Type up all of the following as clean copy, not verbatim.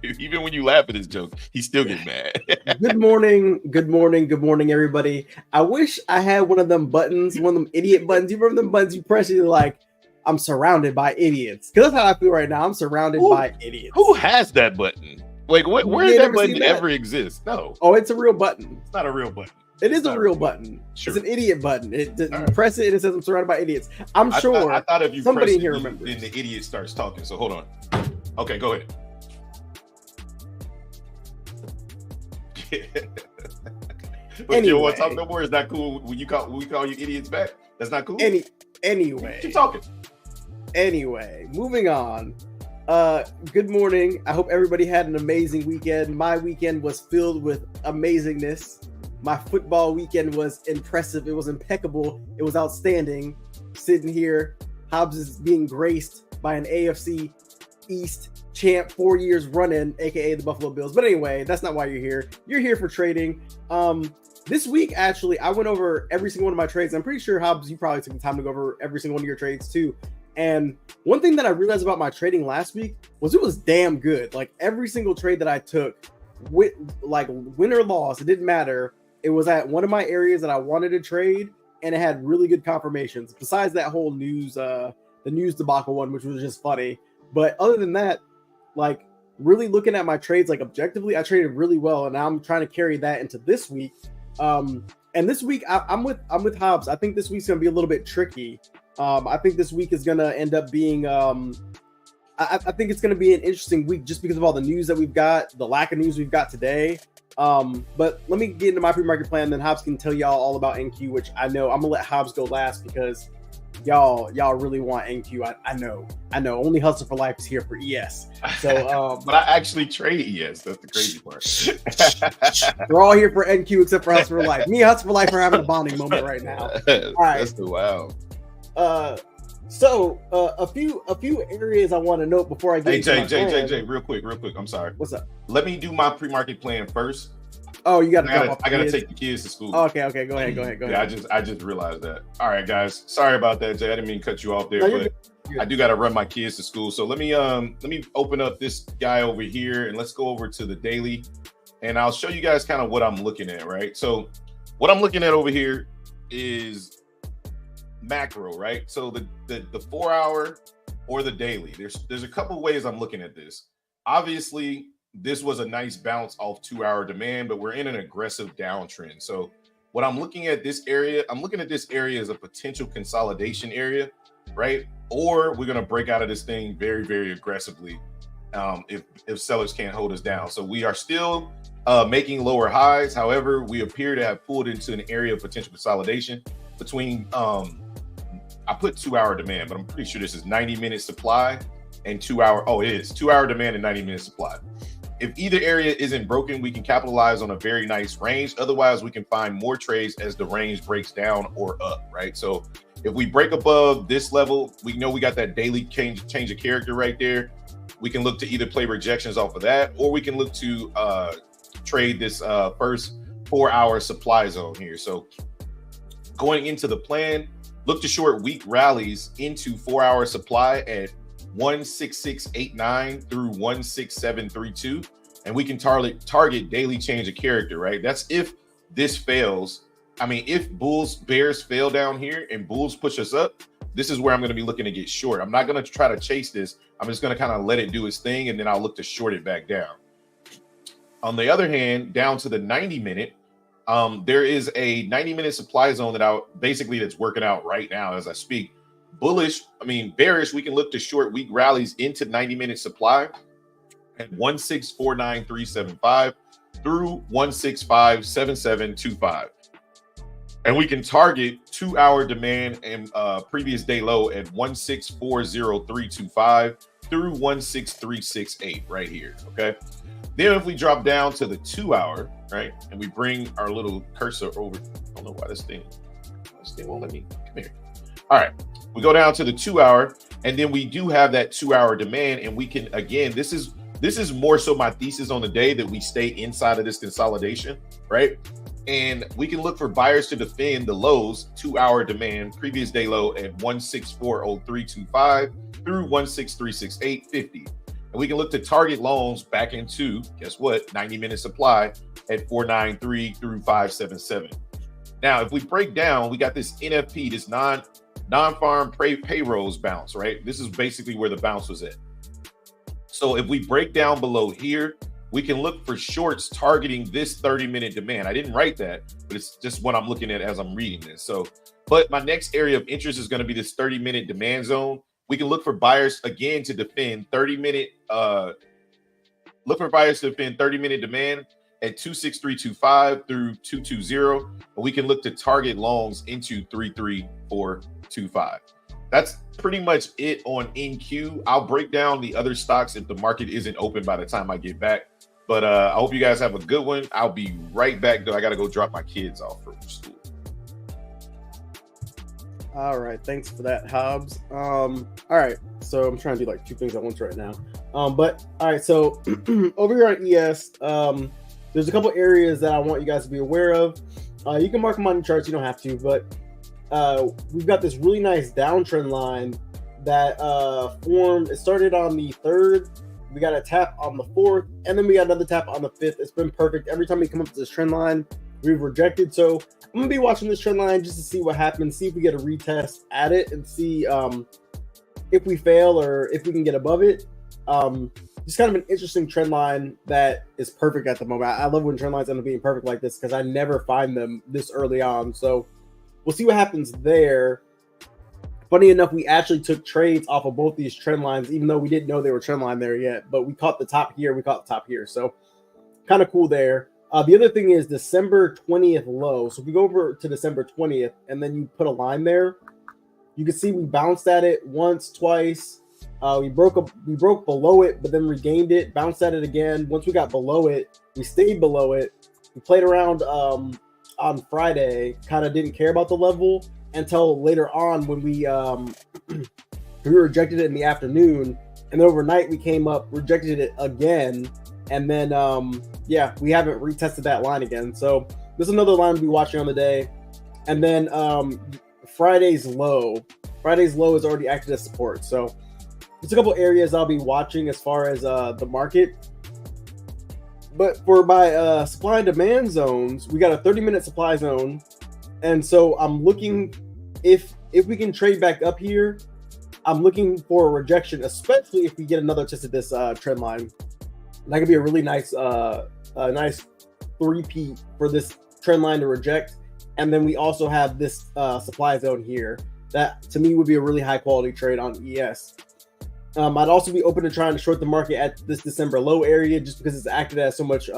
Even when you laugh at his joke, he still get mad. Good morning, everybody. I wish I had one of them buttons, one of them idiot buttons. You remember them buttons you press? You're like, I'm surrounded by idiots. Because that's how I feel right now. I'm surrounded by idiots. Who has that button? Like, where did that button ever exist? No. Oh, it's a real button. It's not a real button. It is a real button. Sure. It's an idiot button. You press it and it says I'm surrounded by idiots. I'm sure I thought if you somebody press here it, remembers. then the idiot starts talking. So hold on. Okay, go ahead. But anyway. You don't want to talk no more? Is that cool when we call you idiots back? That's not cool? Anyway. Keep talking. Anyway, moving on. Good morning. I hope everybody had an amazing weekend. My weekend was filled with amazingness. My football weekend was impressive. It was impeccable. It was outstanding. Sitting here, Hobbs is being graced by an AFC East champ 4 years running, aka the Buffalo Bills. But anyway, that's not why you're here. You're here for trading. This week, actually, I went over every single one of my trades. I'm pretty sure, Hobbs, you probably took the time to go over every single one of your trades too. And one thing that I realized about my trading last week was it was damn good. Like every single trade that I took, with like win or loss, it didn't matter. It was at one of my areas that I wanted to trade, and it had really good confirmations. Besides that whole news, the news debacle one, which was just funny. But other than that, like really looking at my trades, like objectively, I traded really well, and now I'm trying to carry that into this week. And this week I'm with Hobbs. I think this week's gonna be a little bit tricky. I think this week is gonna end up being I think it's gonna be an interesting week just because of all the news that we've got, the lack of news we've got today. But let me get into my pre-market plan, then Hobbs can tell y'all all about NQ, which I know I'm gonna let Hobbs go last because y'all really want NQ. I know. Only Hustle for Life is here for ES. So, but I actually trade ES. That's the crazy part. We're all here for NQ except for Hustle for Life. Me and Hustle for Life are having a bonding moment right now. All right. That's the wow. So a few areas I want to note before I get Jay, real quick. I'm sorry. What's up? Let me do my pre-market plan first. Oh, you got to. I gotta take the kids to school. Oh, okay. Go ahead. Yeah, I just realized that. All right, guys. Sorry about that, Jay. I didn't mean to cut you off there, but I do gotta run my kids to school. So let me open up this guy over here and let's go over to the daily, and I'll show you guys kind of what I'm looking at. Right. So what I'm looking at over here is macro. Right. So the 4 hour or the daily. There's a couple ways I'm looking at this. Obviously, this was a nice bounce off 2 hour demand, but we're in an aggressive downtrend. So what I'm looking at this area, as a potential consolidation area, right? Or we're going to break out of this thing very, very aggressively if sellers can't hold us down. So we are still making lower highs. However, we appear to have pulled into an area of potential consolidation between, I put 2 hour demand, but I'm pretty sure this is 90-minute supply and 2 hour. Oh, it is 2 hour demand and 90-minute supply. If either area isn't broken, we can capitalize on a very nice range. Otherwise, we can find more trades as the range breaks down or up, right? So if we break above this level, we know we got that daily change of character right there. We can look to either play rejections off of that, or we can look to trade this first 4 hour supply zone here. So going into the plan, look to short weak rallies into 4 hour supply at 16689 through 16732, and we can target daily change of character, right? That's if this fails. I mean, if bears fail down here and bulls push us up, this is where I'm going to be looking to get short. I'm not going to try to chase this. I'm just going to kind of let it do its thing, and then I'll look to short it back down. On the other hand, down to the 90-minute, there is a 90-minute supply zone that's working out right now as I speak. Bearish, we can look to short weak rallies into 90-minute supply at 1649375 through 1657725. And we can target 2 hour demand and previous day low at 1640325 through 16368 right here. Okay. Then if we drop down to the 2 hour, right, and we bring our little cursor over, I don't know why this thing won't let me come here. All right. We go down to the 2 hour, and then we do have that 2 hour demand, and we can, again, this is more so my thesis on the day, that we stay inside of this consolidation, right? And we can look for buyers to defend the lows, 2 hour demand, previous day low at 1640325 through 1636850. And we can look to target longs back into, guess what, 90-minute supply at 493 through 577. Now, if we break down, we got this NFP, this non-farm payrolls bounce, right? This is basically where the bounce was at. So if we break down below here, we can look for shorts targeting this 30-minute demand. I didn't write that, but it's just what I'm looking at as I'm reading this. So, but my next area of interest is going to be this 30-minute demand zone. We can look for buyers again to defend 30-minute, demand at 26325 through 220, and we can look to target longs into 33425. That's pretty much it on NQ. I'll break down the other stocks if the market isn't open by the time I get back. But I hope you guys have a good one. I'll be right back, though. I got to go drop my kids off from school. All right. Thanks for that, Hobbs. All right. So I'm trying to do like two things at once right now. But all right. So over here on ES, there's a couple areas that I want you guys to be aware of. You can mark them on your charts. You don't have to, but we've got this really nice downtrend line that formed. It started on the 3rd. We got a tap on the 4th, and then we got another tap on the 5th. It's been perfect. Every time we come up to this trend line, we've rejected. So I'm going to be watching this trend line just to see what happens, see if we get a retest at it, and see if we fail or if we can get above it. Just kind of an interesting trend line that is perfect at the moment. I love when trend lines end up being perfect like this because I never find them this early on. So we'll see what happens there. Funny enough, we actually took trades off of both these trend lines, even though we didn't know they were trend line there yet. But we caught the top here, we caught the top here. So kind of cool there. The other thing is December 20th low. So if we go over to December 20th and then you put a line there, you can see we bounced at it once, twice. We broke below it, but then regained it, bounced at it again. Once we got below it, we stayed below it. We played around on Friday, kind of didn't care about the level until later on when we rejected it in the afternoon, and then overnight we came up, rejected it again, and then we haven't retested that line again. So there's another line to be watching on the day. And then Friday's low is already acted as support. So there's a couple areas I'll be watching as far as the market. But for my supply and demand zones, we got a 30-minute supply zone. And so I'm looking, if we can trade back up here, I'm looking for a rejection, especially if we get another test of this trend line. That could be a really nice three-peat for this trend line to reject. And then we also have this supply zone here. That, to me, would be a really high-quality trade on ES. I'd also be open to trying to short the market at this December low area just because it's acted as so much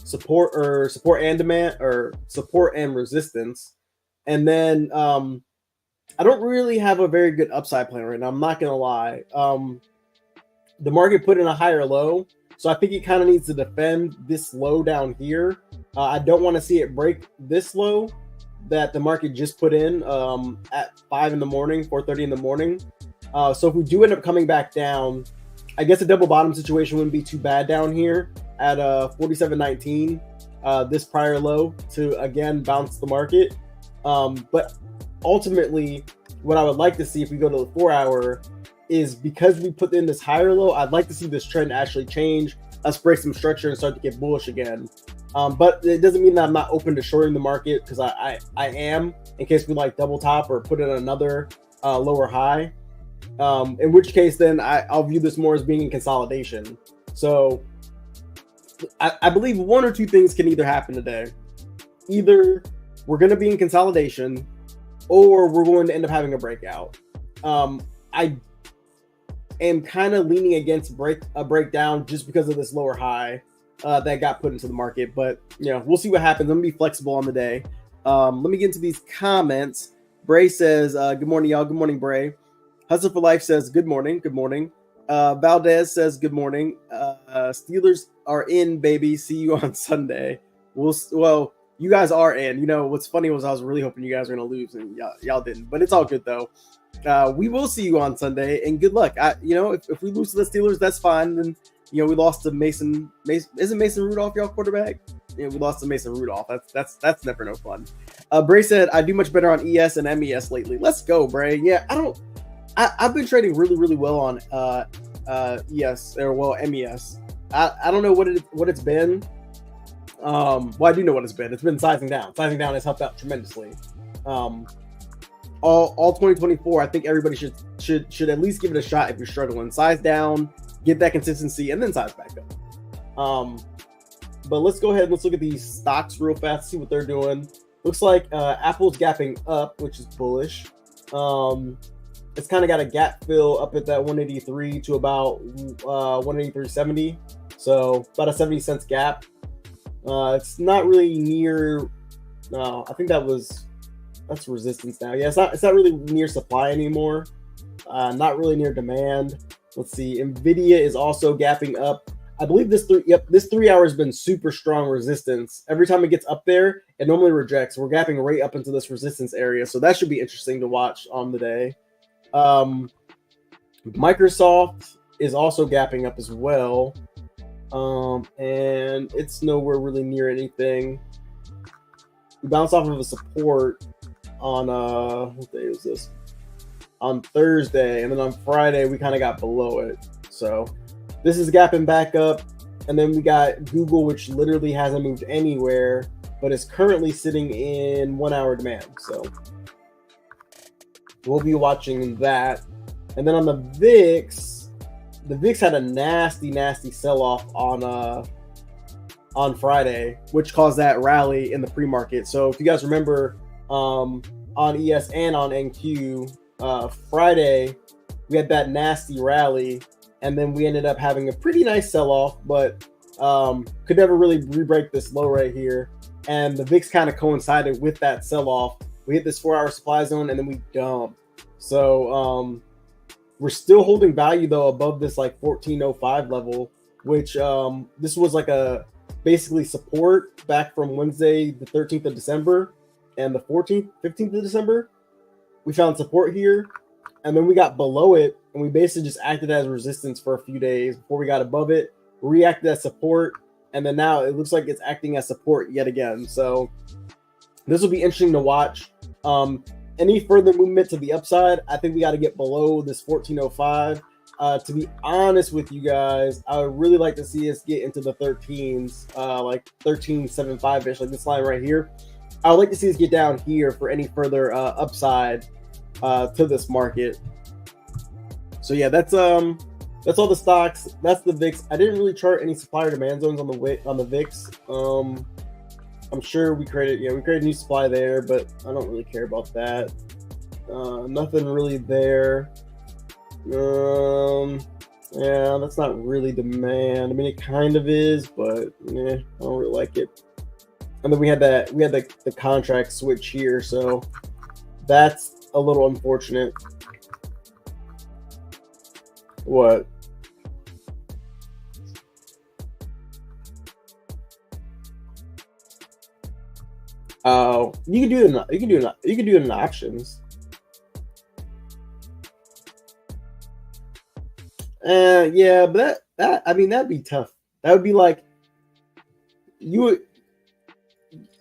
support and demand, or support and resistance. And then I don't really have a very good upside plan right now. I'm not going to lie. The market put in a higher low, so I think it kind of needs to defend this low down here. I don't want to see it break this low that the market just put in at 5 in the morning, 4:30 in the morning. So if we do end up coming back down, I guess a double bottom situation wouldn't be too bad down here at 47.19, this prior low, to again bounce the market. But ultimately, what I would like to see if we go to the 4-hour is, because we put in this higher low, I'd like to see this trend actually change, us break some structure and start to get bullish again. But it doesn't mean that I'm not open to shorting the market, because I am, in case we like double top or put in another lower high. In which case, then I'll view this more as being in consolidation. So I believe one or two things can either happen today. Either we're going to be in consolidation, or we're going to end up having a breakout. I am kind of leaning against a breakdown just because of this lower high that got put into the market. But we'll see what happens. I'm going to be flexible on the day. Let me get into these comments. Bray says, good morning, y'all. Good morning, Bray. Hustle for Life says, good morning. Good morning. Valdez says, good morning. Steelers are in, baby. See you on Sunday. Well, you guys are in. What's funny was I was really hoping you guys were going to lose, and y'all didn't. But it's all good, though. We will see you on Sunday, and good luck. If we lose to the Steelers, that's fine. Then, we lost to Mason. Isn't Mason Rudolph y'all quarterback? We lost to Mason Rudolph. That's never no fun. Bray said, I do much better on ES and MES lately. Let's go, Bray. Yeah, I've been trading really, really well on ES or MES. I don't know what it's been. Well, I do know what it's been. It's been sizing down. Sizing down has helped out tremendously. All 2024, I think everybody should at least give it a shot if you're struggling. Size down, get that consistency, and then size back up. But let's go ahead and let's look at these stocks real fast, see what they're doing. Looks like Apple's gapping up, which is bullish. It's kind of got a gap fill up at that 183 to about 183.70. So about a 70 cents gap. It's not really near. No, I think that's resistance now. Yeah, it's not really near supply anymore. Not really near demand. Let's see. Nvidia is also gapping up. I believe this 3 hour has been super strong resistance. Every time it gets up there, it normally rejects. We're gapping right up into this resistance area, so that should be interesting to watch on the day. Microsoft is also gapping up as well, and it's nowhere really near anything. We bounced off of a support on what day was this? On Thursday, and then on Friday we kind of got below it. So this is gapping back up, and then we got Google, which literally hasn't moved anywhere, but is currently sitting in 1 hour demand. So we'll be watching that. And then on the VIX had a nasty sell-off on Friday, which caused that rally in the pre-market. So if you guys remember, on ES and on NQ, Friday we had that nasty rally, and then we ended up having a pretty nice sell-off, but could never really re-break this low right here. And the VIX kind of coincided with that sell-off. We hit this 4 hour supply zone, and then we dumped. So we're still holding value though above this like 1405 level, which this was like a basically support back from Wednesday the 13th of December and the 15th of December. We found support here, and then we got below it, and we basically just acted as resistance for a few days before we got above it, reacted as support, and then now it looks like it's acting as support yet again. So this will be interesting to watch. Any further movement to the upside, I think we got to get below this 1405. To be honest with you guys, I would really like to see us get into the 13s, like 13.75-ish, like this line right here. I would like to see us get down here for any further upside to this market. So yeah, that's all the stocks. That's the VIX. I didn't really chart any supplier demand zones on the VIX. I'm sure we created new supply there, but I don't really care about that. Nothing really there. Yeah, that's not really demand. I mean, it kind of is, but I don't really like it. And then we had the contract switch here, so that's a little unfortunate. What? Oh, you can do it in options. Yeah, but that I mean that'd be tough. That would be like you would.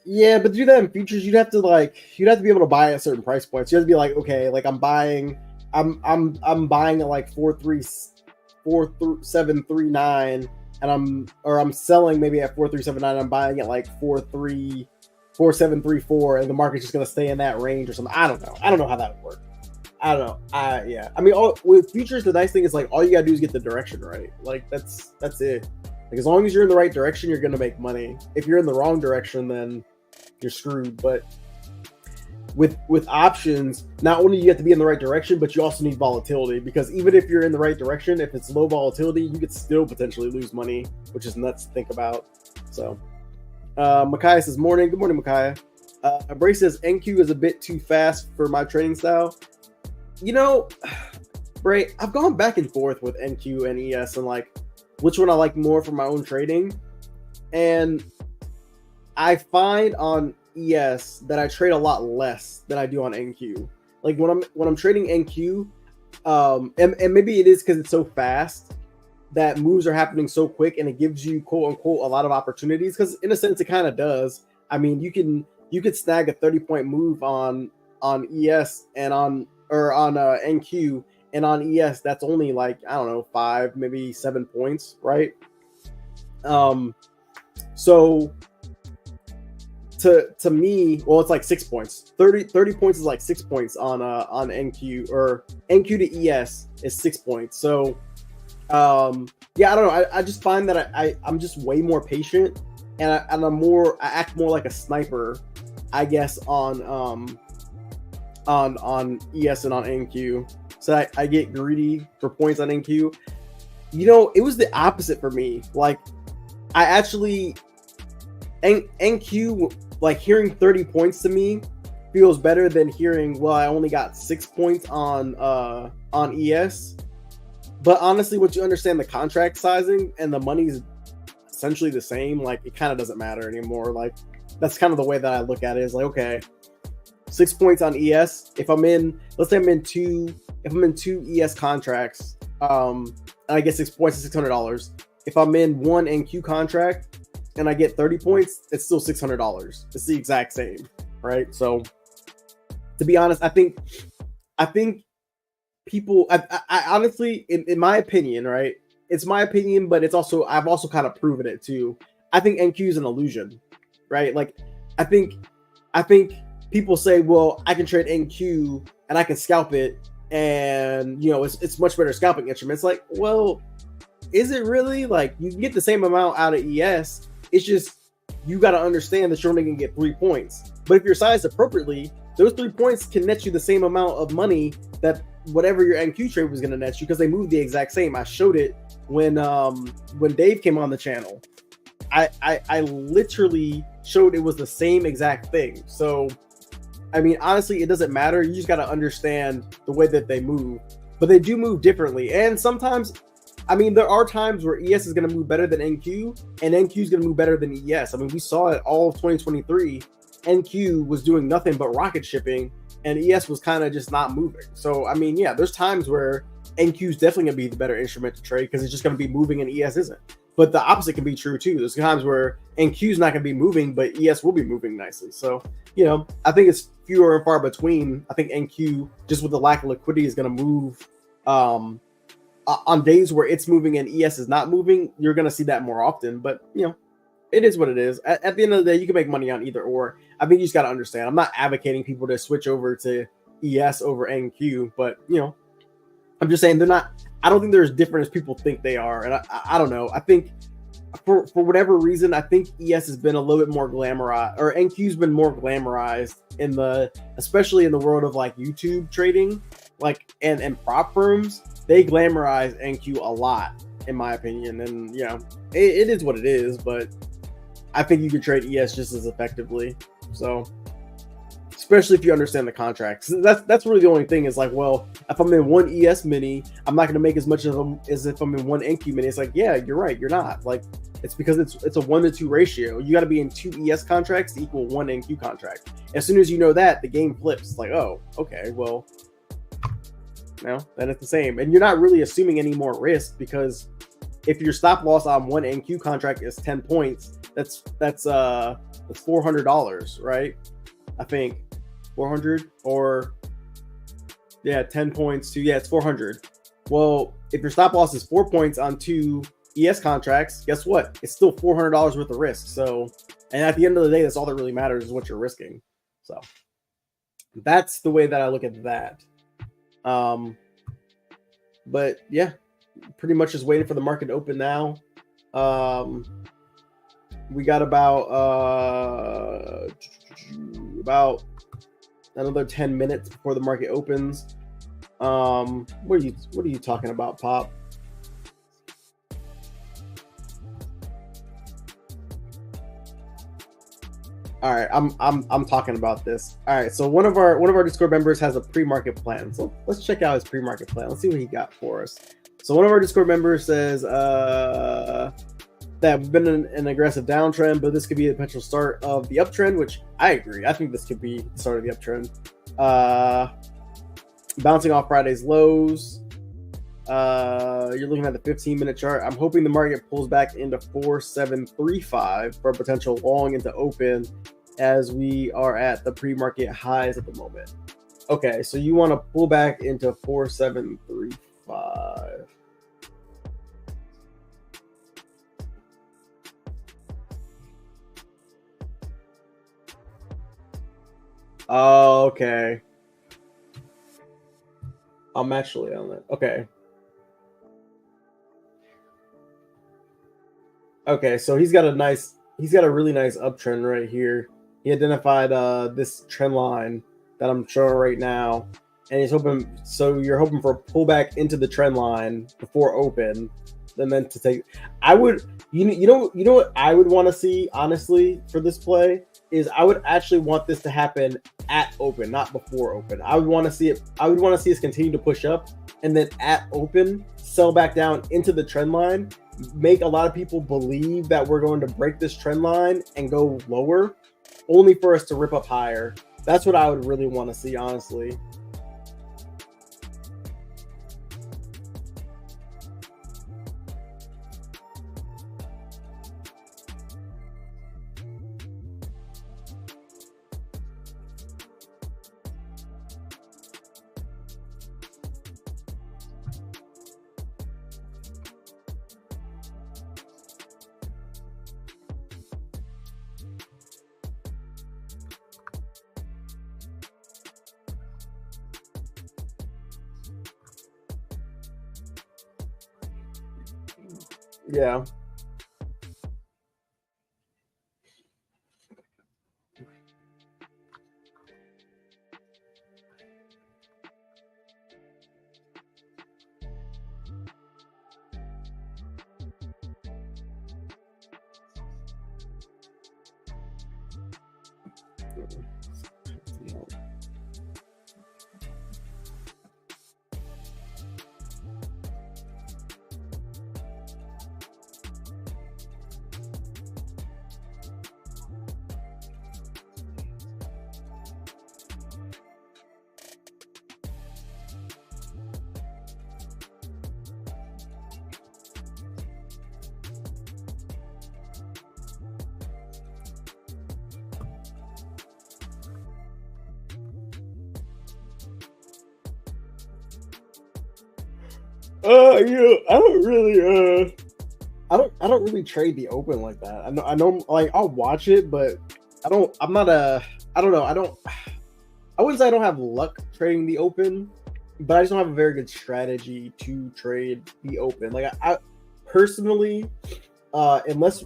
Yeah, but to do that in futures, you'd have to be able to buy at certain price points. You have to be like, okay, like I'm buying at like 4.3739, and I'm selling maybe at 4.379. I'm buying at like 4.734, and the market's just gonna stay in that range or something. I don't know how that would work. I don't know. Yeah. I mean, with futures, the nice thing is like all you gotta do is get the direction right. Like that's it. Like as long as you're in the right direction, you're gonna make money. If you're in the wrong direction, then you're screwed. But with options, not only do you have to be in the right direction, but you also need volatility, because even if you're in the right direction, if it's low volatility, you could still potentially lose money, which is nuts to think about. So Micaiah says morning. Good morning, Micaiah. Bray says NQ is a bit too fast for my trading style. You know, Bray, I've gone back and forth with NQ and ES and like which one I like more for my own trading. And I find on ES that I trade a lot less than I do on NQ. Like when I'm trading NQ, and maybe it is because it's so fast that moves are happening so quick, and it gives you quote unquote a lot of opportunities. Because in a sense, it kind of does. I mean, you could snag a 30-point move on ES and on NQ, and on ES that's only like, I don't know, 5, maybe 7 points, right? So to me, well, it's like 6 points. 30 points is like 6 points on NQ, or NQ to ES is 6 points. So yeah, I don't know. I just find that I'm just way more patient, and I act more like a sniper, I guess, on ES and on NQ. So I get greedy for points on NQ. You know, it was the opposite for me. Like, I actually NQ, like, hearing 30 points to me feels better than hearing, well, I only got 6 points on ES. But honestly, once you understand the contract sizing and the money's essentially the same, like, it kind of doesn't matter anymore. Like, that's kind of the way that I look at it. Is like, okay, 6 points on ES. If I'm in, let's say I'm in two ES contracts, and I get 6 points, it's $600. If I'm in one NQ contract and I get 30 points, it's still $600. It's the exact same, right? So, to be honest, I think people, I honestly, in my opinion, right? It's my opinion, but it's also, I've also kind of proven it too. I think NQ is an illusion, right? Like, I think people say, well, I can trade NQ and I can scalp it, and, you know, it's much better scalping instrument. It's like, well, is it really? Like, you can get the same amount out of ES. It's just, you got to understand that you're only going to get 3 points. But if you're sized appropriately, those 3 points can net you the same amount of money that whatever your NQ trade was going to net you, because they moved the exact same. I showed it when Dave came on the channel. I literally showed it was the same exact thing. So, I mean, honestly, it doesn't matter. You just got to understand the way that they move. But they do move differently. And sometimes, I mean, there are times where ES is going to move better than NQ, and NQ is going to move better than ES. I mean, we saw it all of 2023. NQ was doing nothing but rocket shipping, and ES was kind of just not moving. So, I mean, yeah, there's times where NQ is definitely going to be the better instrument to trade because it's just going to be moving and ES isn't. But the opposite can be true too. There's times where NQ is not going to be moving, but ES will be moving nicely. So, you know, I think it's fewer and far between. I think NQ, just with the lack of liquidity, is going to move on days where it's moving and ES is not moving. You're going to see that more often. But, you know, it is what it is. At the end of the day, you can make money on either or. I think you just got to understand. I'm not advocating people to switch over to ES over NQ, but, you know, I'm just saying they're not. I don't think they're as different as people think they are. And I don't know. I think for whatever reason, I think ES has been a little bit more glamorized, or NQ's been more glamorized especially in the world of like YouTube trading, like, and prop firms. They glamorize NQ a lot, in my opinion. And, you know, it is what it is, but I think you can trade ES just as effectively. So, especially if you understand the contracts. That's really the only thing is like, well, if I'm in one ES mini, I'm not going to make as much of them as if I'm in one NQ mini. It's like, yeah, you're right. You're not. Like, it's because it's a 1-to-2 ratio. You got to be in 2 ES contracts to equal 1 NQ contract. As soon as you know that, the game flips. It's like, oh, okay, well, no, then it's the same. And you're not really assuming any more risk, because if your stop loss on 1 NQ contract is 10 points, that's $400, right? I think 400, or yeah, 10 points to, yeah, it's 400. Well, if your stop loss is 4 points on 2 ES contracts, guess what? It's still $400 worth of risk. So, and at the end of the day, that's all that really matters is what you're risking. So that's the way that I look at that. But yeah, pretty much just waiting for the market to open now. We got about another 10 minutes before the market opens. What are you talking about, Pop? All right, I'm talking about this. All right, so one of our Discord members has a pre-market plan. So let's check out his pre-market plan. Let's see what he got for us. So one of our Discord members says that we've been in an aggressive downtrend, but this could be the potential start of the uptrend, which I agree. I think this could be the start of the uptrend. Bouncing off Friday's lows. You're looking at the 15-minute chart. I'm hoping the market pulls back into 4735 for a potential long into open, as we are at the pre-market highs at the moment. Okay, so you want to pull back into 4735. Oh, okay. I'm actually on it. Okay. Okay, so he's got a really nice uptrend right here. He identified this trend line that I'm showing right now, and he's hoping. So you're hoping for a pullback into the trend line before open, then to take. I would, you know what I would want to see honestly for this play is I would actually want this to happen at open, not before open. I would want to see it. I would want to see us continue to push up, and then at open sell back down into the trend line. Make a lot of people believe that we're going to break this trend line and go lower, only for us to rip up higher. That's what I would really want to see, honestly. Yeah. I don't really trade the open like that. I know, like I'll watch it, but I don't know. I wouldn't say I don't have luck trading the open, but I just don't have a very good strategy to trade the open. Like I personally, unless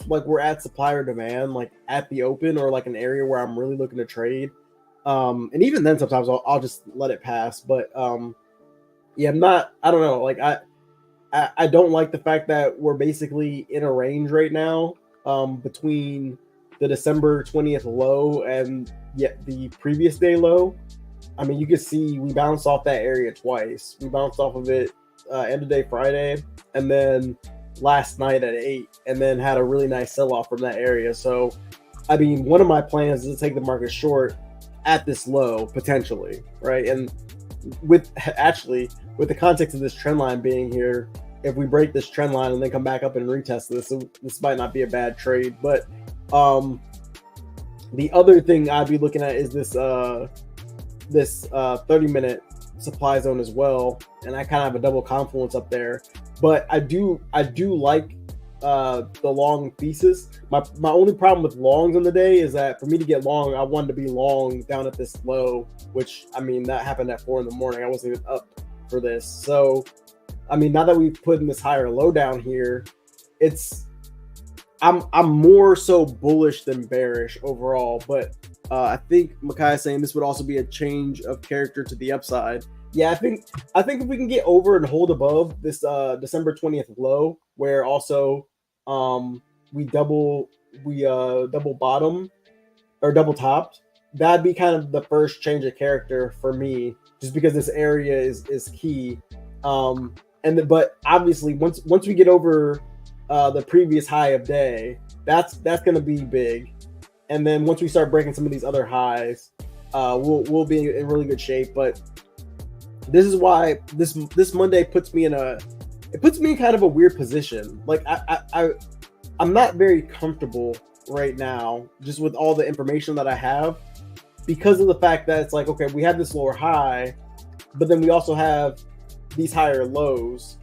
like we're at supply or demand, like at the open or like an area where I'm really looking to trade, and even then sometimes I'll just let it pass. But yeah, I don't know. Like I don't like the fact that we're basically in a range right now, between the December 20th low and yet the previous day low. I mean, you can see we bounced off that area twice. We bounced off of it end of day Friday, and then last night at 8, and then had a really nice sell off from that area. So, I mean, one of my plans is to take the market short at this low potentially, right? And with the context of this trend line being here, if we break this trend line and then come back up and retest this might not be a bad trade. But the other thing I'd be looking at is this 30-minute supply zone as well, and I kind of have a double confluence up there. But I do like the long thesis. My only problem with longs on the day is that for me to get long, I wanted to be long down at this low, which I mean that happened at 4 a.m. I wasn't even up for this. So I mean, now that we've put in this higher low down here, I'm more so bullish than bearish overall. But I think Makai is saying this would also be a change of character to the upside. Yeah, I think if we can get over and hold above this December 20th low, where also we double bottom or double topped, that'd be kind of the first change of character for me, just because this area is key. But obviously once we get over the previous high of day, that's going to be big. And then once we start breaking some of these other highs, we'll be in really good shape. But this is why this Monday puts me in kind of a weird position. Like I'm not very comfortable right now, just with all the information that I have. because of the fact that it's like, okay, we have this lower high, but then we also have these higher lows.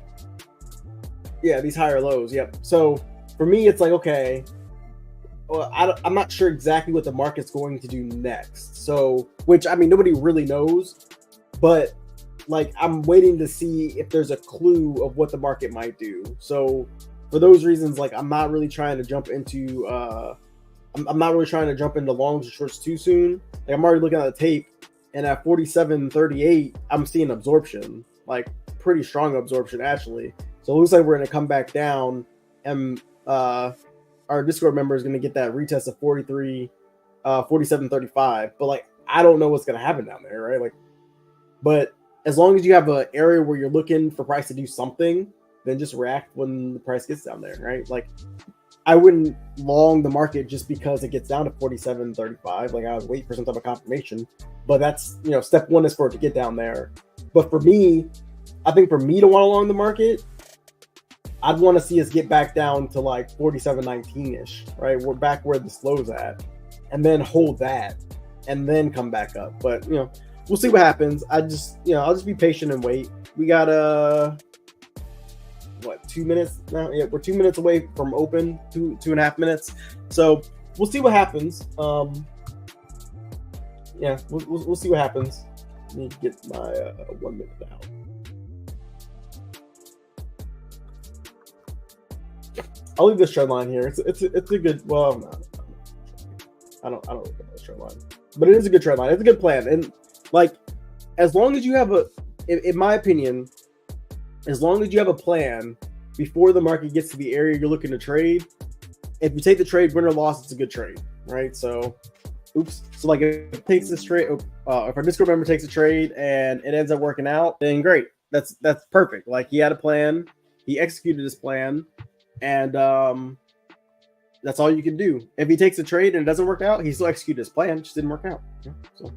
Yeah, these higher lows. Yep. So for me, it's like, okay, well, I'm not sure exactly what the market's going to do next. So, which, I mean, nobody really knows, but like, I'm waiting to see if there's a clue of what the market might do. So for those reasons, like, I'm not really trying to jump into, I'm not really trying to jump into longs or shorts too soon. Like, I'm already looking at the tape, and at 47.38, I'm seeing absorption, like pretty strong absorption actually. So it looks like we're going to come back down, and our Discord member is going to get that retest of 47.35. But like, I don't know what's going to happen down there, right? Like, but as long as you have an area where you're looking for price to do something, then just react when the price gets down there, right? Like, I wouldn't long the market just because it gets down to 47.35. Like, I would wait for some type of confirmation. But that's, you know, step one is for it to get down there. But for me, I think for me to want to long the market, I'd want to see us get back down to like 47.19-ish, right? We're back where the slow's at, and then hold that, and then come back up. But, you know, we'll see what happens. I'll just be patient and wait. We got 2 minutes now? Yeah, we're 2 minutes away from open, 2.5 minutes. So we'll see what happens. Yeah, we'll see what happens. Let me get my 1 minute out. I'll leave this trend line here. It's a good. Well, I'm not. I don't look at this trend line, but it is a good trend line. It's a good plan, and like, as long as you have in my opinion, as long as you have a plan before the market gets to the area you're looking to trade, if you take the trade, win or loss, it's a good trade, right? So, so like, if it takes this trade, if our Discord member takes a trade and it ends up working out, then great. That's perfect. Like, he had a plan, he executed his plan. And that's all you can do. If he takes a trade and it doesn't work out, he still executed his plan. It just didn't work out. Yeah, so,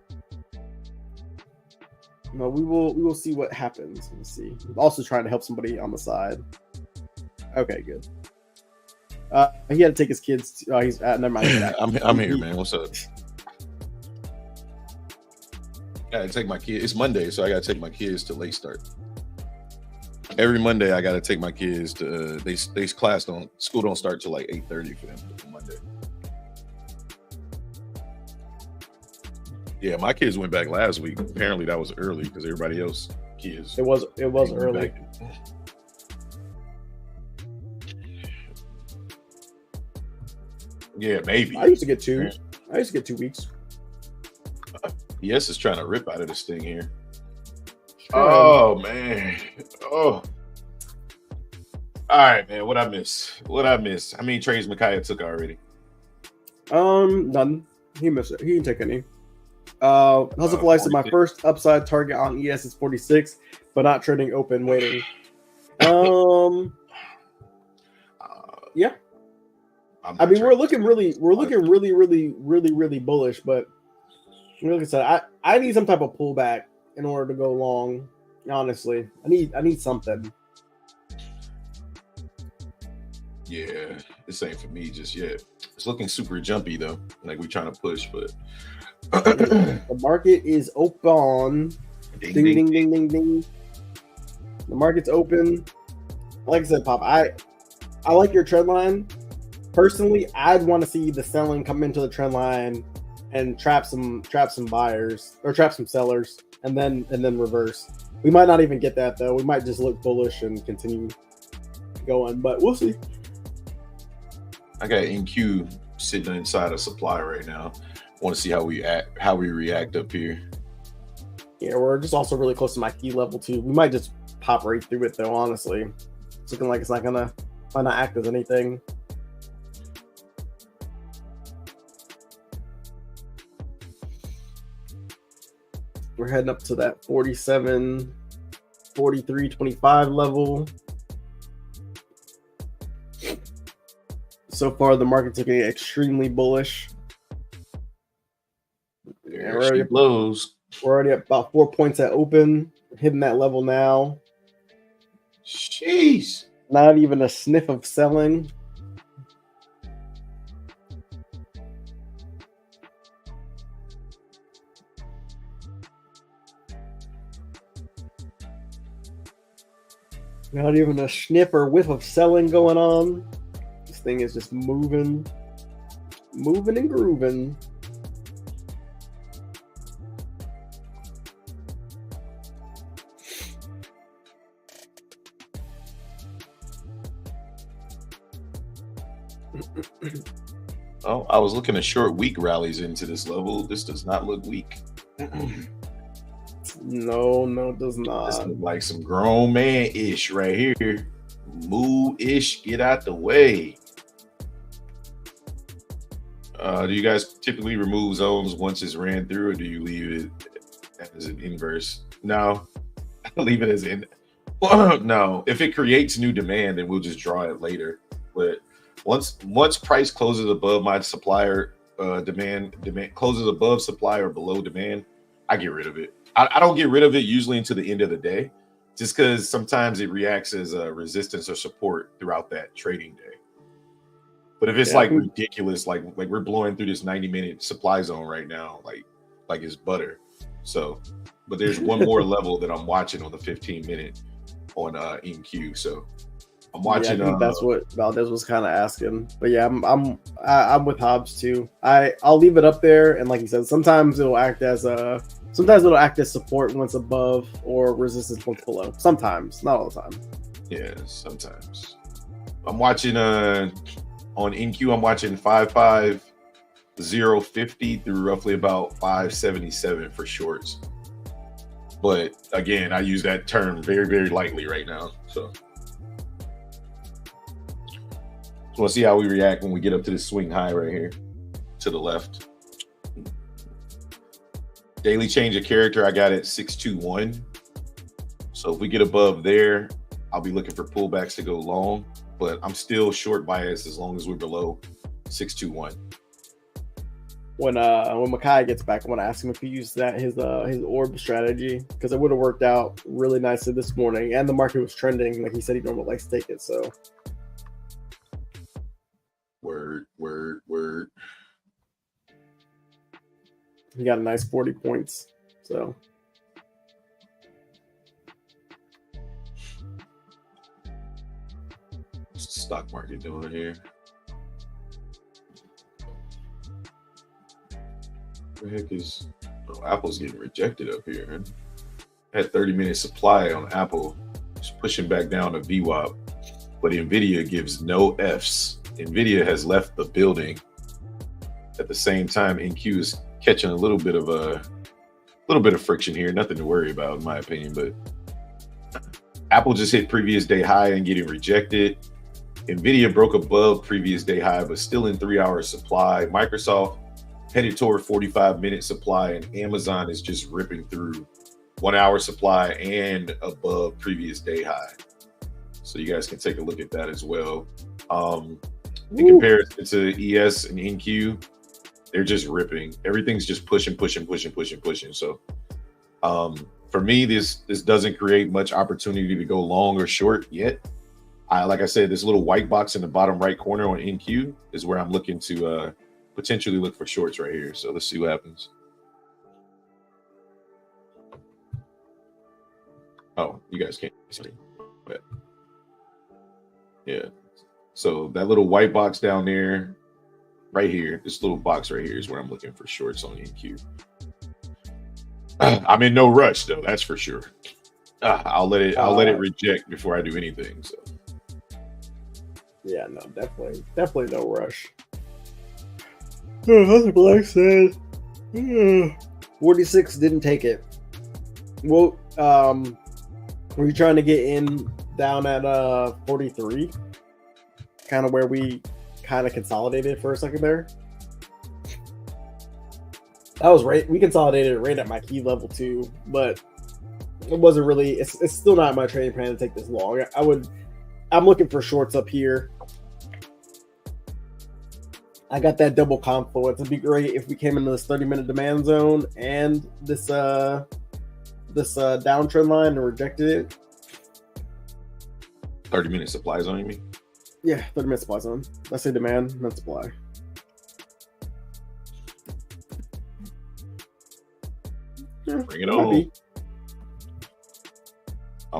no, we will see what happens. Let's see. I'm also trying to help somebody on the side. Okay, good. He had to take his kids. He's never mind. I'm here, man. What's up? Gotta take my kids. It's Monday, so I gotta take my kids to late start. Every Monday, I got to take my kids to school don't start till like 8:30 for them on Monday. Yeah, my kids went back last week. Apparently, that was early because everybody else kids. It was early. Back. Yeah, maybe. I used to get 2. I used to get 2 weeks. Yes, is trying to rip out of this thing here. Oh man. Oh. All right, man. What I miss? How many trades Micaiah took already? None. He missed it. He didn't take any. Hustle for Life said my first upside target on ES is 46, but not trading open, waiting. Yeah. I mean, we're looking really bullish, but like I said, I need some type of pullback in order to go long. Honestly, I need something. Yeah, this ain't for me just yet. It's looking super jumpy though. Like we're trying to push, but the market is open. Ding ding ding ding ding. The market's open. Like I said, Pop, I like your trend line. Personally, I'd want to see the selling come into the trend line and trap some buyers or trap some sellers and then reverse. We might not even get that though. We might just look bullish and continue going, but we'll see. I got NQ sitting inside a supply right now. Want to see how we react up here. Yeah, we're just also really close to my key level too. We might just pop right through it though. Honestly, it's looking like it's might not act as anything. We're heading up to that 47, 43, 25 level. So far, the market's looking extremely bullish. There she blows. We're already at about 4 points at open, hitting that level now. Jeez. Not even a sniff of selling. Not even a sniff or whiff of selling going on. This thing is just moving and grooving. Oh, I was looking at short weak rallies into this level. This does not look weak. No, it does not. This looks like some grown man-ish right here. Moo-ish, get out the way. Do you guys typically remove zones once it's ran through, or do you leave it as an inverse? No, I leave it as in. No, if it creates new demand, then we'll just draw it later. But once price closes above my supplier demand closes above supply or below demand, I get rid of it. I don't get rid of it usually until the end of the day, just because sometimes it reacts as a resistance or support throughout that trading day. But if it's like ridiculous, like we're blowing through this 90-minute supply zone right now, like it's butter. So, but there's one more level that I'm watching on the 15-minute on NQ. So I'm watching. Yeah, I think that's what Valdez was kind of asking. But yeah, I'm with Hobbs too. I'll leave it up there, and like you said, sometimes it'll act as support once above or resistance once below. Sometimes, not all the time. Yeah, sometimes. I'm watching on NQ. I'm watching 55050 through roughly about 577 for shorts. But again, I use that term very, very lightly right now. So we'll see how we react when we get up to this swing high right here to the left. Daily change of character, I got it 621. So if we get above there, I'll be looking for pullbacks to go long, but I'm still short bias as long as we're below 621. When Makai gets back, I want to ask him if he used his orb strategy, because it would have worked out really nicely this morning, and the market was trending like he said he normally likes to take it. So word. He got a nice 40 points. So what's the stock market doing here? What the heck is Apple's getting rejected up here, man. Had 30-minute supply on Apple. It's pushing back down to VWAP, but NVIDIA gives no Fs. NVIDIA has left the building. At the same time, NQ is catching a little bit of friction here. Nothing to worry about, in my opinion. But Apple just hit previous day high and getting rejected. NVIDIA broke above previous day high, but still in 3-hour supply. Microsoft headed toward 45-minute supply, and Amazon is just ripping through 1-hour supply and above previous day high. So you guys can take a look at that as well. In comparison to ES and NQ, they're just ripping. Everything's just pushing. So for me, this doesn't create much opportunity to go long or short yet. Like I said, this little white box in the bottom right corner on NQ is where I'm looking to potentially look for shorts right here. So let's see what happens. Oh, you guys can't see. But yeah. So that little white box down there, right here, this little box right here is where I'm looking for shorts on NQ. I'm in no rush though, that's for sure. I'll let it reject before I do anything. So yeah, no, definitely no rush. That's what Black said. 46 didn't take it. Well, were you trying to get in down at 43? Kind of where we kind of consolidated for a second there. That was right. We consolidated right at my key level too, but it wasn't really. It's still not my trading plan to take this long. I'm looking for shorts up here. I got that double confluence. It'd be great if we came into this 30-minute demand zone and this downtrend line and rejected it. 30-minute supply zone, you mean? Yeah, 30-minute supply zone. I say demand, not supply. Bring it on.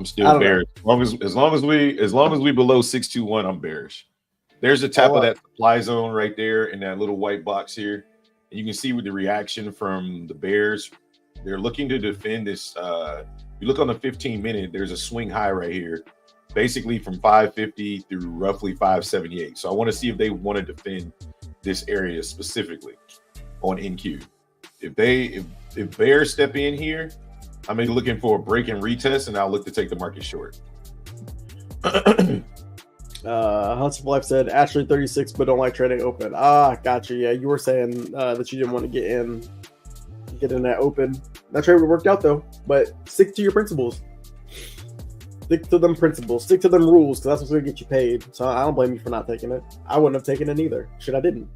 I'm still bearish. As long as we below 621, I'm bearish. There's the top of that supply zone right there in that little white box here. And you can see with the reaction from the bears, they're looking to defend this. You look on the 15-minute, there's a swing high right here, basically from 550 through roughly 578. So I want to see if they want to defend this area specifically on NQ. If bears step in here, I'm looking for a break and retest, and I'll look to take the market short. Hunts Life said actually 36, but don't like trading open. Gotcha. Yeah, you were saying that you didn't want to get in that open. That trade worked out though, but stick to your principles. Stick to them principles. Stick to them rules, because that's what's going to get you paid. So I don't blame you for not taking it. I wouldn't have taken it either. Shit, I didn't.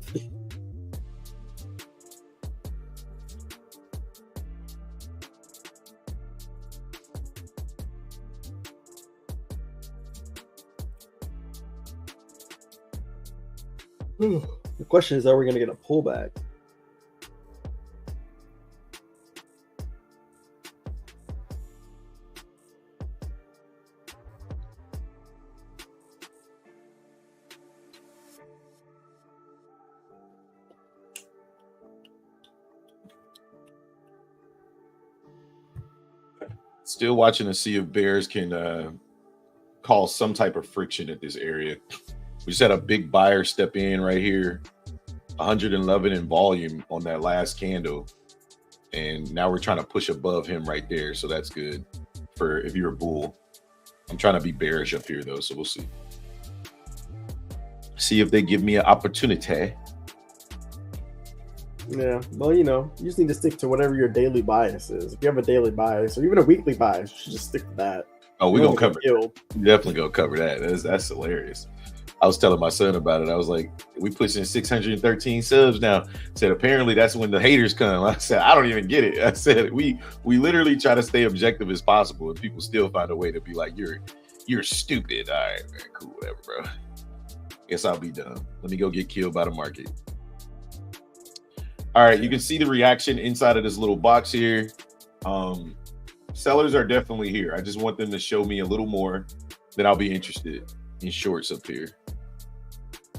The question is, are we going to get a pullback? Still watching to see if bears can cause some type of friction at this area. We just had a big buyer step in right here, 111 in volume on that last candle. And now we're trying to push above him right there. So that's good for if you're a bull. I'm trying to be bearish up here though. So we'll see. See if they give me an opportunity. Yeah, well, you just need to stick to whatever your daily bias is. If you have a daily bias or even a weekly bias, you should just stick to that. Oh, we're going to cover it. Definitely going to cover that. That's hilarious. I was telling my son about it. I was like, we pushing 613 subs now. I said, apparently that's when the haters come. I said, I don't even get it. I said, we literally try to stay objective as possible, and people still find a way to be like, you're stupid. All right, man, cool, whatever, bro. Guess I'll be done. Let me go get killed by the market. All right, you can see the reaction inside of this little box here. Sellers are definitely here. I just want them to show me a little more, then I'll be interested in shorts up here.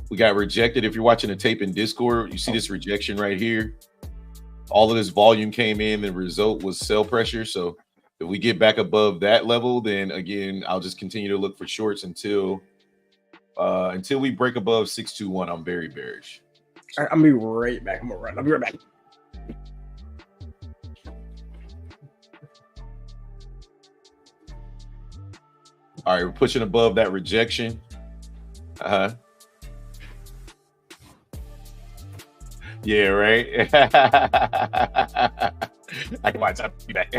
We got rejected. If you're watching the tape in Discord, you see this rejection right here. All of this volume came in. The result was sell pressure. So if we get back above that level, then again, I'll just continue to look for shorts until we break above 621. I'm very bearish. All right, I'm gonna be right back. I'll be right back. All right, we're pushing above that rejection. Yeah, right. I can watch. I'll be back.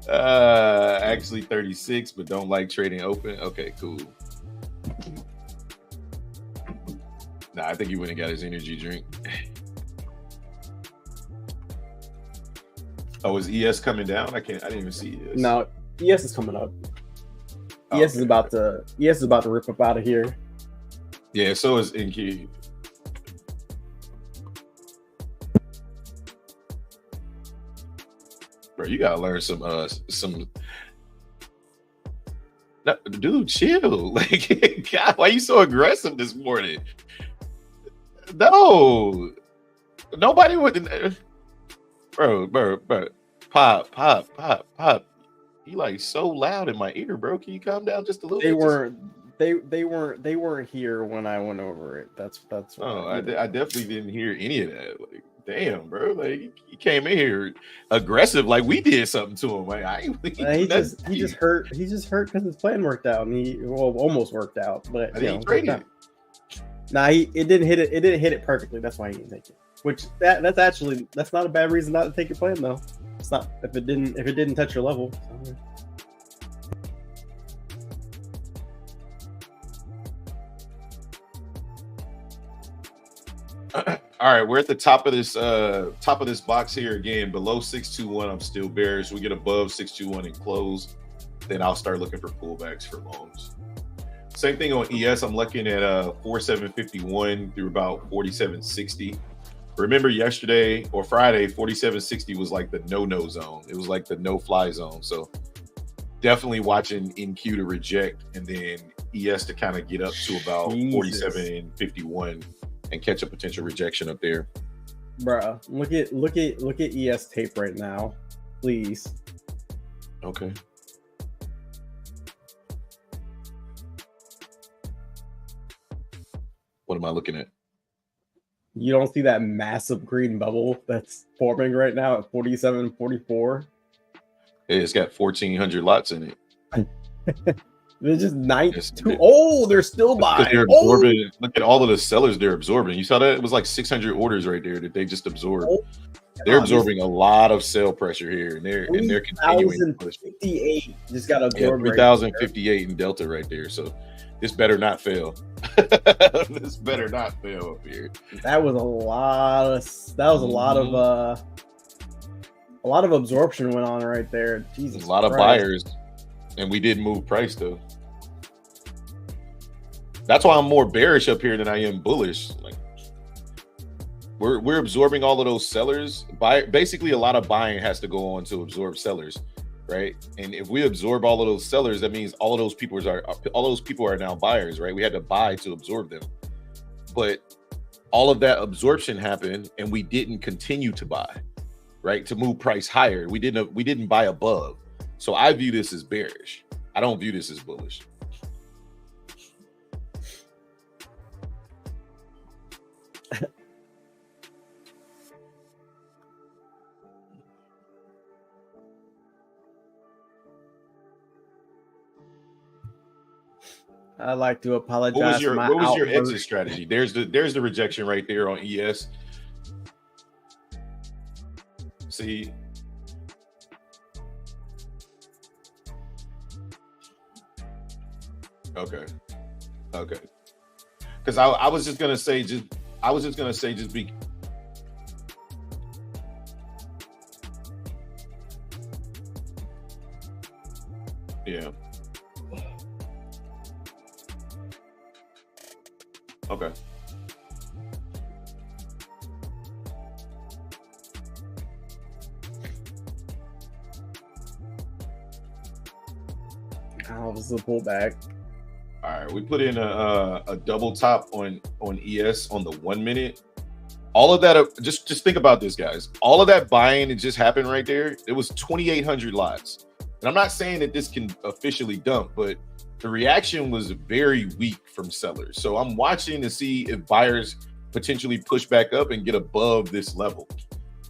Actually 36, but don't like trading open. Okay, cool. Nah, I think he went and got his energy drink. Oh, is ES coming down? I didn't even see ES. No, ES is coming up. ES is about to rip up out of here. Yeah, so is NQ. Bro, you gotta learn some. No, dude, chill. Like, God, why are you so aggressive this morning? No, nobody would. Bro, pop. You like so loud in my ear, bro. Can you calm down just a little bit? They weren't here when I went over it. That's. Oh, I definitely didn't hear any of that. Like, damn, bro. Like, he came in here aggressive, like we did something to him. Like, he just hurt. He just hurt because his plan worked out, and he almost worked out. But he traded it. Nah, it didn't hit it. It didn't hit it perfectly. That's why he didn't take it. Which that's not a bad reason not to take your plan though. It's not if it didn't touch your level. All right, we're at the top of this box here again. Below 621, I'm still bearish. We get above 621 and close, then I'll start looking for pullbacks for longs. Same thing on ES. I'm looking at 4751 through about 4760. Remember yesterday or Friday, 47.60 was like the no zone. It was like the no-fly zone. So definitely watching NQ to reject and then ES to kind of get up to about 47.51 and catch a potential rejection up there. Bruh, look at ES tape right now, please. Okay. What am I looking at? You don't see that massive green bubble that's forming right now at 47.44? It's got 1,400 lots in it. They're just Oh, they're still buying. They're absorbing. Look at all of the sellers they're absorbing. You saw that? It was like 600 orders right there that they just absorbed. They're absorbing a lot of sell pressure here, and they're continuing to push. 3,058 just got absorbed. 3,058 in Delta right there. So this better not fail. This better not fail up here. That was a lot of absorption went on right there. Jesus, a lot of buyers, and we did move price though. That's why I'm more bearish up here than I am bullish. Like we're absorbing all of those sellers. Basically, a lot of buying has to go on to absorb sellers, right? And if we absorb all of those sellers, that means all of those people are now buyers, right? We had to buy to absorb them, but all of that absorption happened, and we didn't continue to buy, right? To move price higher, we didn't buy above. So I view this as bearish. I don't view this as bullish. I'd like to apologize. What was your exit strategy? There's the rejection right there on ES. See. Okay. Because I was just gonna say just be. Yeah. Okay. How was the pullback? All right, we put in a double top on ES on the 1 minute. All of that, just think about this, guys. All of that buying that just happened right there, it was 2,800 lots. And I'm not saying that this can officially dump, but the reaction was very weak from sellers. So I'm watching to see if buyers potentially push back up and get above this level.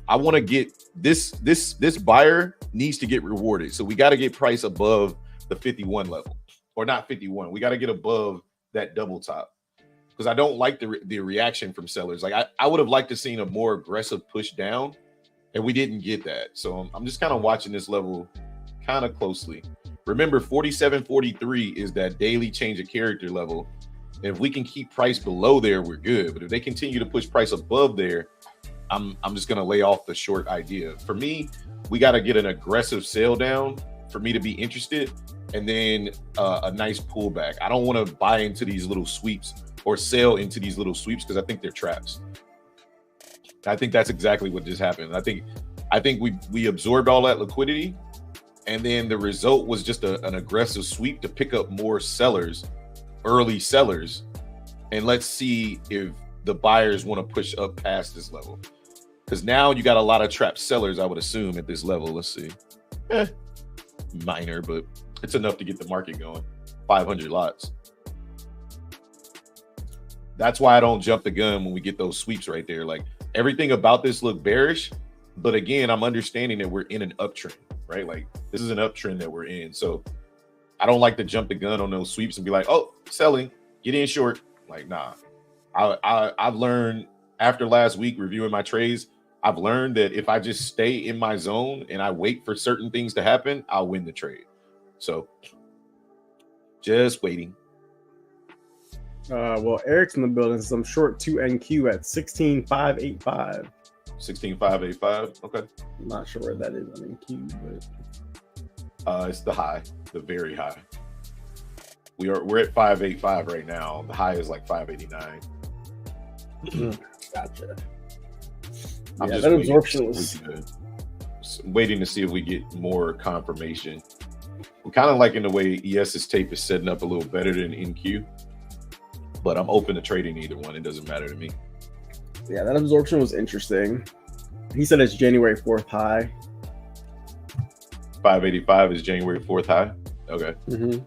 I want to get this buyer needs to get rewarded. So we got to get price above the 51 level, or not 51. We got to get above that double top, because I don't like the reaction from sellers. Like I would have liked to seen a more aggressive push down, and we didn't get that. So I'm just kind of watching this level kind of closely. Remember, 47.43 is that daily change of character level. And if we can keep price below there, we're good. But if they continue to push price above there, I'm just going to lay off the short idea. For me, we got to get an aggressive sell down for me to be interested, and then a nice pullback. I don't want to buy into these little sweeps or sell into these little sweeps because I think they're traps. I think that's exactly what just happened. I think we absorbed all that liquidity, and then the result was just an aggressive sweep to pick up more sellers, early sellers. And let's see if the buyers want to push up past this level. Because now you got a lot of trapped sellers, I would assume, at this level. Let's see. Minor, but it's enough to get the market going. 500 lots. That's why I don't jump the gun when we get those sweeps right there. Like, everything about this look bearish. But again, I'm understanding that we're in an uptrend, right? Like, this is an uptrend that we're in. So I don't like to jump the gun on those sweeps and be like, oh, selling, get in short. Like, nah. I've learned after last week reviewing my trades, I've learned that if I just stay in my zone and I wait for certain things to happen, I'll win the trade. So just waiting. Well, Eric's in the building, so I'm short 2 NQ at 16,585. 16,585. Okay. I'm not sure where that is on NQ, but it's the high, the very high. We're at 585 right now. The high is like 589. Gotcha. I'm yeah, just that absorption was waiting to see if we get more confirmation. I'm kind of liking the way ES's tape is setting up a little better than NQ, but I'm open to trading either one. It doesn't matter to me. Yeah, that absorption was interesting. He said it's January 4th high. 585 is January 4th high. Okay. Mm-hmm.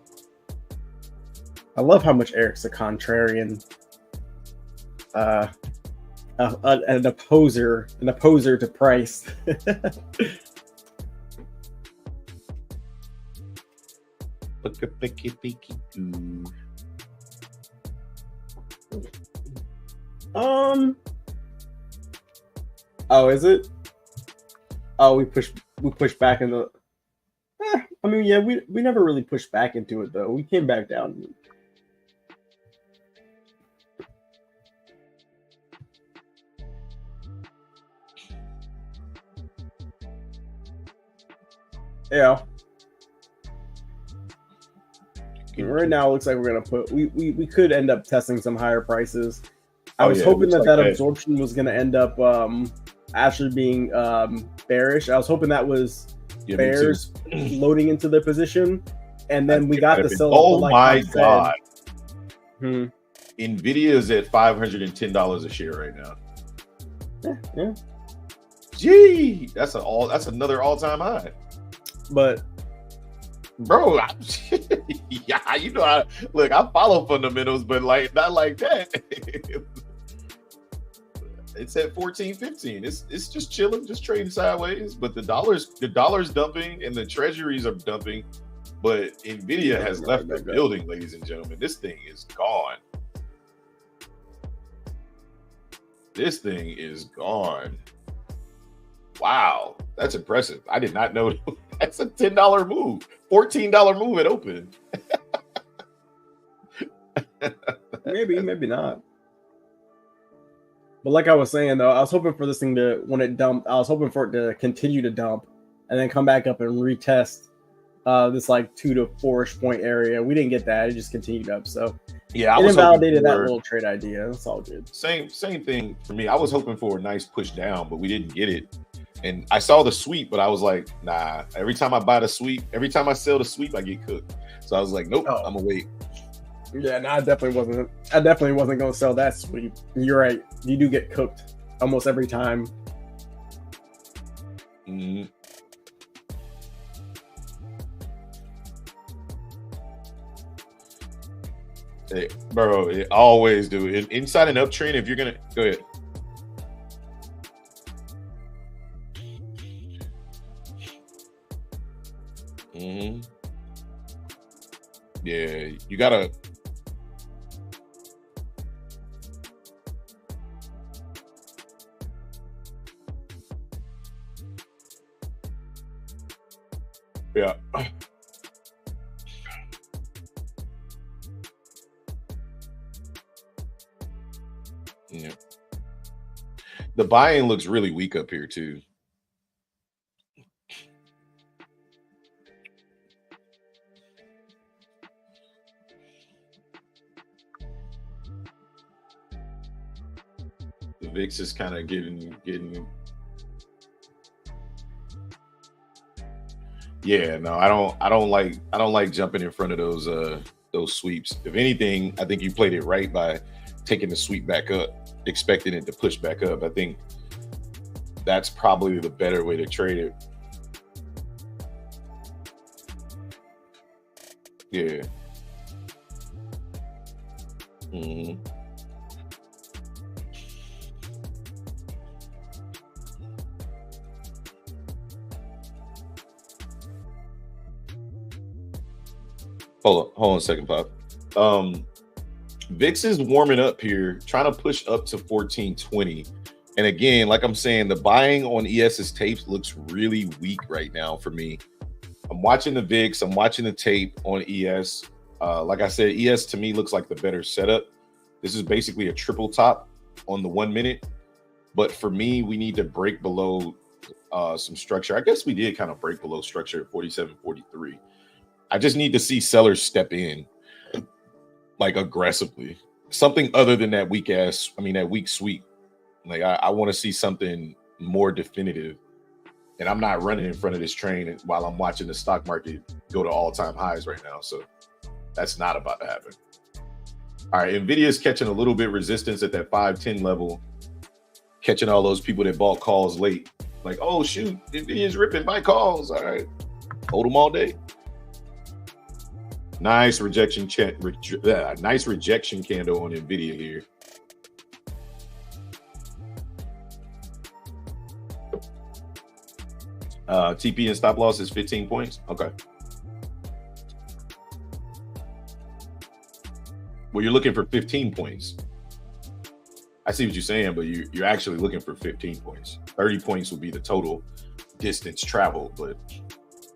I love how much Eric's a contrarian, an opposer to price. Oh, is it? Oh, we pushed back into. I mean, yeah, we never really pushed back into it though. We came back down. Yeah. Right now, it looks like we're gonna put. We could end up testing some higher prices. I was hoping that absorption was gonna end up actually being bearish. I was hoping that was bears loading into their position, and then we got the sell. Oh my god! Nvidia is at $510 a share right now. Yeah. Gee, that's another all-time high. But bro, yeah, you know, I follow fundamentals, but like not like that. It's at 14.15. It's just chilling, just trading sideways. But the dollar's dumping and the treasuries are dumping. But Nvidia has left the building, ladies and gentlemen. This thing is gone. This thing is gone. Wow, that's impressive. I did not know that's a $10 move, $14 move at open. maybe not. But like I was saying though, I was hoping for this thing to, when it dumped, I was hoping for it to continue to dump and then come back up and retest this like 2 to 4-ish point area. We didn't get that; it just continued up. So yeah, it invalidated that little trade idea. That's all good. Same thing for me. I was hoping for a nice push down, but we didn't get it. And I saw the sweep, but I was like, nah. Every time I buy the sweep, every time I sell the sweep, I get cooked. So I was like, nope, I'm gonna wait. Yeah, no, I definitely wasn't gonna sell that sweep. You're right. You do get cooked almost every time. Mm-hmm. Hey, bro, it always do. Inside an uptrend, if you're gonna go ahead. Mm-hmm. Yeah, you gotta. Yeah. Yeah. The buy-in looks really weak up here too. The VIX is kind of getting. Yeah, no, I don't like jumping in front of those sweeps. If anything, I think you played it right by taking the sweep back up, expecting it to push back up. I think that's probably the better way to trade it. Yeah. Mm-hmm. Hold on a second, Pop. VIX is warming up here, trying to push up to 1420. And again, like I'm saying, the buying on ES's tapes looks really weak right now for me. I'm watching the VIX, I'm watching the tape on ES. Like I said, ES to me looks like the better setup. This is basically a triple top on the 1 minute. But for me, we need to break below some structure. I guess we did kind of break below structure at 47.43. I just need to see sellers step in like aggressively. Something other than that weak sweep. Like I want to see something more definitive. And I'm not running in front of this train while I'm watching the stock market go to all-time highs right now. So that's not about to happen. All right, NVIDIA's catching a little bit resistance at that 510 level, catching all those people that bought calls late. Like, oh, shoot, NVIDIA's ripping my calls. All right, hold them all day. Nice rejection nice rejection candle on NVIDIA here. TP and stop loss is 15 points. Okay. Well, you're looking for 15 points. I see what you're saying, but you're actually looking for 15 points. 30 points will be the total distance traveled. But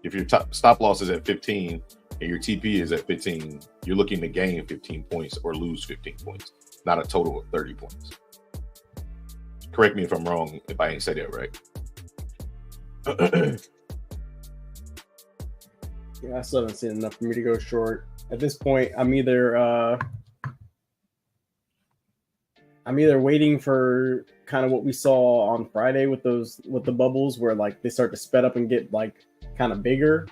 if your stop loss is at 15 and your TP is at 15, you're looking to gain 15 points or lose 15 points, not a total of 30 points. Correct me if I'm wrong if I ain't said that right. Yeah, I still haven't seen enough for me to go short. At this point, I'm either waiting for kind of what we saw on Friday with the bubbles, where like they start to sped up and get like kind of bigger.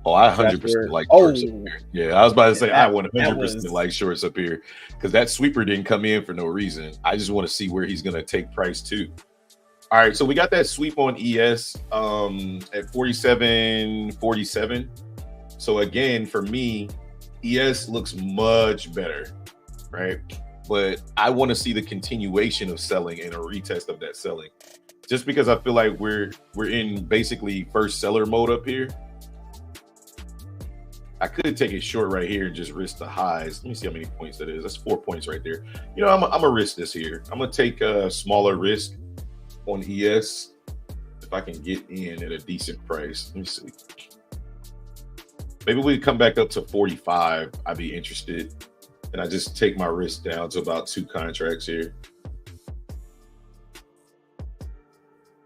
Oh, I 100% like shorts up here. Yeah, I was about to say I 100% like shorts up here because that sweeper didn't come in for no reason. I just want to see where he's going to take price to. All right, so we got that sweep on ES at 47.47. So again, for me, ES looks much better, right? But I want to see the continuation of selling and a retest of that selling, just because I feel like we're in basically first seller mode up here. I could take it short right here and just risk the highs. Let me see how many points that is. That's 4 points right there. You know, I'm gonna risk this here. I'm gonna take a smaller risk on ES if I can get in at a decent price. Let me see. Maybe we come back up to 45. I'd be interested. And I just take my risk down to about 2 contracts here.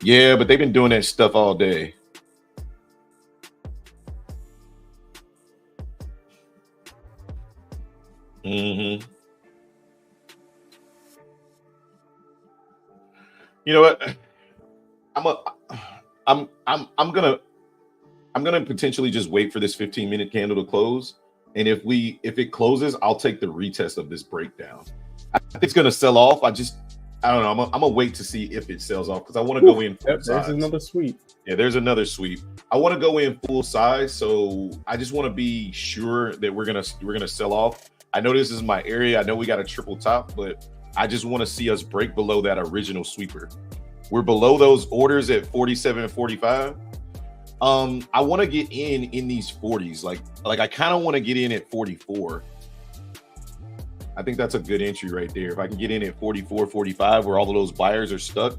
Yeah, but they've been doing that stuff all day. You know what? I'm gonna potentially just wait for this 15-minute candle to close. And if it closes, I'll take the retest of this breakdown. I think it's gonna sell off. I don't know. I'm gonna wait to see if it sells off because I want to go in full size. There's another sweep. Yeah, there's another sweep. I want to go in full size, so I just want to be sure that we're gonna sell off. I know this is my area. I know we got a triple top, but I just want to see us break below that original sweeper. We're below those orders at 47 and 45. I want to get in these 40s. Like I kind of want to get in at 44. I think that's a good entry right there. If I can get in at 44, 45, where all of those buyers are stuck,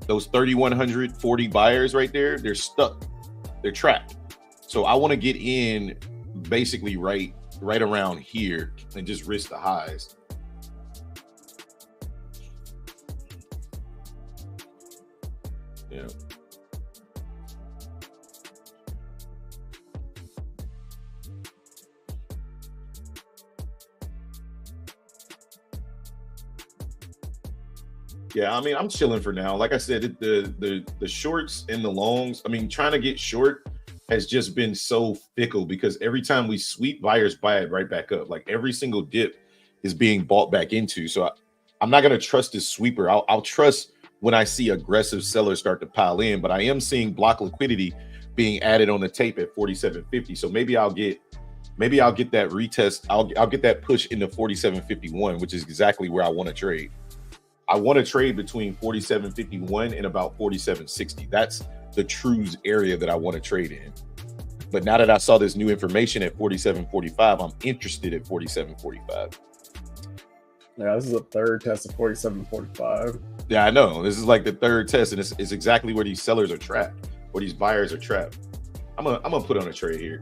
those 3,140 buyers right there, they're stuck. They're trapped. So I want to get in basically right around here and just risk the highs. Yeah. Yeah, I mean, I'm chilling for now. Like I said, the shorts and the longs, I mean, trying to get short has just been so fickle because every time we sweep, buyers buy it right back up. Like every single dip is being bought back into. So I'm not going to trust this sweeper. I'll trust when I see aggressive sellers start to pile in, but I am seeing block liquidity being added on the tape at 47.50. So maybe I'll get that retest. I'll get that push into 47.51, which is exactly where I want to trade. I want to trade between 47.51 and about 47.60. That's the true area that I want to trade in. But now that I saw this new information at 47.45, I'm interested at 47.45. Yeah, this is a third test of 47.45. Yeah, I know. This is like the third test, and it's exactly where these sellers are trapped, where these buyers are trapped. I'm gonna put on a trade here.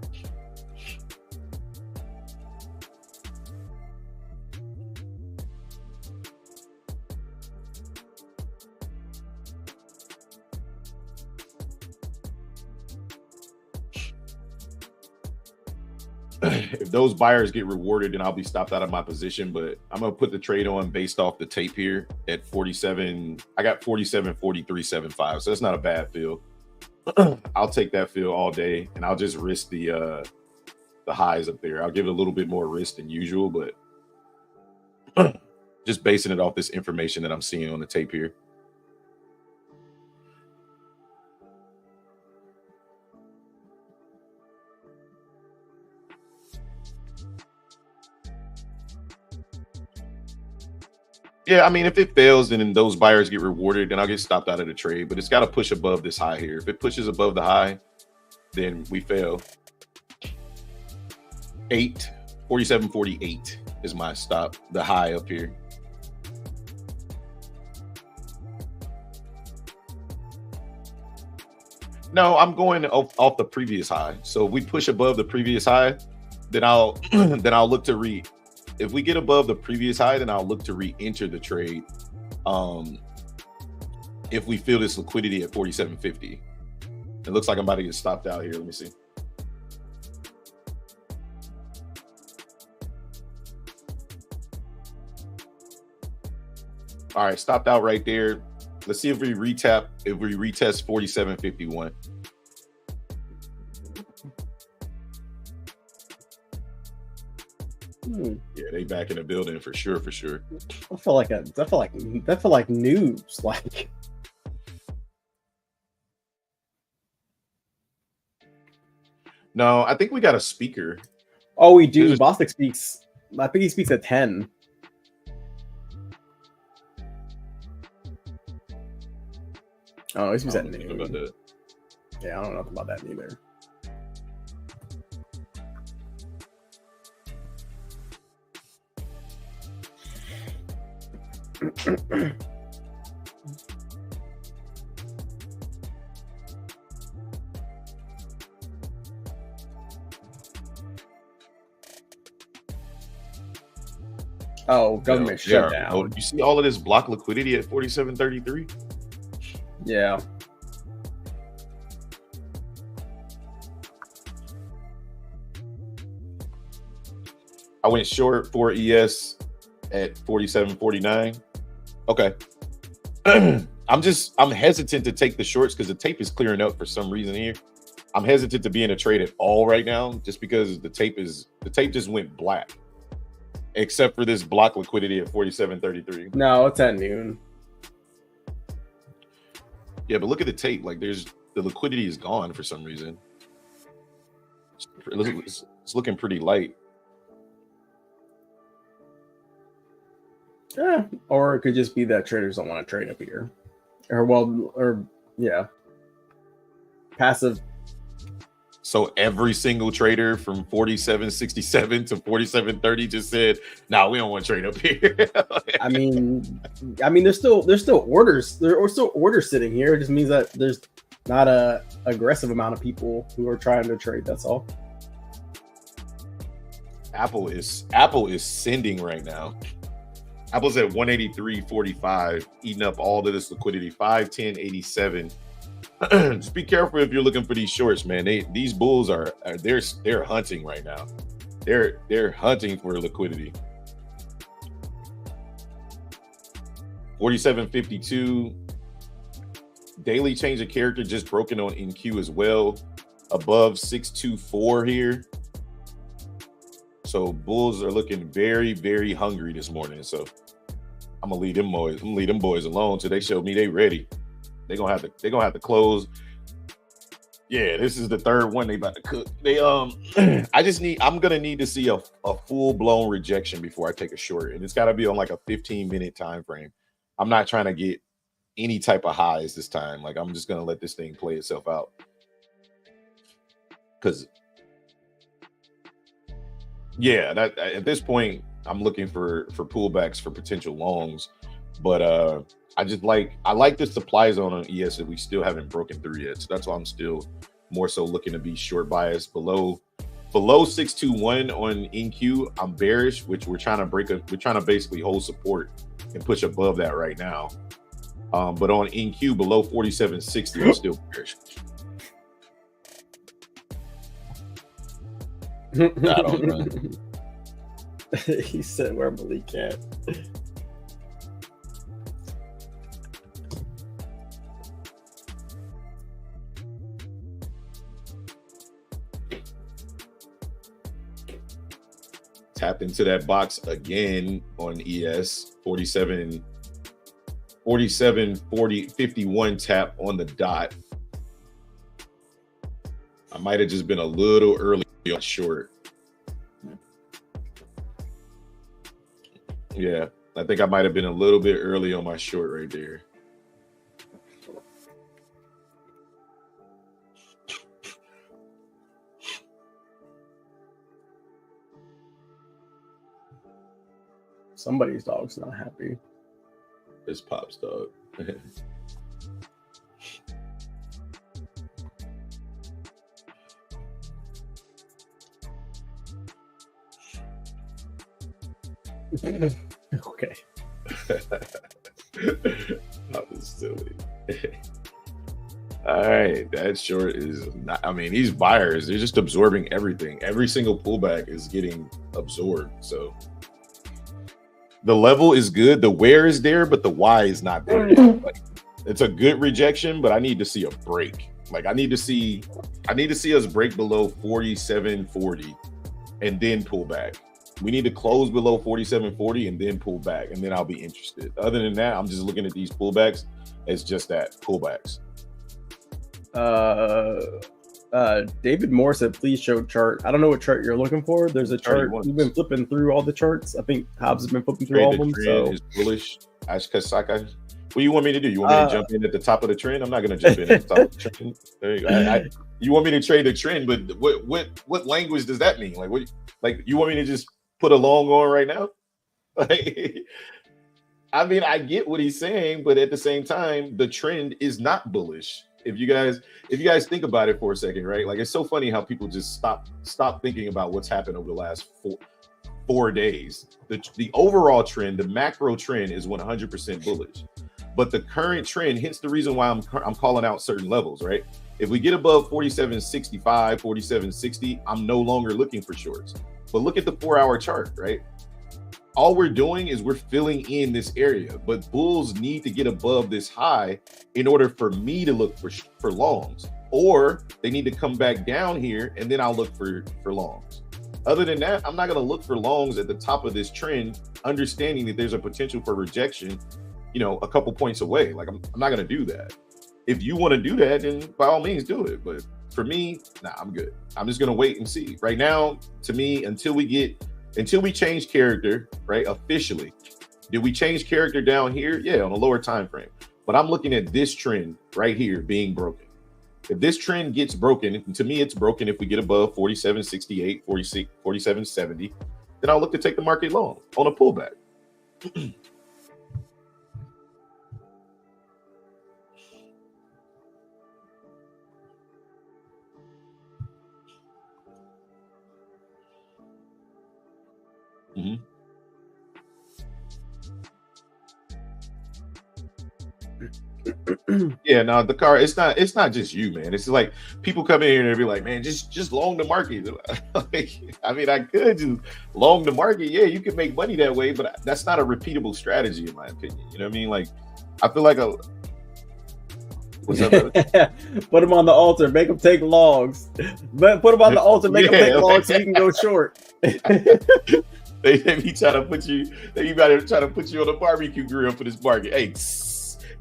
if those buyers get rewarded, then I'll be stopped out of my position. But I'm gonna put the trade on based off the tape here at 47. I got 47, 43.75. So that's not a bad fill. I'll take that fill all day, and I'll just risk the highs up there. I'll give it a little bit more risk than usual, but just basing it off this information that I'm seeing on the tape here. Yeah, I mean, if it fails, then those buyers get rewarded, then I'll get stopped out of the trade. But it's got to push above this high here. If it pushes above the high, then we fail. 47.48 is my stop, the high up here. No, I'm going off the previous high. So if we push above the previous high, then I'll look to read. If we get above the previous high, then I'll look to re-enter the trade. If we feel this liquidity at 47.50. It looks like I'm about to get stopped out here. Let me see. All right, stopped out right there. Let's see if we retest 47.51. Yeah, they back in the building for sure. I feel like noobs. Like, no, I think we got a speaker. Oh, we do. Bostic speaks. I think he speaks at 10. Oh, he speaks at noon. Yeah, I don't know about that either. Oh, government shutdown. Oh, you see all of this block liquidity at 47.33? Yeah. I went short for ES at 47.49. Okay. I'm hesitant to take the shorts because the tape is clearing up for some reason here. I'm hesitant to be in a trade at all right now just because the tape just went black. Except for this block liquidity at 47.33. No, it's at noon. Yeah, but look at the tape. Like, the liquidity is gone for some reason. It's looking pretty light. Yeah, or it could just be that traders don't want to trade up here, yeah, passive. So every single trader from 47.67 to 47.30 just said, "Nah, we don't want to trade up here." I mean, there's still orders. There are still orders sitting here. It just means that there's not a aggressive amount of people who are trying to trade. That's all. Apple is sending right now. Apple's at 183.45, eating up all of this liquidity. 510.87. Just be careful if you're looking for these shorts, man. These bulls they're hunting right now. They're hunting for liquidity. 47.52. Daily change of character just broken on NQ as well. Above 624 here. So bulls are looking very, very hungry this morning. So I'm gonna leave them boys alone till they show me they ready. They're gonna have to close. Yeah, this is the third one they about to cook. I'm gonna need to see a full-blown rejection before I take a short, and it's gotta be on like a 15-minute time frame. I'm not trying to get any type of highs this time. Like, I'm just gonna let this thing play itself out. Because yeah, that at this point, I'm looking for pullbacks for potential longs, but I like the supply zone on ES that we still haven't broken through yet. So that's why I'm still more so looking to be short bias below 621 on NQ. I'm bearish, which we're trying to basically hold support and push above that right now. But on NQ below 47.60, I'm still bearish. I don't know. He said, "Where Malik at?" Tapped into that box again on ES 47, 40, 51 tap on the dot. I might have just been a little early on short. Yeah, I think I might have been a little bit early on my short right there. Somebody's dog's not happy. It's Pop's dog. Okay. That was silly. All right, that short is not, I mean, these buyers, they're just absorbing everything. Every single pullback is getting absorbed. So the level is good, the where is there, but the why is not there. Like, it's a good rejection, but I need to see a break. Like I need to see us break below 47.40 and then pull back. We need to close below 47.40 and then pull back, and then I'll be interested. Other than that, I'm just looking at these pullbacks as just that, pullbacks. David Moore said, "Please show chart." I don't know what chart you're looking for. There's a chart. We've been flipping through all the charts. I think Hobbs has been flipping through all of them. So is bullish. Ashkasaka. What do you want me to do? You want me to jump in at the top of the trend? I'm not going to jump in at the top of the trend. There you go. You want me to trade the trend, but what language does that mean? Like you want me to just put a long on right now? Like, I mean, I get what he's saying, but at the same time, the trend is not bullish. If you guys think about it for a second, right? Like it's so funny how people just stop thinking about what's happened over the last 4 days. The overall trend, the macro trend is 100% bullish. But the current trend, hence the reason why I'm calling out certain levels, right? If we get above 47.65, 47.60, I'm no longer looking for shorts. But look at the 4-hour chart, right? All we're doing is we're filling in this area, but bulls need to get above this high in order for me to look for longs, or they need to come back down here and then I'll look for longs. Other than that, I'm not going to look for longs at the top of this trend, understanding that there's a potential for rejection, a couple points away. Like I'm not going to do that. If you want to do that, then by all means do it. But for me, nah, I'm good. I'm just going to wait and see. Right now, to me, until we change character, right? Officially, did we change character down here? Yeah, on a lower time frame. But I'm looking at this trend right here being broken. If this trend gets broken, to me, it's broken if we get above 47.68, 47.70, then I'll look to take the market long on a pullback. Mm-hmm. Yeah, no, the car, it's not just you, man. It's like people come in here and they be like, man, just long the market. Like, I mean, I could just long the market. Yeah, you can make money that way, but that's not a repeatable strategy, in my opinion. You know what I mean? Like, I feel like what's up, put them on the altar, make them take longs. But put them on the altar, make them take longs so you can go short. They be trying to put you. They be trying to put you on a barbecue grill for this market. Hey,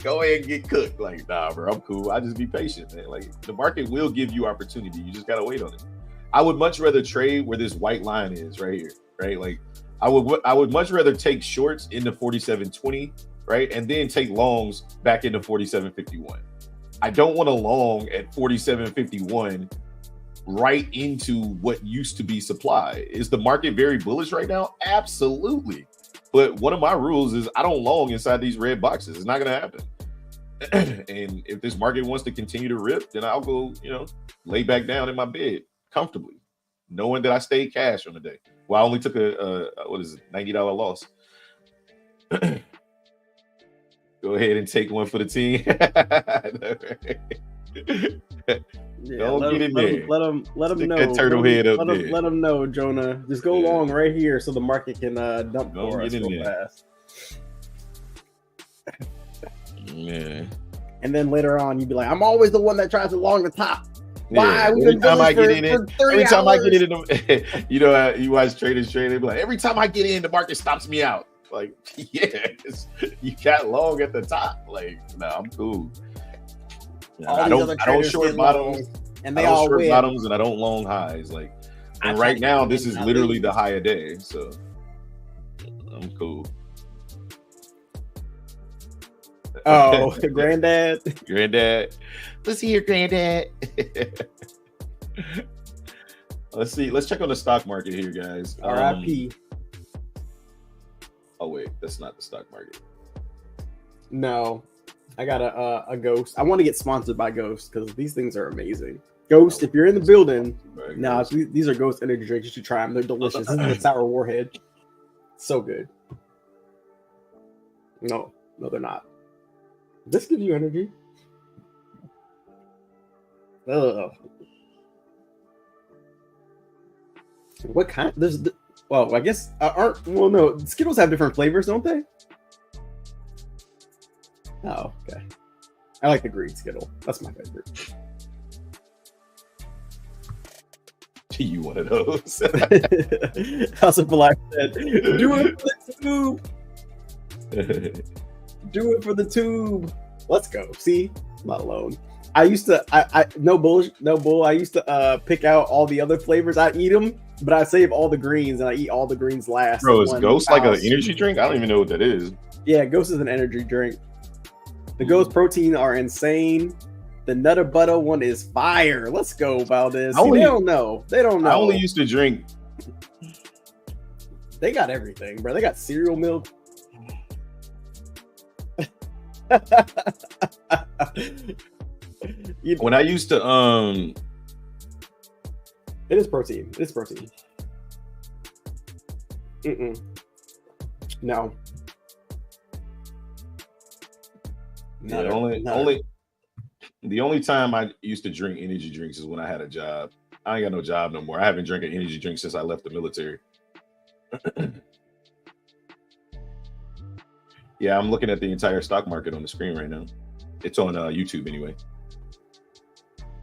go ahead and get cooked. Like, nah, bro, I'm cool. I just be patient, man. Like, the market will give you opportunity. You just gotta wait on it. I would much rather trade where this white line is right here, right? Like, I would much rather take shorts into 47.20, right, and then take longs back into 47.51. I don't want to long at 47.51 right into what used to be supply. Is the market very bullish right now? Absolutely. But one of my rules is I don't long inside these red boxes. It's not going to happen. And if this market wants to continue to rip, then I'll go, lay back down in my bed comfortably, knowing that I stayed cash on the day. Well, I only took a $90 loss. Go ahead and take one for the team. Yeah, Don't get in there. Let them Stick know. that turtle head up there. Let them know, Jonah. Just go long right here so the market can dump Don't for us get in real there. fast. Yeah. And then later on, you'd be like, I'm always the one that tries to long the top. Why? Yeah. Every time I get in it, you know, you watch traders trade, they be like, every time I get in, the market stops me out. Like, yes, you got long at the top. Like, no, I'm cool. I don't short bottoms, and they all win. Bottoms, and I don't long highs. Like, and right now, this is literally the high of day, so I'm cool. Oh, granddad. Let's see here, granddad. Let's see. Let's check on the stock market here, guys. RIP. Oh wait, that's not the stock market. No, I got a Ghost. I want to get sponsored by Ghost because these things are amazing. Ghost, if you're in the building, these are Ghost energy drinks. You should try them. They're delicious. This is the sour warhead. So good. No, they're not. This gives you energy. Ugh. What kind? Well, I guess no. Skittles have different flavors, don't they? Oh, okay. I like the green Skittle. That's my favorite. You one of those? House of Black said, "Do it for the tube. Do it for the tube. Let's go." See, I'm not alone. I used to, no bull. I used to pick out all the other flavors. I eat them, but I save all the greens and I eat all the greens last. Bro, is Ghost like an energy drink? I don't even know what that is. Yeah, Ghost is an energy drink. The Ghost protein are insane. The Nutter Butter one is fire. Let's go, Valdez. See, they don't know. They don't know. I only used to drink. They got everything, bro. They got cereal milk. When I used to it is protein. It's protein. No. Yeah, the only time I used to drink energy drinks is when I had a job. I ain't got no job no more. I haven't drank an energy drink since I left the military. Yeah, I'm looking at the entire stock market on the screen right now. It's on YouTube anyway.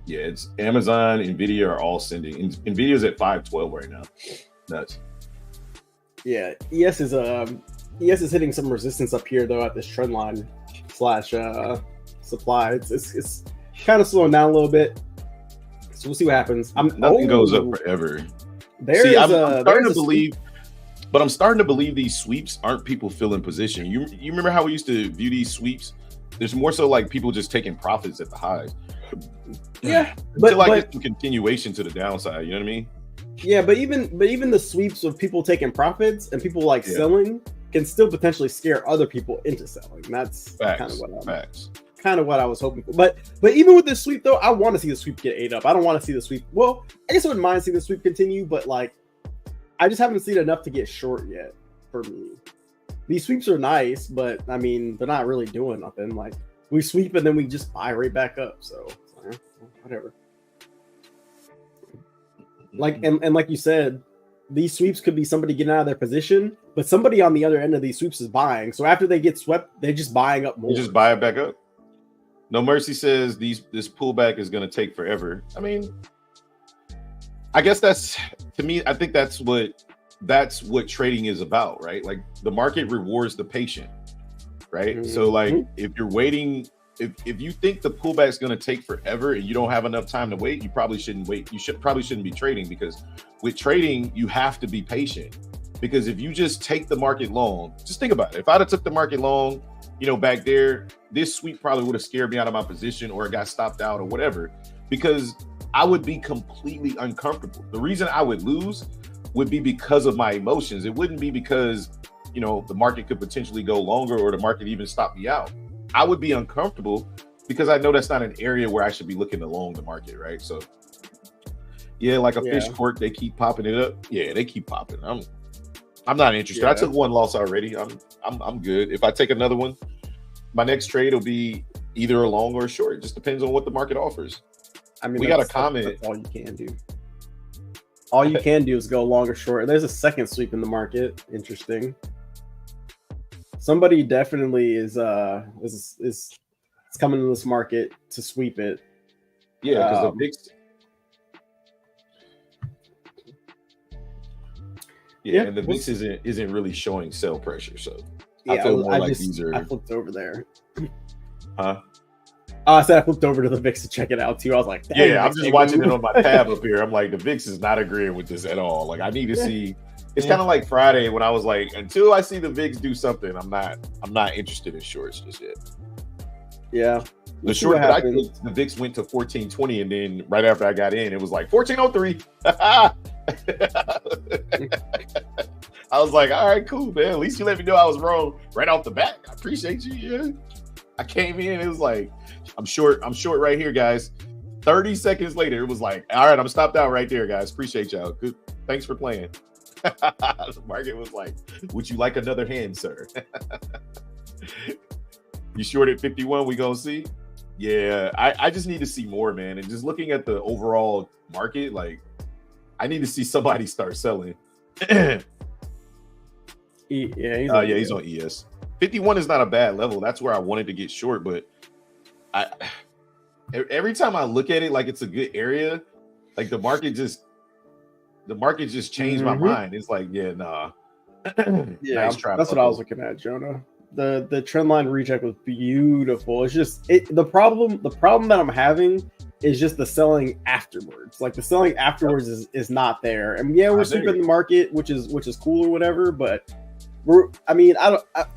Yeah, it's Amazon, Nvidia are all sending. Nvidia's at 512 right now. Nuts. Yeah, ES is hitting some resistance up here though at this trend line / supply. It's kind of slowing down a little bit. So we'll see what happens. Nothing goes up forever. I'm starting to believe these sweeps aren't people filling position. You remember how we used to view these sweeps? There's more so like people just taking profits at the highs. Yeah, but it's some continuation to the downside. You know what I mean? Yeah, but even the sweeps of people taking profits and people selling can still potentially scare other people into selling. That's kind of what I was hoping for. But even with this sweep though, I want to see the sweep get ate up. I don't want to see the sweep. Well, I guess I wouldn't mind seeing the sweep continue, but like I just haven't seen enough to get short yet for me. These sweeps are nice, but I mean they're not really doing nothing. Like we sweep and then we just buy right back up. So whatever. Like and like you said, these sweeps could be somebody getting out of their position, but somebody on the other end of these sweeps is buying. So after they get swept, they're just buying up more. You just buy it back up. No Mercy says this pullback is going to take forever. I mean, I guess to me, I think that's what trading is about, right? Like the market rewards the patient, right? Mm-hmm. So like if you're waiting, if you think the pullback is going to take forever and you don't have enough time to wait, you probably shouldn't wait. You probably shouldn't be trading, because with trading, you have to be patient. Because if you just take the market long, just think about it. If I'd have took the market long, back there, this sweep probably would have scared me out of my position, or it got stopped out or whatever, because I would be completely uncomfortable. The reason I would lose would be because of my emotions. It wouldn't be because, the market could potentially go longer or the market even stop me out. I would be uncomfortable because I know that's not an area where I should be looking to long the market, right? So yeah, like a fish cork, they keep popping it up. Yeah, they keep popping. I'm not interested. I took one loss already. I'm good. If I take another one, my next trade will be either a long or a short. It just depends on what the market offers. I mean, we got a comment. That's all you can do. All you can do is go long or short. There's a second sweep in the market. Interesting. Somebody definitely is coming to this market to sweep it. Yeah, because the VIX. Yeah, and the VIX isn't really showing sell pressure. So I feel more like these are. I flipped over there. Huh? I said I flipped over to the VIX to check it out too. I was like, yeah, I'm just watching it on my tab up here. I'm like, the VIX is not agreeing with this at all. Like, I need to see. It's kind of like Friday when I was like, until I see the VIX do something, I'm not interested in shorts just yet. Yeah. The short that I did, the VIX went to 1420, and then right after I got in, it was like 1403. I was like, all right, cool, man. At least you let me know I was wrong right off the bat. I appreciate you. Yeah. I came in, it was like, I'm short right here, guys. 30 seconds later, it was like, all right, I'm stopped out right there, guys. Appreciate y'all. Good. Thanks for playing. The market was like, would you like another hand, sir? You short at 51, we gonna see? Yeah, I just need to see more, man. And just looking at the overall market, like, I need to see somebody start selling. He's on ES. 51 is not a bad level. That's where I wanted to get short, but every time I look at it like it's a good area, like the market just changed my mind. It's like, yeah, nah. Yeah, nice that's what I was looking at, Jonah. The trend line recheck was beautiful. It's just the problem that I'm having is just the selling afterwards. Like the selling afterwards is not there. And yeah, we're sweeping the market, which is cool or whatever, but I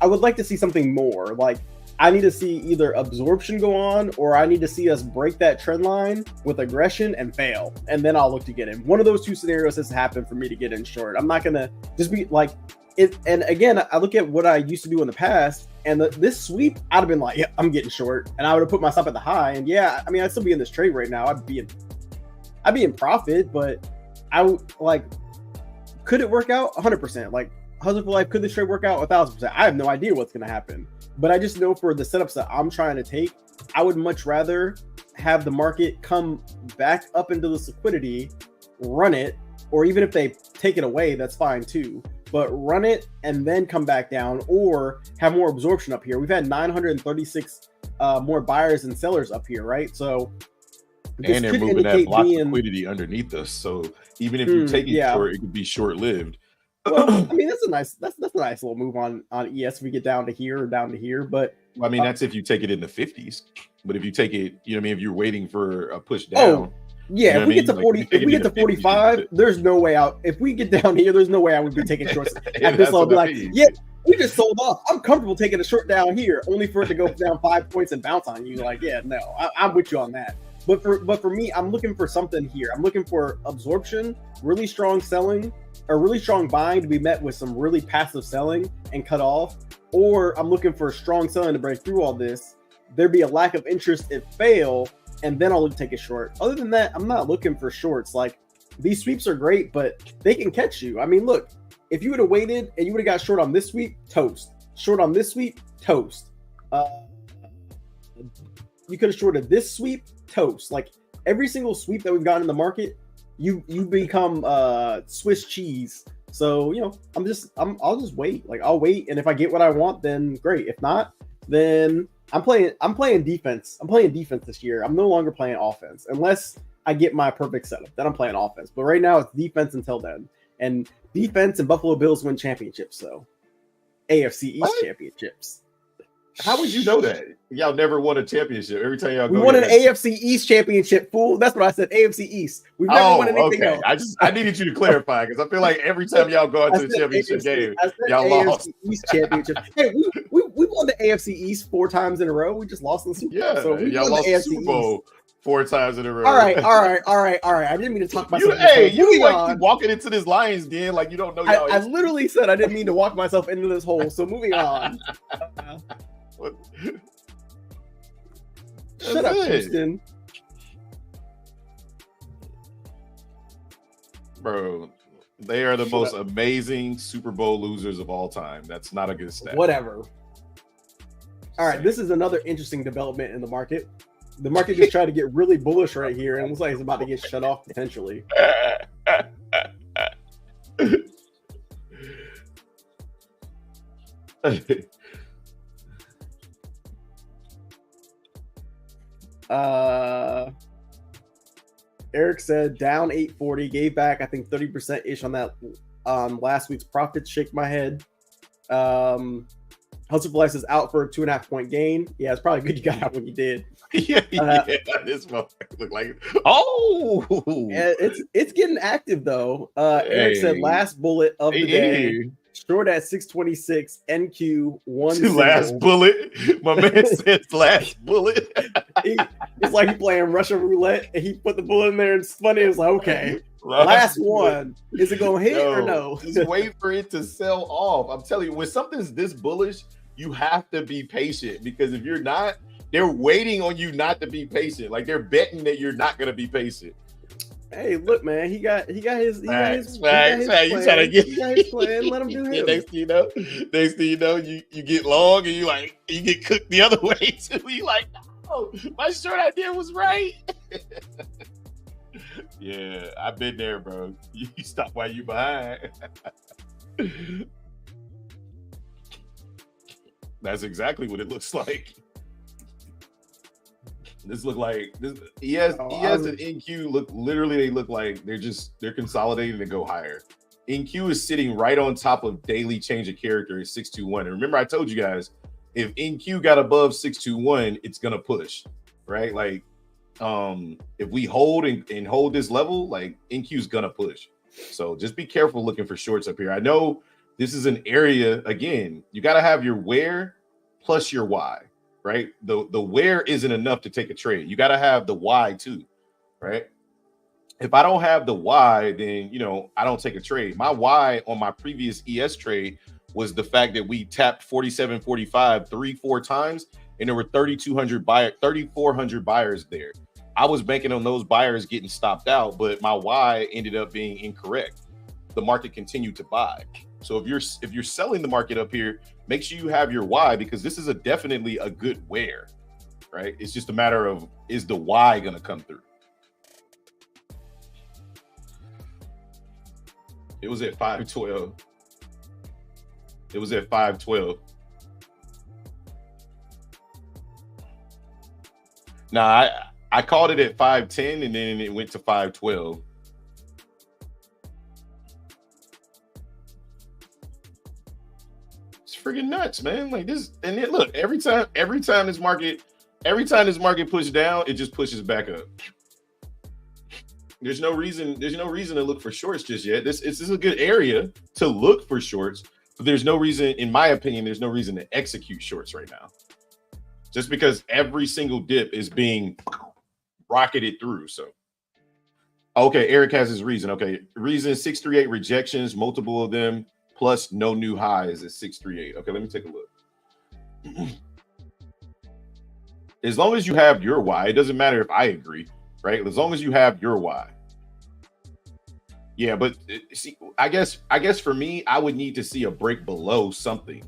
would like to see something more. Like I need to see either absorption go on, or I need to see us break that trend line with aggression and fail, and then I'll look to get in. One of those two scenarios has happened for me to get in short. I'm not gonna just be like it. And again, I look at what I used to do in the past, and this sweep, I'd have been like, yeah, I'm getting short, and I would have put myself at the high. And yeah, I mean, I'd still be in this trade right now. I'd be in profit, but I would like, could it work out? 100%. Like Hustle for Life, could this trade work out? 1,000%. I have no idea what's gonna happen. But I just know for the setups that I'm trying to take, I would much rather have the market come back up into this liquidity, run it, or even if they take it away, that's fine too. But run it and then come back down, or have more absorption up here. We've had 936 more buyers and sellers up here, right? So and they're moving that block liquidity underneath us. So even if you take it short, it could be short-lived. Well, I mean, that's a nice little move on ES if we get down to here or down to here. But I mean, that's if you take it in the 50s. But if you take it, you know what I mean, if you're waiting for a push down. Yeah, if we get to 40, if we get to 45, there's no way out. If we get down here, there's no way I would be taking shorts at this level. Be like, yeah, we just sold off. I'm comfortable taking a short down here, only for it to go down 5 points and bounce on you. Like, yeah, no, I'm with you on that. But for me, I'm looking for something here. I'm looking for absorption, really strong selling, or really strong buying to be met with some really passive selling and cut off. Or I'm looking for strong selling to break through all this. There be a lack of interest if fail, and then I'll look to take a short. Other than that, I'm not looking for shorts. Like, these sweeps are great, but they can catch you. I mean, look, if you would have waited and you would have got short on this sweep, toast. Short on this sweep, toast. You could have shorted this sweep, toast. Like, every single sweep that we've gotten in the market, you become Swiss cheese. So, you know, I'll just wait. Like, I'll wait, and if I get what I want, then great. If not, then I'm playing defense. I'm playing defense this year. I'm no longer playing offense unless I get my perfect setup. Then I'm playing offense. But right now it's defense until then. And defense and Buffalo Bills win championships. So AFC East championships. How would you know that? Y'all never won a championship. Every time y'all go, we won an AFC East championship, fool. That's what I said. AFC East. We've never won anything else. I needed you to clarify because I feel like every time y'all go into the championship game, y'all AFC lost. East championship. Hey, we won the AFC East 4 times in a row. We just lost the Super Bowl. Yeah, so y'all lost the Super Bowl 4 times in a row. All right. I didn't mean to talk myself. You like keep walking into this Lions den like you don't know. I literally said I didn't mean to walk myself into this hole. So moving on. Shut up, Houston. Bro, they are the most amazing Super Bowl losers of all time. That's not a good stat. Whatever. All right, this is another interesting development in the market. The market just tried to get really bullish right here, and it looks like it's about to get shut off potentially. Eric said down 840, gave back I think 30% ish on that last week's profits. Shake my head. Hustle for Life is out for a 2.5 point gain. Yeah, it's probably good you got out when you did. Yeah, this motherfucker look like it's getting active though. Eric said last bullet of the day. Short at 626, NQ one. Last bullet. My man says last bullet. It's like he playing Russian roulette and he put the bullet in there and spun it. It was like, okay, last one. Is it gonna hit or no? Just wait for it to sell off. I'm telling you, when something's this bullish, you have to be patient, because if you're not, they're waiting on you not to be patient. Like they're betting that you're not gonna be patient. Hey, look, man, he got his You trying to get his plan. Let him do him. Next thing you know, you get long and you get cooked the other way too. You like, no, my short idea was right. Yeah, I've been there, bro. You stop while you behind. That's exactly what it looks like. This look like this. ES and NQ look like they're consolidating to go higher. NQ is sitting right on top of daily change of character at 621. And remember, I told you guys, if NQ got above 621, it's gonna push, right? Like, if we hold and hold this level, like NQ is gonna push. So just be careful looking for shorts up here. I know this is an area, again, you got to have your where plus your why. Right? The where isn't enough to take a trade. You got to have the why too, right? If I don't have the why, then, I don't take a trade. My why on my previous ES trade was the fact that we tapped 47.45 3-4 times, and there were 3,400 buyers there. I was banking on those buyers getting stopped out, but my why ended up being incorrect. The market continued to buy. So if you're selling the market up here, make sure you have your why, because this is definitely a good where, right? It's just a matter of, is the why going to come through? It was at 512. It was at 512. Nah, I called it at 510 and then it went to 512. Freaking nuts, man. Like this, and then look, every time this market pushes down, it just pushes back up. There's no reason to look for shorts just yet. This is a good area to look for shorts, but there's no reason, in my opinion, there's no reason to execute shorts right now. Just because every single dip is being rocketed through. So okay, Eric has his reason. Okay, reason 638 rejections, multiple of them, plus no new highs at 638. Okay, let me take a look. As long as you have your why, it doesn't matter if I agree, right? As long as you have your why. Yeah, but see, I guess for me, I would need to see a break below something,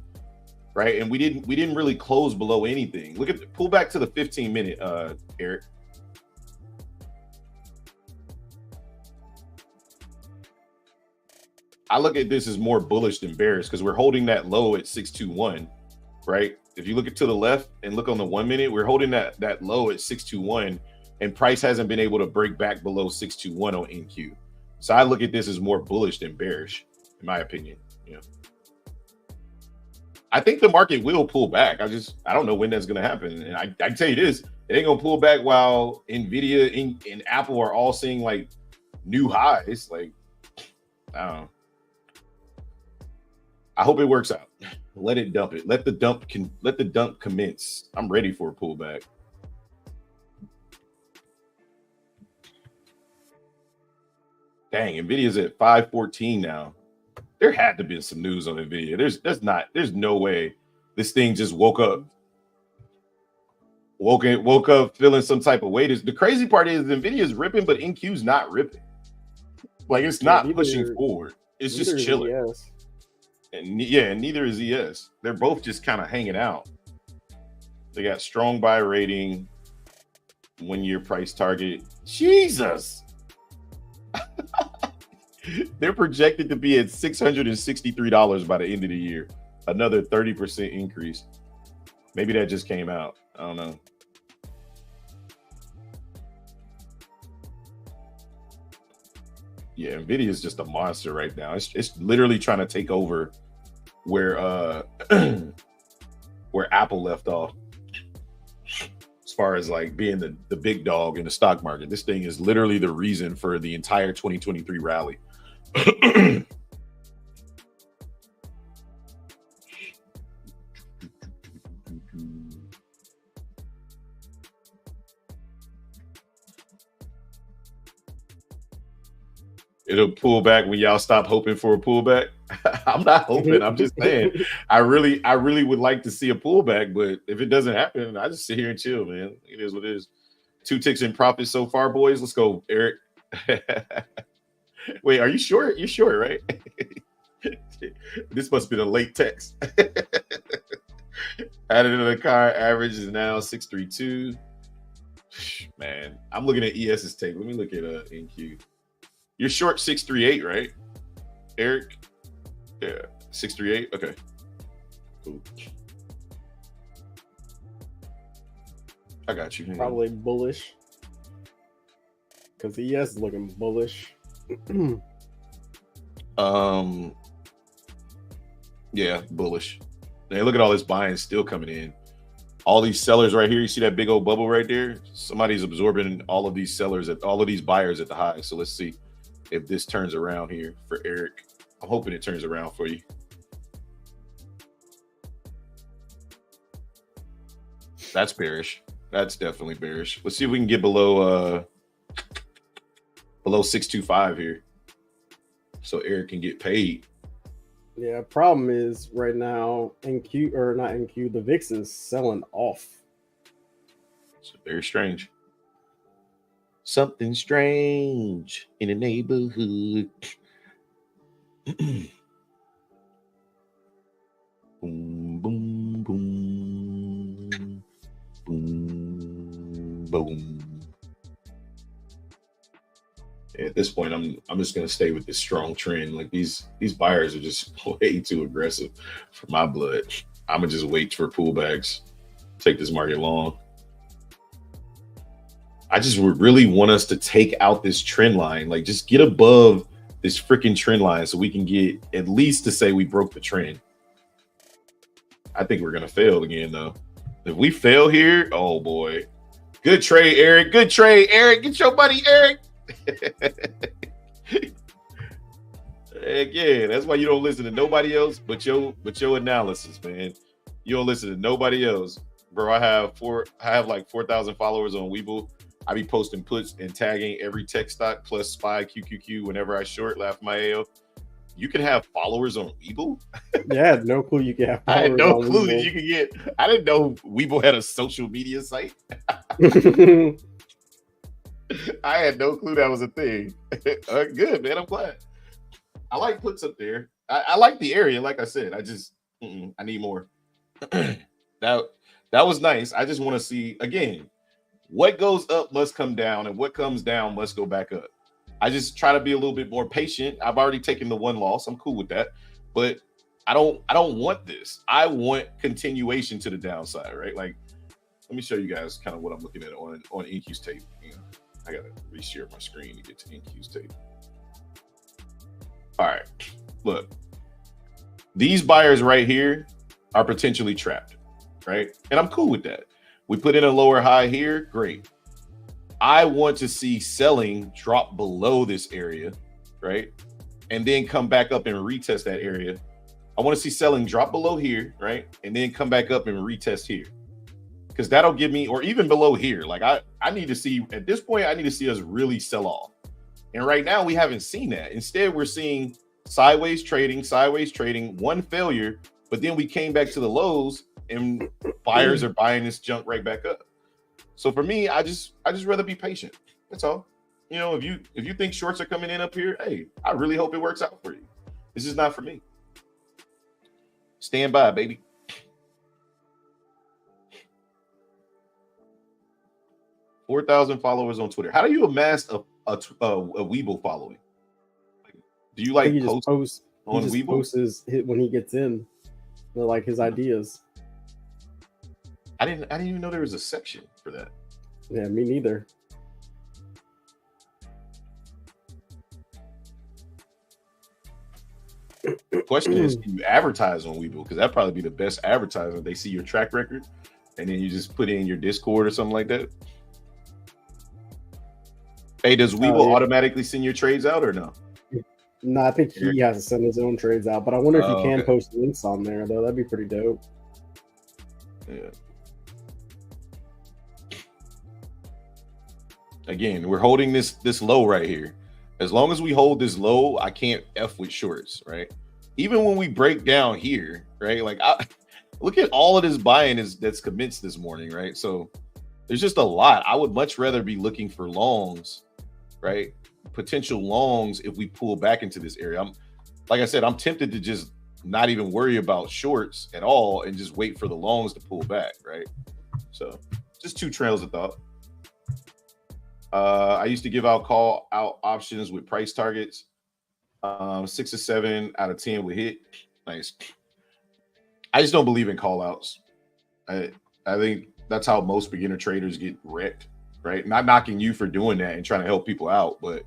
right? And we didn't really close below anything. Pull back to the 15-minute, Eric. I look at this as more bullish than bearish because we're holding that low at 621, right? If you look to the left and look on the 1 minute, we're holding that low at 621, and price hasn't been able to break back below 621 on NQ. So I look at this as more bullish than bearish, in my opinion. Yeah, I think the market will pull back. I don't know when that's going to happen. And I can tell you this, it ain't going to pull back while Nvidia and Apple are all seeing like new highs. Like, I don't know. I hope it works out. Let it dump it. Let the dump commence. I'm ready for a pullback. Dang, Nvidia's at 514 now. There had to be some news on Nvidia. There's no way this thing just woke up feeling some type of way. The crazy part is Nvidia's ripping, but NQ's not ripping. Like it's not pushing forward. It's just chilling. And yeah, neither is ES. They're both just kind of hanging out. They got strong buy rating, 1 year price target. Jesus. They're projected to be at $663 by the end of the year. Another 30% increase. Maybe that just came out. I don't know. Yeah, Nvidia is just a monster right now. It's literally trying to take over where where Apple left off. As far as like being the big dog in the stock market, this thing is literally the reason for the entire 2023 rally. It'll pull back when y'all stop hoping for a pullback. I'm not hoping. I'm just saying. I really would like to see a pullback, but if it doesn't happen, I just sit here and chill, man. It is what it is. 2 ticks in profit so far, boys. Let's go, Eric. Wait, are you short? You're short, right? This must be the late text. Added to the car, average is now 632. Man, I'm looking at ES's tape. Let me look at NQ. You're short 638, right, Eric? Yeah, 638. Okay. Cool. I got you. Probably bullish. Because ES is looking bullish. Yeah, bullish. Hey, look at all this buying still coming in. All these sellers right here. You see that big old bubble right there? Somebody's absorbing all of these sellers at all of these buyers at the high. So let's see if this turns around here for Eric. I'm hoping it turns around for you. That's bearish. That's definitely bearish. Let's see if we can get below 625 here, so Eric can get paid. Yeah, problem is right now NQ or not NQ, the VIX is selling off. It's very strange. Something strange in the neighborhood. Boom, boom, boom, boom, boom. At this point, I'm just gonna stay with this strong trend. Like these buyers are just way too aggressive for my blood. I'm gonna just wait for pullbacks, take this market long. I just would really want us to take out this trend line, like just get above this freaking trend line so we can get at least to say we broke the trend. I think we're gonna fail again though. If we fail here, oh boy. Good trade, Eric. Good trade, Eric. Get your money, Eric. Heck yeah, that's why you don't listen to nobody else but your analysis, man. You don't listen to nobody else, bro. I have like 4,000 followers on Webull. I be posting puts and tagging every tech stock plus SPY QQQ whenever I short. Laugh my AO. You can have followers on Webull. Yeah, I had no clue you could have followers. I had no on clue Webull. that you could get. I didn't know Webull had a social media site. I had no clue that was a thing. Good, man. I'm glad. I like puts up there. I like the area. Like I said, I just I need more. That was nice. I just want to see again. What goes up must come down, and what comes down must go back up. I just try to be a little bit more patient. I've already taken the one loss. I'm cool with that, but I don't want this. I want continuation to the downside, right? Like, let me show you guys kind of what I'm looking at on NQ's tape. You know, I gotta reshare my screen to get to NQ's tape. All right, look, these buyers right here are potentially trapped, right? And I'm cool with that. We put in a lower high here, great. I want to see selling drop below this area, right? And then come back up and retest that area. I want to see selling drop below here, right? And then come back up and retest here. Because that'll give me, or even below here. Like I need to see, at this point, I need to see us really sell off. And right now we haven't seen that. Instead, we're seeing sideways trading, one failure, but then we came back to the lows and buyers are buying this junk right back up. So for me, I just rather be patient. That's all. You know, if you think shorts are coming in up here, hey, I really hope it works out for you. This is not for me. Stand by, baby. 4,000 followers on Twitter. How do you amass a Weeble following? Do you like post on Weeble? He just posts when he gets in, like his ideas. I didn't even know there was a section for that. Yeah, me neither. The question is, can you advertise on Weeble? Because that'd probably be the best advertising. They see your track record, and then you just put it in your Discord or something like that. Hey, does Weeble automatically send your trades out or no? No, I think he has to send his own trades out. But I wonder if you can post links on there, though. That'd be pretty dope. Yeah. Again, we're holding this low right here. As long as we hold this low, I can't F with shorts, right? Even when we break down here, right? Like, look at all of this buying that's commenced this morning, right? So there's just a lot. I would much rather be looking for longs, right? Potential longs if we pull back into this area. Like I said, I'm tempted to just not even worry about shorts at all and just wait for the longs to pull back, right? So just two trails of thought. I used to give out call out options with price targets. 6 or 7 out of 10 would hit. Nice. I just don't believe in call outs. I think that's how most beginner traders get wrecked, right? Not knocking you for doing that and trying to help people out, but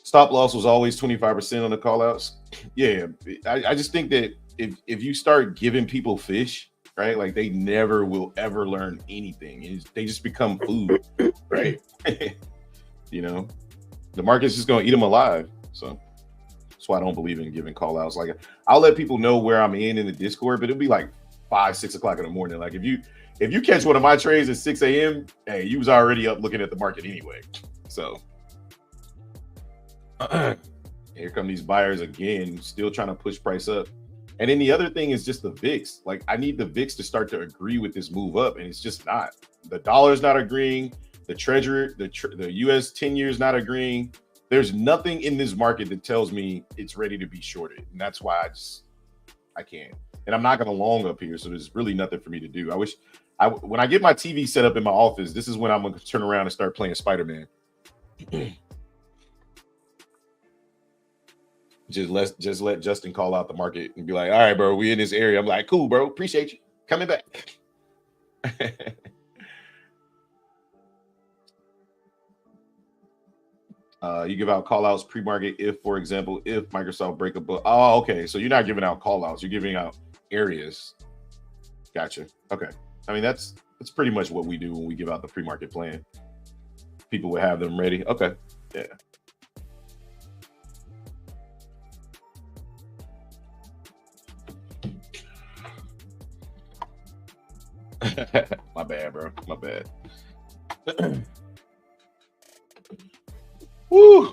stop loss was always 25% on the call outs. Yeah, I just think that if you start giving people fish, right, like they never will ever learn anything. They just become food, right? You know, the market's just going to eat them alive. So that's why I don't believe in giving call outs. Like, I'll let people know where I'm in the Discord, but it'll be like 5, 6 o'clock in the morning. Like, if you catch one of my trades at 6 a.m., hey, you was already up looking at the market anyway. So here come these buyers again, still trying to push price up. And then the other thing is just the VIX. Like, I need the VIX to start to agree with this move up, and it's just not. The dollar's not agreeing. The treasury, the U.S. 10 years not agreeing. There's nothing in this market that tells me it's ready to be shorted, and that's why I can't. And I'm not going to long up here, so there's really nothing for me to do. When I get my TV set up in my office, this is when I'm going to turn around and start playing Spider-Man. Just let Justin call out the market and be like, all right, bro, we in this area. I'm like, cool, bro. Appreciate you coming back. You give out call outs pre-market if, for example, if Microsoft break a book. Oh, okay. So you're not giving out call outs. You're giving out areas. Gotcha. Okay. I mean, that's pretty much what we do when we give out the pre-market plan. People will have them ready. Okay. Yeah. My bad, bro. My bad. Woo.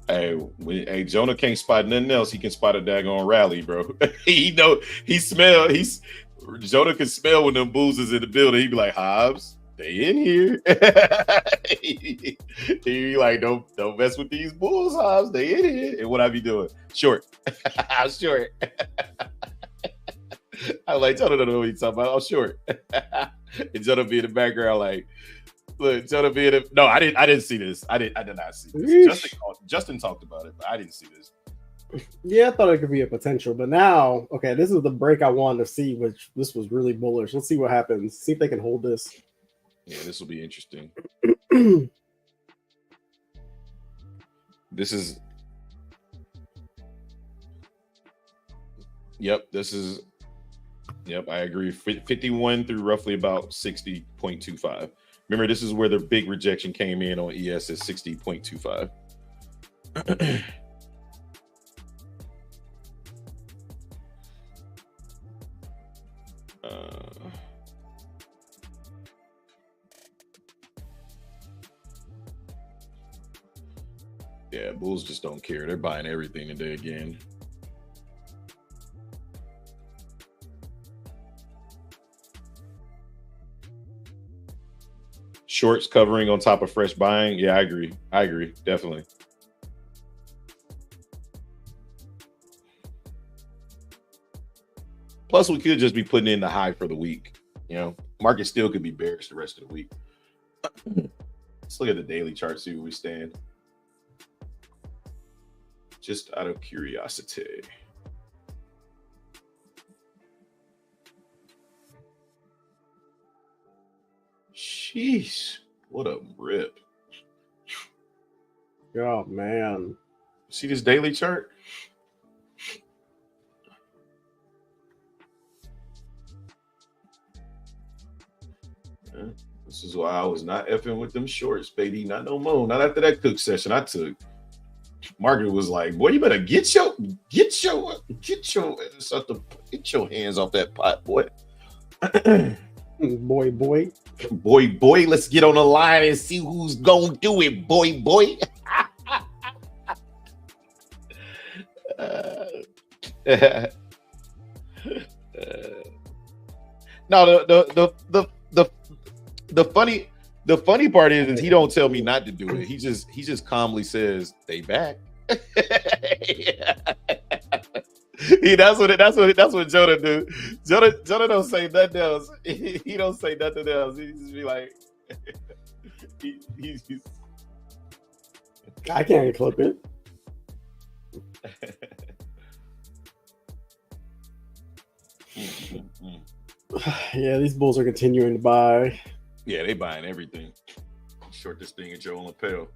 Hey, Jonah can't spot nothing else. He can spot a daggone rally, bro. Jonah can smell when them bulls is in the building. He'd be like, Hobbs, they in here. He'd be like, don't mess with these bulls, Hobbs. They in here. And what I be doing? Short. I'm short. I'm like, Jonah don't know what he's talking about. I'm short. And Jonah be in the background like, look, Jonah be in no, I didn't see this. I did not see this. Justin talked about it, but I didn't see this. Yeah, I thought it could be a potential, but now, okay, this is the break I wanted to see, which this was really bullish. Let's see what happens. See if they can hold this. Yeah, this will be interesting. Yep, I agree. 51 through roughly about 60.25. Remember, this is where the big rejection came in on ES at 60.25. Yeah, bulls just don't care. They're buying everything today again. Shorts covering on top of fresh buying. Yeah, I agree. Definitely. Plus, we could just be putting in the high for the week. You know, market still could be bearish the rest of the week. Let's look at the daily chart, see where we stand. Just out of curiosity. Jeez, what a rip. Oh, man. See this daily chart? This is why I was not effing with them shorts, baby. Not no more. Not after that cook session I took. Margaret was like, "Boy, you better get your ass up the, get your hands off that pot, boy." boy. Let's get on the line and see who's gonna do it, boy. No, the funny part is he don't tell me not to do it. He just calmly says they back. That's what Jonah do. Jonah don't say nothing else. He don't say nothing else. He just be like, he's I can't clip it. Yeah, these bulls are continuing to buy. Yeah, they buying everything. Short this thing at your own lapel.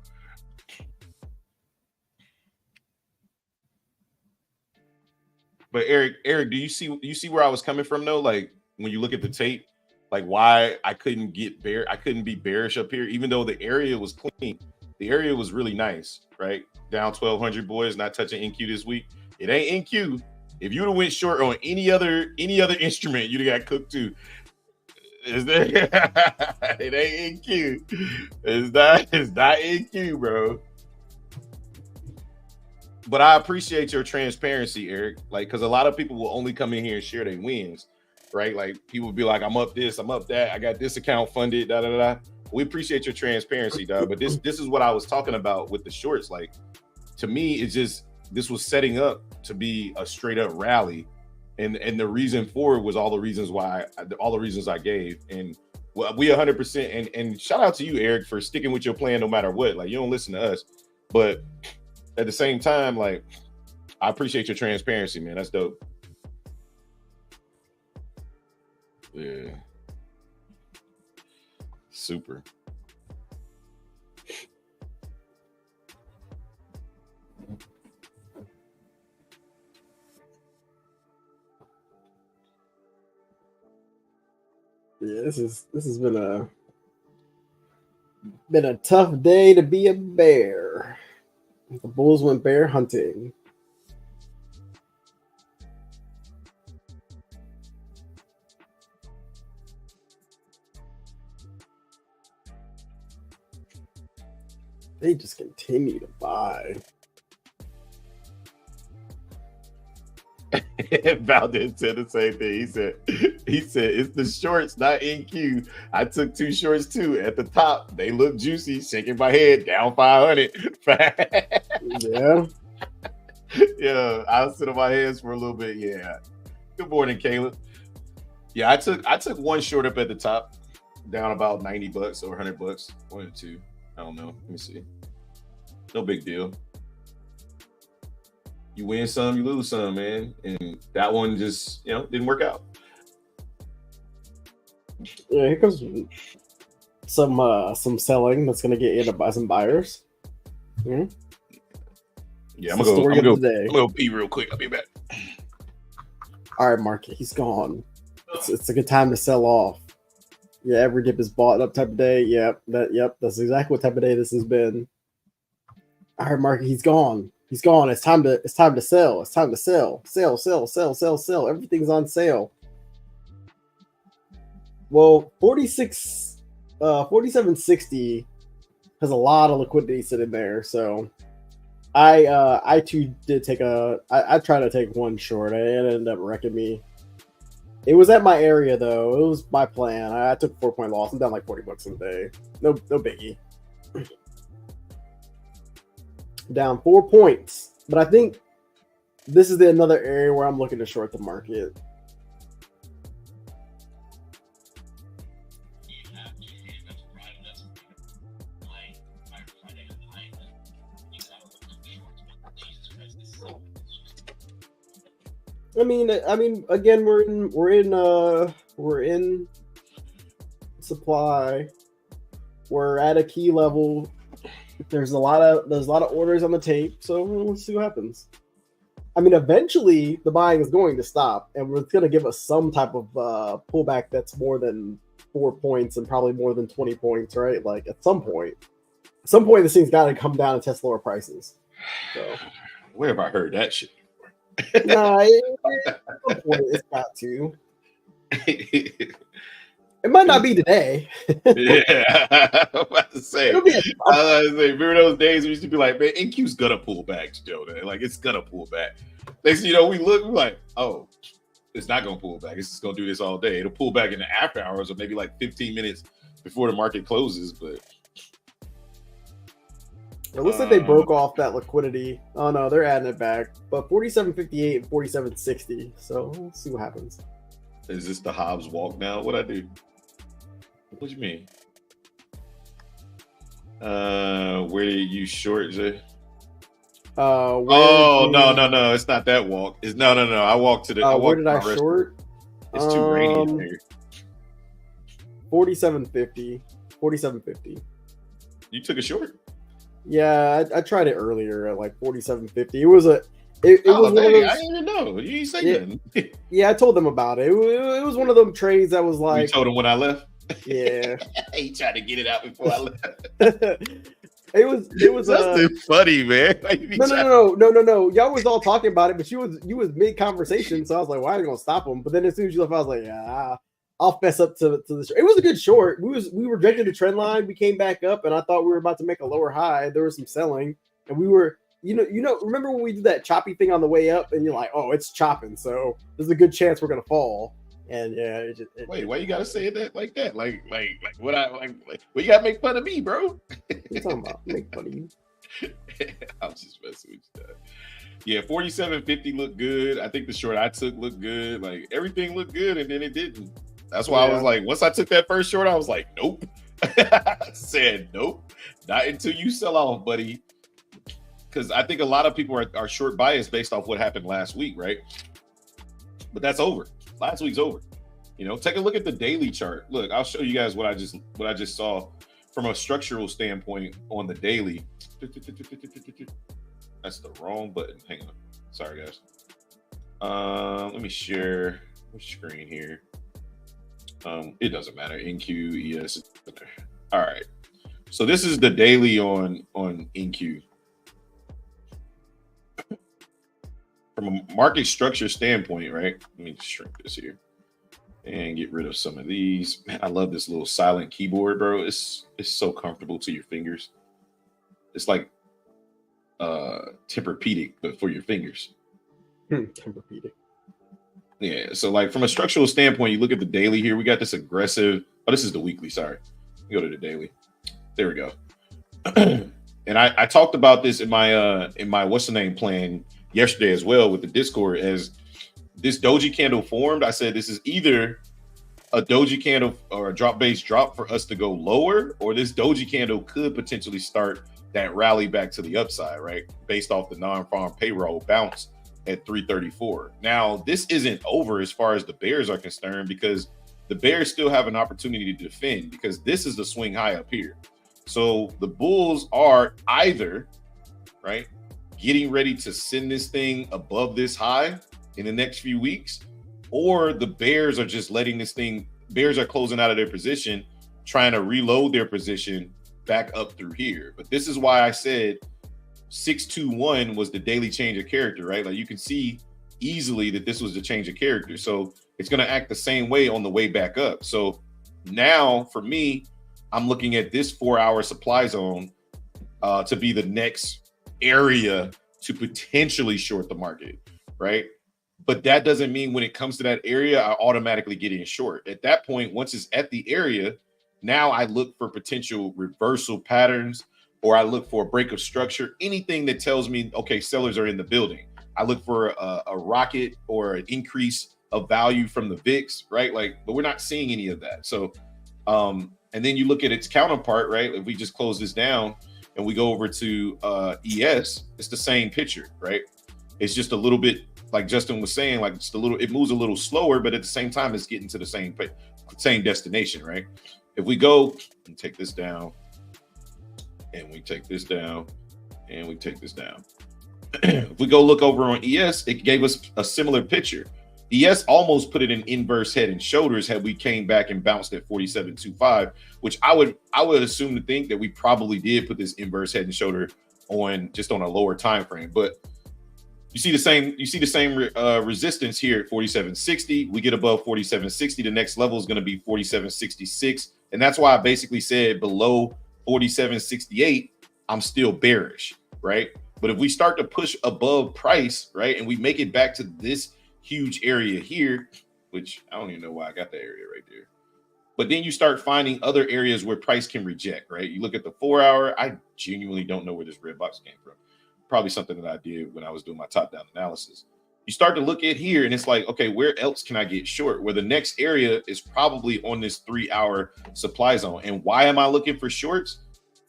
But Eric, do you see where I was coming from though? Like when you look at the tape, like why I couldn't be bearish up here, even though the area was clean. The area was really nice, right? Down 1,200 boys, not touching NQ this week. It ain't NQ. If you'd have went short on any other instrument, you'd have got cooked too. It ain't NQ. It's not NQ, bro. But I appreciate your transparency, Eric. Like, because a lot of people will only come in here and share their wins, right? Like, people will be like, "I'm up this, I'm up that, I got this account funded, da da da." We appreciate your transparency, dog. But this is what I was talking about with the shorts. Like, to me, it's just this was setting up to be a straight up rally, and the reason for it was all the reasons I gave, and we 100%. And shout out to you, Eric, for sticking with your plan no matter what. Like, you don't listen to us, but at the same time, like, I appreciate your transparency, man. That's dope. Yeah. Super. Yeah, this has been a tough day to be a bear. The bulls went bear hunting. They just continue to buy. Valdez said the same thing. He said it's the shorts, not NQ. I took two shorts too. At the top, they look juicy. Shaking my head, down 500. Yeah. Yeah, I'll sit on my hands for a little bit. Yeah. Good morning, Caleb. Yeah, I took one short up at the top, down about $90 or $100. One or two. I don't know. Let me see. No big deal. You win some, you lose some, man. And that one just, didn't work out. Yeah, here comes some selling that's gonna get you to buy some buyers. Mm-hmm. Yeah, I'm gonna go pee real quick. I'll be back. All right, market, he's gone. It's a good time to sell off. Yeah, every dip is bought up type of day. Yep, that's exactly what type of day this has been. All right, market, he's gone. He's gone. It's time to sell. It's time to sell. Sell. Everything's on sale. Well, 4760 has a lot of liquidity sitting there. So I too did I tried to take one short. It ended up wrecking me. It was at my area though. It was my plan. I took a 4-point loss. I'm down like $40 in a day. No biggie. Down 4 points. But I think this is another area where I'm looking to short the market. I mean, again, we're in supply. We're at a key level. There's a lot of orders on the tape, so let's see what happens. I mean, eventually the buying is going to stop, and it's going to give us some type of pullback that's more than 4 points and probably more than 20 points, right? Like at some point, this thing's got to come down and test lower prices. So, where have I heard that shit? Nah, at some point it's got to. It might not be today. Yeah, I'm about to say. Remember those days we used to be like, man, NQ's gonna pull back, Joe. Like it's gonna pull back. Next thing you know, we're like, oh, it's not gonna pull back. It's just gonna do this all day. It'll pull back in the after hours or maybe like 15 minutes before the market closes. But it looks like they broke off that liquidity. Oh no, they're adding it back. But 47.58 and 47.60. So we'll see what happens. Is this the Hobbs walk now? What I do? What do you mean? Where did you short, Jay? No, it's not that walk. It's no. I walked to the. Where did I short? It's too rainy in here. 47.50. 47.50. You took a short? Yeah, I tried it earlier at like 47.50. It was a. It was one of those, I didn't even know. You ain't say nothing. Yeah, I told them about it. It was one of them trades that was like. You told them when I left? Yeah. He tried to get it out before I left. It was That's funny, man. No. Y'all was all talking about it, but you was mid conversation, so I was like, "Why are you gonna stop him?" But then as soon as you left, I was like, "Yeah, I'll fess up to this." It was a good short. We were dredging the trend line. We came back up, and I thought we were about to make a lower high. There was some selling, and we were, remember when we did that choppy thing on the way up, and you're like, "Oh, it's chopping," so there's a good chance we're gonna fall. And yeah, wait, why you gotta say that like that? Like what you gotta make fun of me, bro? What are you talking about? Make fun of you. I'm just messing with you. Yeah, 47.50 looked good. I think the short I took looked good. Like everything looked good, and then it didn't. That's why I was like, once I took that first short, I was like, nope. I said nope, not until you sell off, buddy. Because I think a lot of people are short biased based off what happened last week, right? But that's over. Last week's over. Take a look at the daily chart. Look, I'll show you guys what I just saw from a structural standpoint on the daily. That's the wrong button. Hang on. Sorry, guys. Let me share my screen here. It doesn't matter. NQ, ES. All right. So this is the daily on NQ. From a market structure standpoint, right? Let me shrink this here and get rid of some of these. Man, I love this little silent keyboard, bro. It's so comfortable to your fingers. It's like Tempur-Pedic, but for your fingers. Tempur-Pedic. Yeah. So like from a structural standpoint, you look at the daily here. We got this aggressive. Oh, this is the weekly. Sorry. Go to the daily. There we go. And I talked about this in my what's the name plan yesterday as well with the Discord. As this doji candle formed, I said this is either a doji candle or a drop-based drop for us to go lower, or this doji candle could potentially start that rally back to the upside, right? Based off the non-farm payroll bounce at 334. Now, this isn't over as far as the bears are concerned, because the bears still have an opportunity to defend, because this is the swing high up here. So the bulls are either, right, getting ready to send this thing above this high in the next few weeks, or the bears are just letting this thing, bears are closing out of their position, trying to reload their position back up through here. But this is why I said 621 was the daily change of character, right? Like you can see easily that this was the change of character. So it's going to act the same way on the way back up. So now for me, I'm looking at this 4-hour supply zone to be the next area to potentially short the market, right? But that doesn't mean when it comes to that area, I automatically get in short. At that point, once it's at the area, now I look for potential reversal patterns, or I look for a break of structure, anything that tells me, okay, sellers are in the building. I look for a rocket or an increase of value from the VIX, right? Like, but we're not seeing any of that. So, and then you look at its counterpart, right? If we just close this down and we go over to ES, it's the same picture, right? It's just a little bit like Justin was saying, like it moves a little slower, but at the same time, it's getting to the same destination, right? If we go and take this down, and we take this down, and we take this down. If we go look over on ES, it gave us a similar picture. ES almost put it in inverse head and shoulders had we came back and bounced at 47.25, which I would assume to think that we probably did put this inverse head and shoulder on just on a lower time frame. But you see the same resistance here at 47.60. We get above 47.60. The next level is going to be 47.66, and that's why I basically said below 47.68, I'm still bearish, right? But if we start to push above price, right, and we make it back to this huge area here, which I don't even know why I got that area right there. But then you start finding other areas where price can reject, right? You look at the 4 hour. I genuinely don't know where this red box came from. Probably something that I did when I was doing my top-down analysis. You start to look at here, and it's like, okay, where else can I get short? Where the next area is probably on this 3 hour supply zone. And why am I looking for shorts?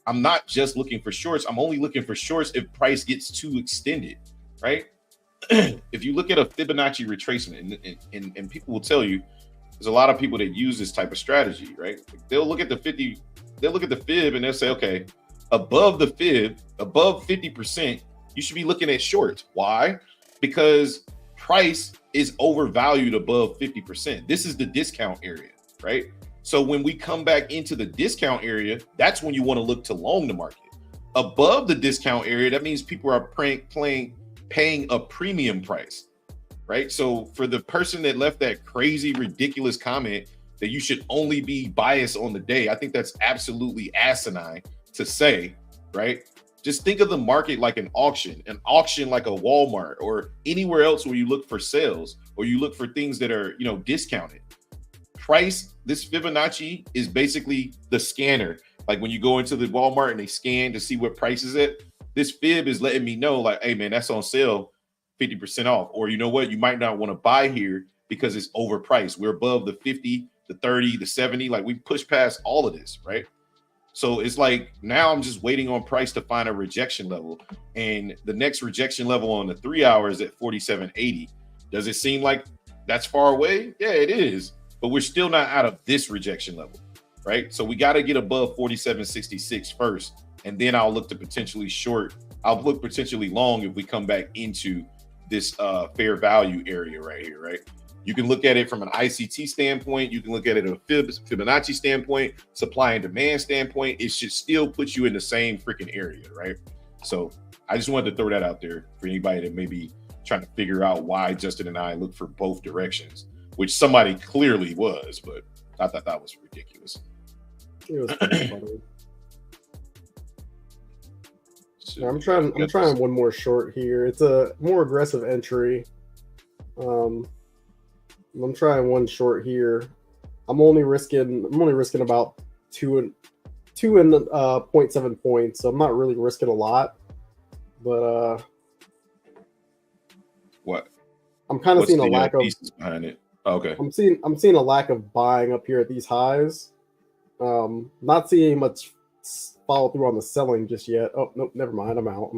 I'm not just looking for shorts. I'm only looking for shorts if price gets too extended, right? If you look at a Fibonacci retracement, and people will tell you, there's a lot of people that use this type of strategy, right? They'll look at the fib and they'll say, okay, above the fib, above 50%, you should be looking at shorts. Why? Because price is overvalued above 50%. This is the discount area, right? So when we come back into the discount area, that's when you want to look to long the market. Above the discount area, that means people are paying a premium price, right? So for the person that left that crazy, ridiculous comment that you should only be biased on the day, I think that's absolutely asinine to say, right? Just think of the market like an auction like a Walmart or anywhere else where you look for sales or you look for things that are, discounted. Price, this Fibonacci is basically the scanner. Like when you go into the Walmart and they scan to see what price is it, this fib is letting me know like, hey man, that's on sale 50% off. Or you know what, you might not want to buy here because it's overpriced. We're above the 50, the 30, the 70. Like we pushed past all of this, right? So it's like now I'm just waiting on price to find a rejection level. And the next rejection level on the 3 hours at 47.80. Does it seem like that's far away? Yeah, it is. But we're still not out of this rejection level, right? So we got to get above 47.66 first. And then I'll look to potentially short. I'll look potentially long if we come back into this fair value area right here, right? You can look at it from an ICT standpoint. You can look at it a Fibonacci standpoint, supply and demand standpoint. It should still put you in the same freaking area, right? So I just wanted to throw that out there for anybody that may be trying to figure out why Justin and I look for both directions, which somebody clearly was, but I thought that was ridiculous. It was funny. I'm trying one more short here. It's a more aggressive entry. I'm trying one short here. I'm only risking about 0.7 points, so I'm not really risking a lot. But what? I'm kind of seeing a lack of pieces behind it. Oh, okay. I'm seeing a lack of buying up here at these highs. Not seeing much follow through on the selling just yet. Oh nope, never mind. I'm out.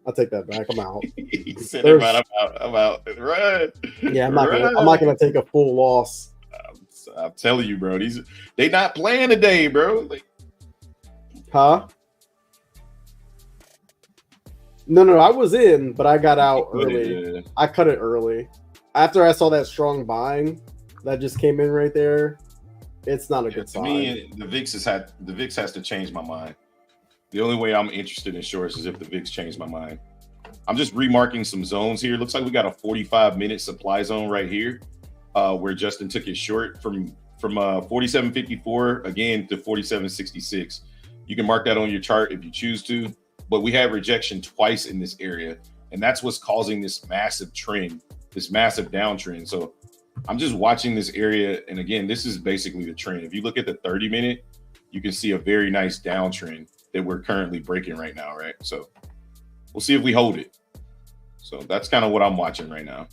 I'll take that back. I'm out. He said, I'm out. Right. Yeah, I'm not gonna take a full loss. I'm telling you, bro. They not playing today, bro. Like, huh? No. I was in, but I got out early. I cut it early after I saw that strong buying that just came in right there. It's not a good sign. To me, the VIX has to change my mind. The only way I'm interested in shorts is if the VIX changed my mind. I'm just remarking some zones here. Looks like we got a 45-minute supply zone right here where Justin took his short from 47.54 again to 47.66. You can mark that on your chart if you choose to, but we have rejection twice in this area, and that's what's causing this massive trend, this massive downtrend. So I'm just watching this area, and again, this is basically the trend. If you look at the 30-minute, you can see a very nice downtrend that we're currently breaking right now, right? So we'll see if we hold it. So that's kind of what I'm watching right now.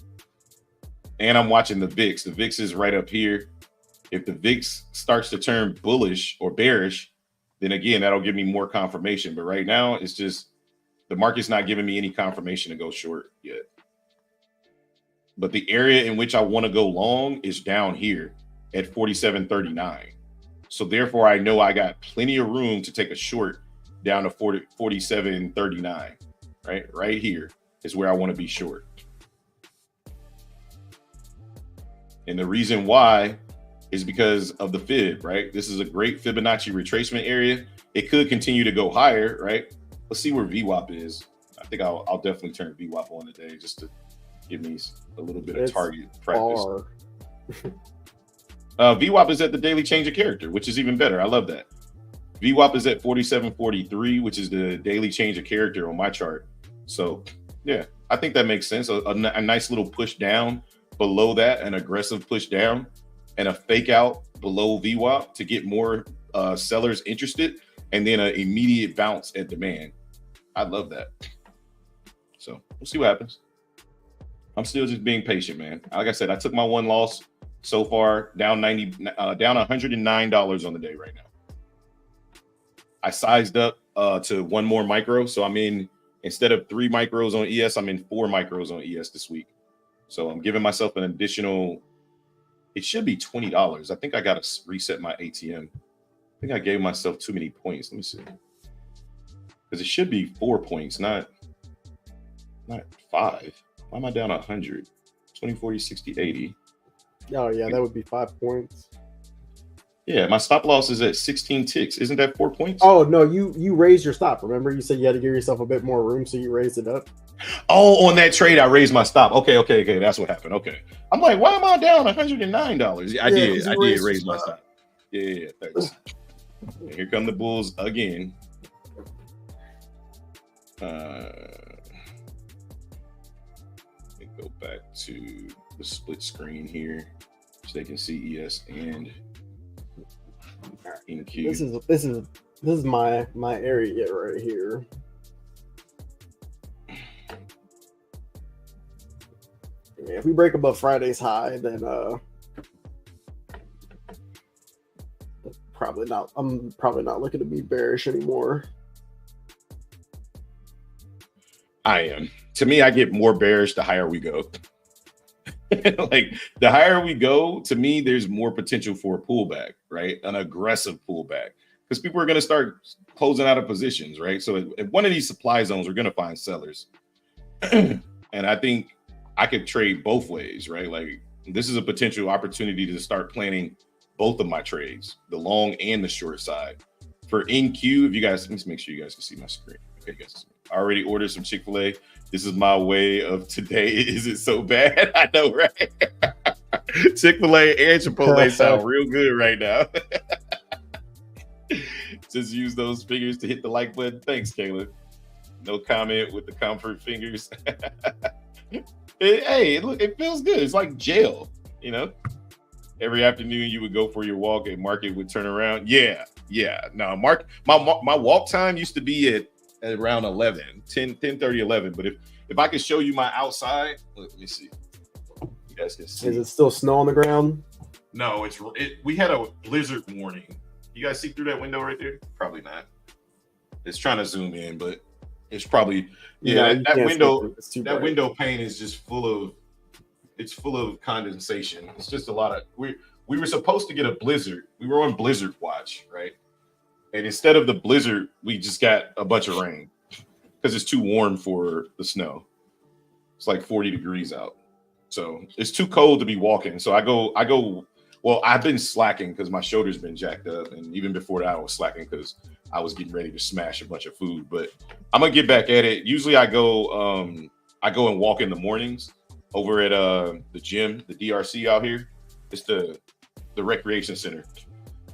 And I'm watching the VIX. The VIX is right up here. If the VIX starts to turn bullish or bearish, then again, that'll give me more confirmation. But right now, it's just the market's not giving me any confirmation to go short yet. But the area in which I want to go long is down here at 47.39. So therefore, I know I got plenty of room to take a short down to 47.39. Right here is where I want to be short. And the reason why is because of the fib, right? This is a great Fibonacci retracement area. It could continue to go higher, right? Let's see where VWAP is. I think I'll definitely turn VWAP on today just to give me a little bit of target practice. VWAP is at the daily change of character, which is even better. I love that. VWAP is at 47.43, which is the daily change of character on my chart. So yeah, I think that makes sense. A nice little push down below that, an aggressive push down, and a fake out below VWAP to get more sellers interested, and then an immediate bounce at demand. I love that. So we'll see what happens. I'm still just being patient, man. Like I said, I took my one loss so far, down $109 on the day right now. I sized up to one more micro, so I'm in, instead of 3 micros on ES, I'm in 4 micros on ES this week. So I'm giving myself an additional, it should be $20. I think I got to reset my ATM. I think I gave myself too many points. Let me see. Because it should be 4 points, not 5. Why am I down 100? 20, 40, 60, 80. Oh, yeah, that would be 5 points. Yeah, my stop loss is at 16 ticks. Isn't that 4 points? Oh, no, you raised your stop. Remember, you said you had to give yourself a bit more room, so you raised it up. Oh, on that trade, I raised my stop. Okay. That's what happened. Okay. I'm like, why am I down $109? I did raise my stop. Yeah, thanks. And here come the Bulls again. Let me go back to the split screen here so they can see ES and NQ. This is my area right here. Yeah, if we break above Friday's high, then probably not. I'm probably not looking to be bearish anymore. I am. To me, I get more bearish the higher we go. Like the higher we go, to me, there's more potential for a pullback, right? An aggressive pullback, because people are going to start closing out of positions, right? So at one of these supply zones, we're going to find sellers. And I think I could trade both ways, right? Like this is a potential opportunity to start planning both of my trades, the long and the short side. For NQ, if you guys, let's make sure you guys can see my screen. Okay, guys, I already ordered some Chick-fil-A. This is my way of today. Is it so bad? I know, right? Chick-fil-A and Chipotle sound real good right now. Just use those fingers to hit the like button. Thanks, Caleb. No comment with the comfort fingers. Hey, look, it feels good. It's like jail, you know? Every afternoon you would go for your walk and market would turn around. Yeah. No, my walk time used to be at around 10:30, 11. But if I could show you my outside, let me see. You guys can see. Is it still snow on the ground? No, we had a blizzard warning. You guys see through that window right there? Probably not. It's trying to zoom in, but it's probably that window pane is just full of condensation. It's just a lot of we were supposed to get a blizzard. We were on blizzard watch, right? And instead of the blizzard, we just got a bunch of rain because it's too warm for the snow. It's like 40 degrees out. So it's too cold to be walking. So I go, well, I've been slacking because my shoulder's been jacked up. And even before that, I was slacking because I was getting ready to smash a bunch of food. But I'm going to get back at it. Usually I go and walk in the mornings over at the gym, the DRC out here. It's the recreation center.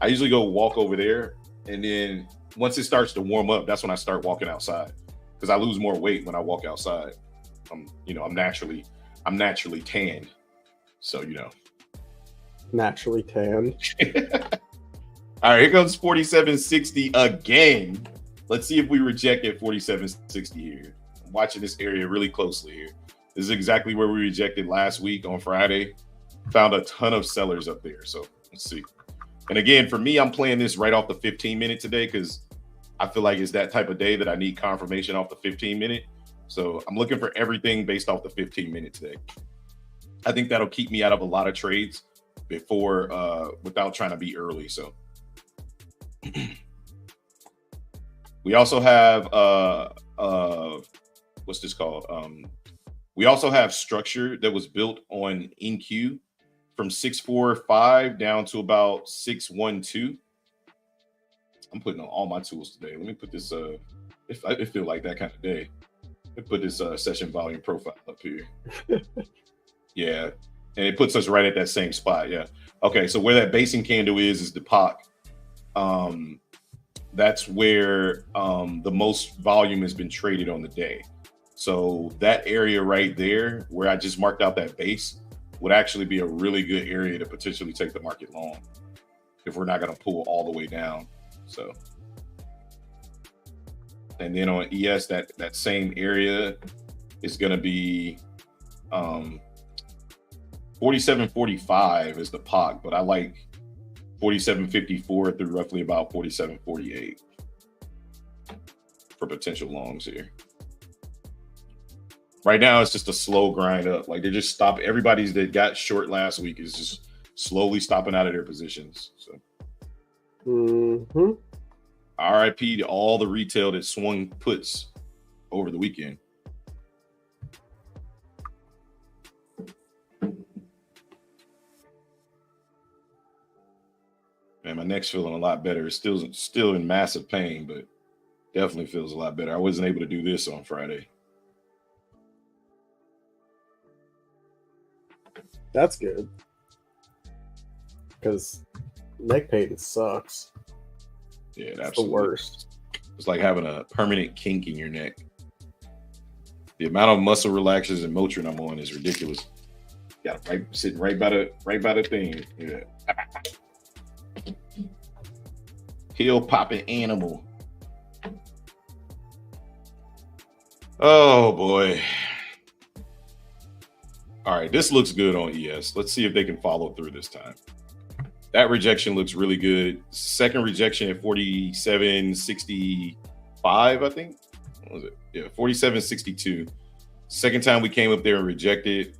I usually go walk over there. And then once it starts to warm up, that's when I start walking outside because I lose more weight when I walk outside. I'm naturally tanned. So, naturally tanned. All right, here comes 47.60 again. Let's see if we reject at 47.60 here. I'm watching this area really closely here. This is exactly where we rejected last week on Friday. Found a ton of sellers up there. So let's see. And again, for me, I'm playing this right off the 15-minute today because I feel like it's that type of day that I need confirmation off the 15-minute. So I'm looking for everything based off the 15-minute today. I think that'll keep me out of a lot of trades before without trying to be early. So we also have what's this called? We also have structure that was built on NQ from 645 down to about 612. I'm putting on all my tools today. Let me put this if I feel like that kind of day. Let me put this session volume profile up here. Yeah. And it puts us right at that same spot. Yeah. Okay. So where that basing candle is the POC. That's where the most volume has been traded on the day. So that area right there where I just marked out that base would actually be a really good area to potentially take the market long if we're not going to pull all the way down. So, and then on ES, that same area is going to be 47.45 is the POC, but I like 47.54 through roughly about 47.48 for potential longs here. Right now, it's just a slow grind up. Like, they're just stopping. Everybody's that got short last week is just slowly stopping out of their positions. So, RIP to all the retail that swung puts over the weekend. Man, my neck's feeling a lot better. It's still in massive pain, but definitely feels a lot better. I wasn't able to do this on Friday. That's good. Because neck pain sucks. Yeah, it's absolutely. The worst. It's like having a permanent kink in your neck. The amount of muscle relaxers and Motrin I'm on is ridiculous. Got it sitting right by the thing. Yeah. Heel popping animal. Oh boy. All right, this looks good on ES. Let's see if they can follow through this time. That rejection looks really good. Second rejection at 47.65, I think. What was it? Yeah, 47.62. Second time we came up there and rejected.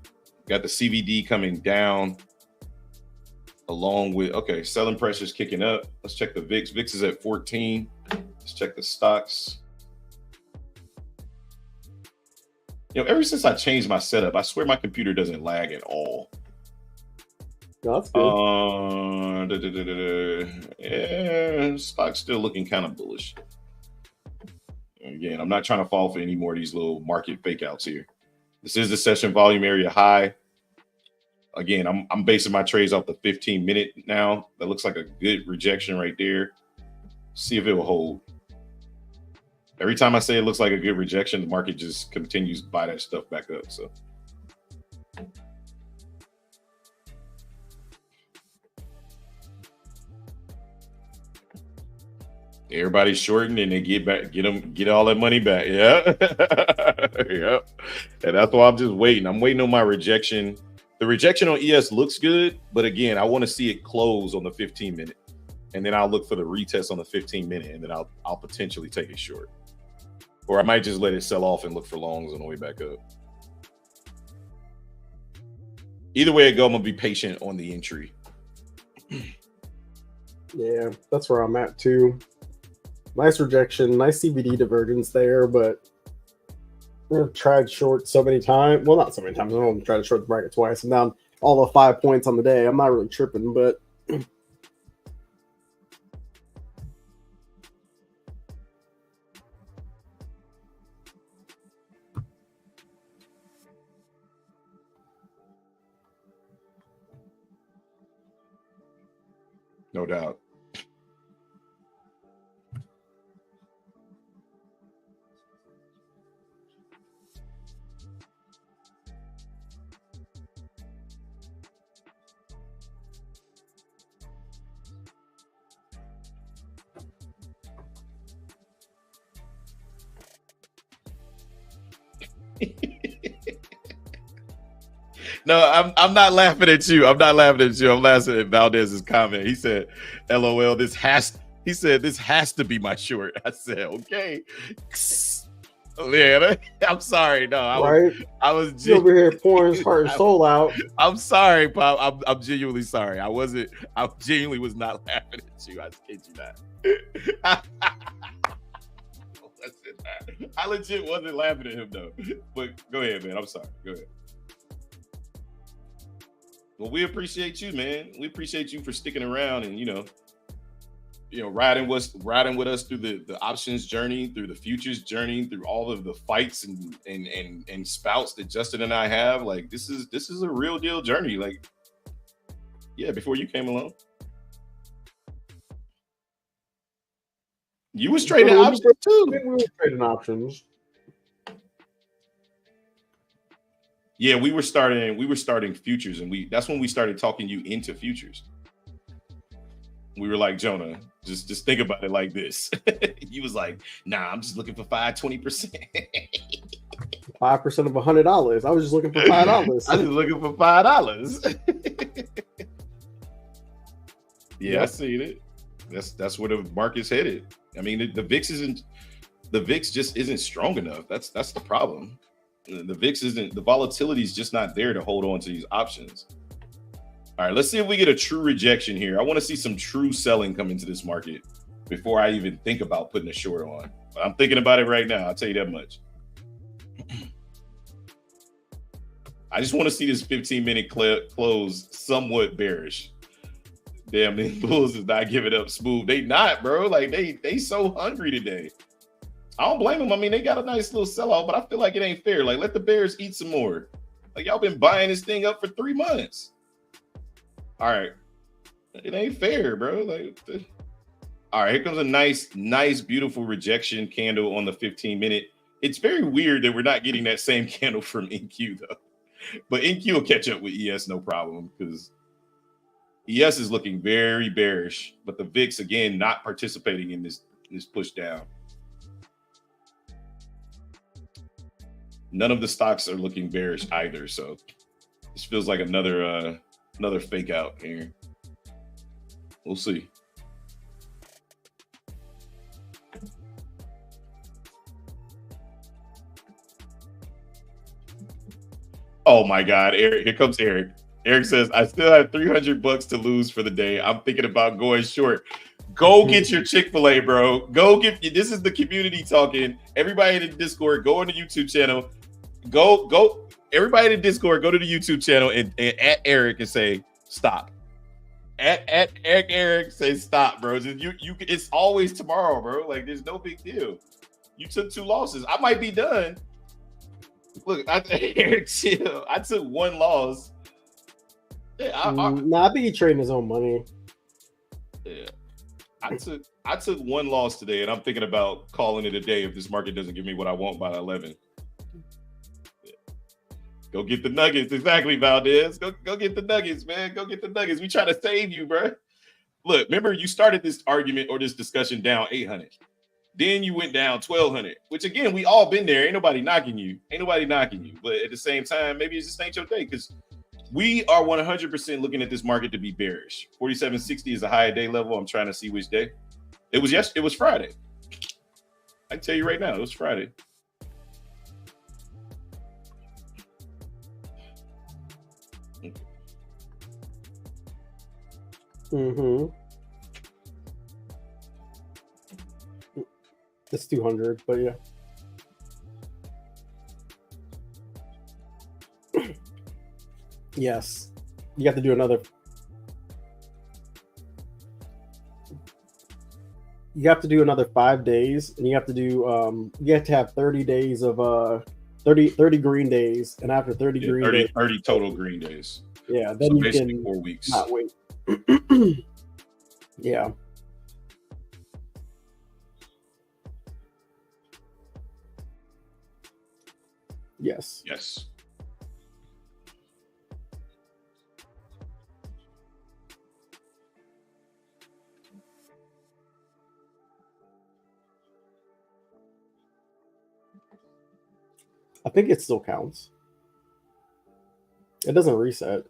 Got the CVD coming down along with, okay, selling pressure's kicking up. Let's check the VIX. VIX is at 14. Let's check the stocks. You know, ever since I changed my setup, I swear my computer doesn't lag at all. That's good. Yeah, stock's still looking kind of bullish. Again, I'm not trying to fall for any more of these little market fake outs here. This is the session volume area high. Again, I'm basing my trades off the 15-minute now. That looks like a good rejection right there. See if it will hold. Every time I say it looks like a good rejection, the market just continues to buy that stuff back up. So everybody's shorting and they get all that money back. Yeah. Yeah. And that's why I'm just waiting. I'm waiting on my rejection. The rejection on ES looks good, but again, I want to see it close on the 15-minute. And then I'll look for the retest on the 15-minute, and then I'll potentially take it short. Or I might just let it sell off and look for longs on the way back up. Either way it go, I'm going to be patient on the entry. Yeah, that's where I'm at too. Nice rejection, nice CBD divergence there, but I've tried short so many times. Well, not so many times. I've only tried to short the bracket twice. I'm down all the 5 points on the day. I'm not really tripping, but no doubt. No, I'm not laughing at you. I'm not laughing at you. I'm laughing at Valdez's comment. He said, LOL, this has to be my short. I said, okay. Yeah, I'm sorry. No, I was over here pouring his heart and soul out. I'm sorry, Pop. I'm genuinely sorry. I genuinely was not laughing at you. I kid you not. I legit wasn't laughing at him though. But go ahead, man. I'm sorry. Go ahead. Well, we appreciate you, man. We appreciate you for sticking around and riding with us through the options journey, through the futures journey, through all of the fights and spouts that Justin and I have. Like this is a real deal journey. Like, yeah, before you came along. You was trading options too. We were trading options. Yeah, we were starting futures, and that's when we started talking you into futures. We were like, Jonah, just think about it like this. He was like, nah, I'm just looking for 20%. 5% of $100. I was just looking for $5. I was looking for $5. Yeah, yep. I seen it. That's where the market's headed. I mean, the VIX just isn't strong enough. That's the problem. The volatility is just not there to hold on to these options. All right, let's see if we get a true rejection here. I want to see some true selling come into this market before I even think about putting a short on. But I'm thinking about it right now. I'll tell you that much. I just want to see this 15-minute close somewhat bearish. Damn, the Bulls is not giving up smooth. They not, bro. Like they so hungry today. I don't blame them. I mean, they got a nice little sellout, but I feel like it ain't fair. Like, let the Bears eat some more. Like, y'all been buying this thing up for 3 months. All right. It ain't fair, bro. Like, all right, here comes a nice, beautiful rejection candle on the 15-minute. It's very weird that we're not getting that same candle from NQ, though. But NQ will catch up with ES, no problem, because ES is looking very bearish, but the VIX, again, not participating in this push down. None of the stocks are looking bearish either, so this feels like another fake out here. We'll see. Oh my God, Eric! Here comes Eric. Eric says, "I still have $300 to lose for the day. I'm thinking about going short." Go get your Chick-fil-A, bro. Go get. This is the community talking. Everybody in the Discord, go on the YouTube channel. Go. Everybody in the Discord, go to the YouTube channel and at Eric and say stop. At Eric, say stop, bro. You. It's always tomorrow, bro. Like there's no big deal. You took 2 losses. I might be done. Look, Eric, chill. I took 1 loss. Yeah, I think he's trading his own money. Yeah. I took 1 loss today, and I'm thinking about calling it a day if this market doesn't give me what I want by 11. Yeah. Go get the Nuggets. Exactly, Valdez. Go get the Nuggets, man. Go get the Nuggets. We try to save you, bro. Look, remember you started this argument or this discussion down 800. Then you went down 1,200, which again, we all been there. Ain't nobody knocking you. But at the same time, maybe it just ain't your day because we are 100% looking at this market to be bearish. 4760 is a higher day level. I'm trying to see which day. It was Friday. I can tell you right now, it was Friday. Mm-hmm. It's 200, but yeah. Yes. You have to do another. You have to do another 5 days, and you have to do you have to have 30 days of 30 green days, and after 30 green days, 30 total green days. Yeah, then so you can 4 weeks. Not wait. Yeah. Yes. Yes. I think it still counts. It doesn't reset.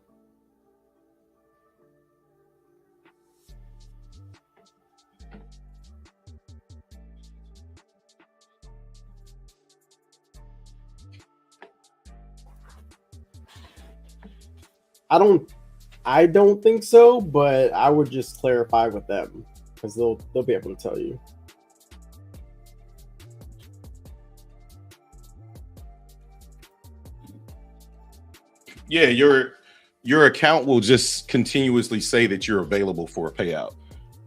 I don't think so, but I would just clarify with them because they'll be able to tell you. Yeah, your account will just continuously say that you're available for a payout,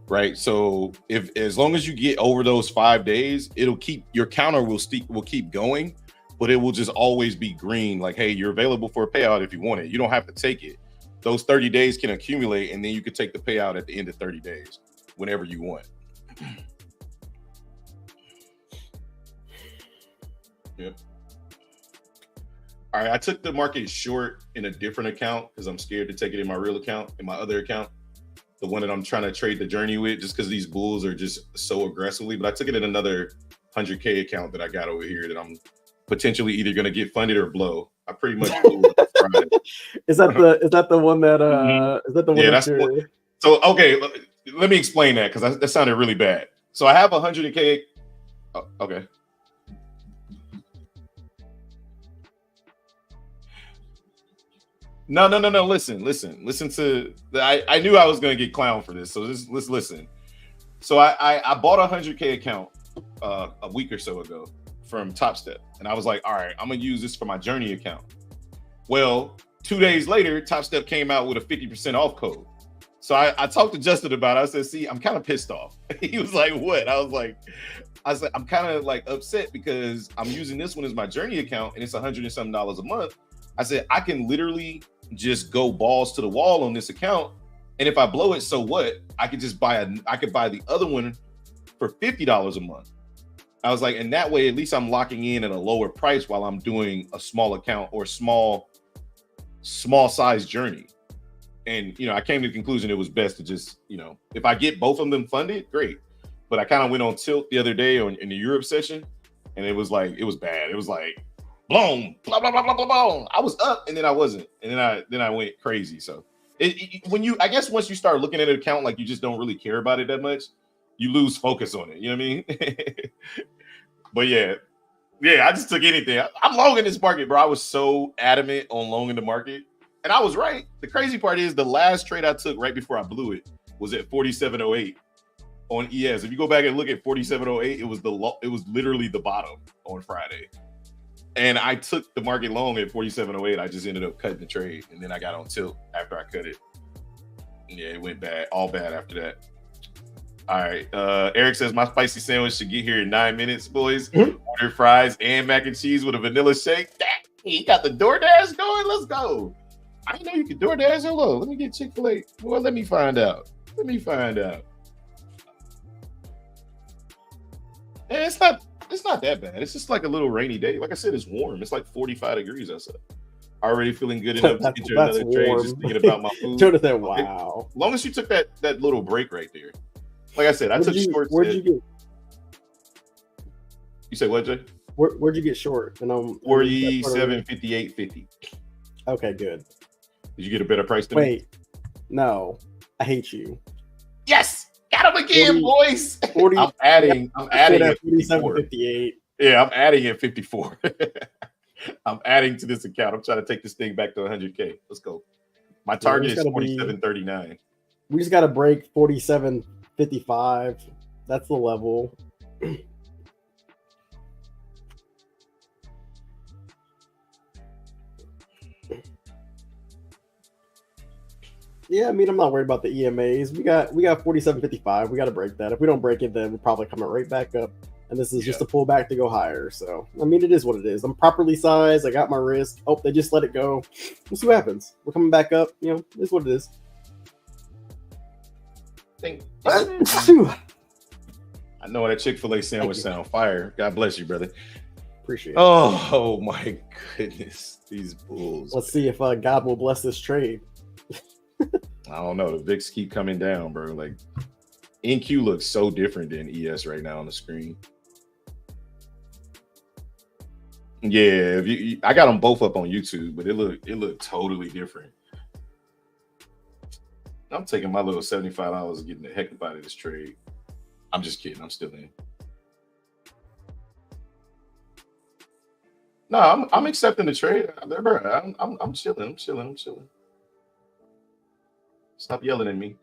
right? So if as long as you get over those 5 days, it'll keep your counter will keep going, but it will just always be green. Like, hey, you're available for a payout if you want it. You don't have to take it. Those 30 days can accumulate, and then you can take the payout at the end of 30 days, whenever you want. Yep. All right, I took the market short in a different account because I'm scared to take it in my real account, in my other account, the one that I'm trying to trade the journey with, just because these bulls are just so aggressively. But I took it in another 100K account that I got over here that I'm potentially either going to get funded or blow. I pretty much blew it. Is that the one that is that the one? Yeah, that's one. So okay, let me explain that because that sounded really bad. So I have 100K. Oh, okay. No. Listen to. I knew I was going to get clowned for this, so let's listen. So I bought a 100K account a week or so ago from Topstep, and I was like, all right, I'm gonna use this for my journey account. Well, 2 days later, Topstep came out with a 50% off code. So I talked to Justin about it. I said, see, I'm kind of pissed off. He was like, what? I was like, I'm kind of like upset because I'm using this one as my journey account and it's $100 and something a month. I said, I can literally just go balls to the wall on this account. And if I blow it, so what? I could just buy the other one for $50 a month. I was like, and that way, at least I'm locking in at a lower price while I'm doing a small account or small size journey. And, I came to the conclusion it was best to just, if I get both of them funded, great. But I kind of went on tilt the other day in the Europe session, and it was bad. It was like, blown, blah, blah, blah, blah, blah, blah. I was up and then I wasn't. And then I went crazy. So I guess once you start looking at an account, like you just don't really care about it that much, you lose focus on it. You know what I mean? But yeah, I just took anything. I'm long in this market, bro. I was so adamant on long in the market. And I was right. The crazy part is the last trade I took right before I blew it was at 47.08 on ES. If you go back and look at 47.08, it was literally the bottom on Friday. And I took the market long at 47.08. I just ended up cutting the trade. And then I got on tilt after I cut it. Yeah, it went bad. All bad after that. All right. Eric says my spicy sandwich should get here in 9 minutes, boys. Order fries and mac and cheese with a vanilla shake. He got the DoorDash going. Let's go. I didn't know you could DoorDash. Hello. Let me get Chick-fil-A. Well, let me find out. And it's not that bad. It's just like a little rainy day. Like I said, it's warm. It's like 45 degrees outside. Already feeling good enough to get you another trade. Just thinking about my food. Jonathan, wow. As long as you took that little break right there. Like I said, I took short. Where'd you get? You say what, Jay? Where'd you get short? And 47.58.50. Okay, good. Did you get a better price than me? No, I hate you. Yes, got him again, 40, boys. 40, I'm adding at 47.58. Yeah, I'm adding at 54. I'm adding to this account. I'm trying to take this thing back to 100K. Let's go. My target is 47.39. We just got to break 47.55. That's the level. Yeah, I mean, I'm not worried about the EMAs. We got 47.55. We got to break that. If we don't break it, then we're probably coming right back up. And this is just a pullback to go higher. So, I mean, it is what it is. I'm properly sized. I got my risk. Oh, they just let it go. We'll see what happens. We're coming back up. It is what it is. I know that Chick-fil-A sandwich sound fire. God bless you, brother. Appreciate it. Oh, my goodness. These bulls. Let's see if God will bless this trade. I don't know. The VIX keep coming down, bro. Like, NQ looks so different than ES right now on the screen. Yeah, I got them both up on YouTube, but it looked totally different. I'm taking my little $75 and getting the heck up out of this trade. I'm just kidding. I'm still in. No, I'm accepting the trade. I'm chilling. Stop yelling at me.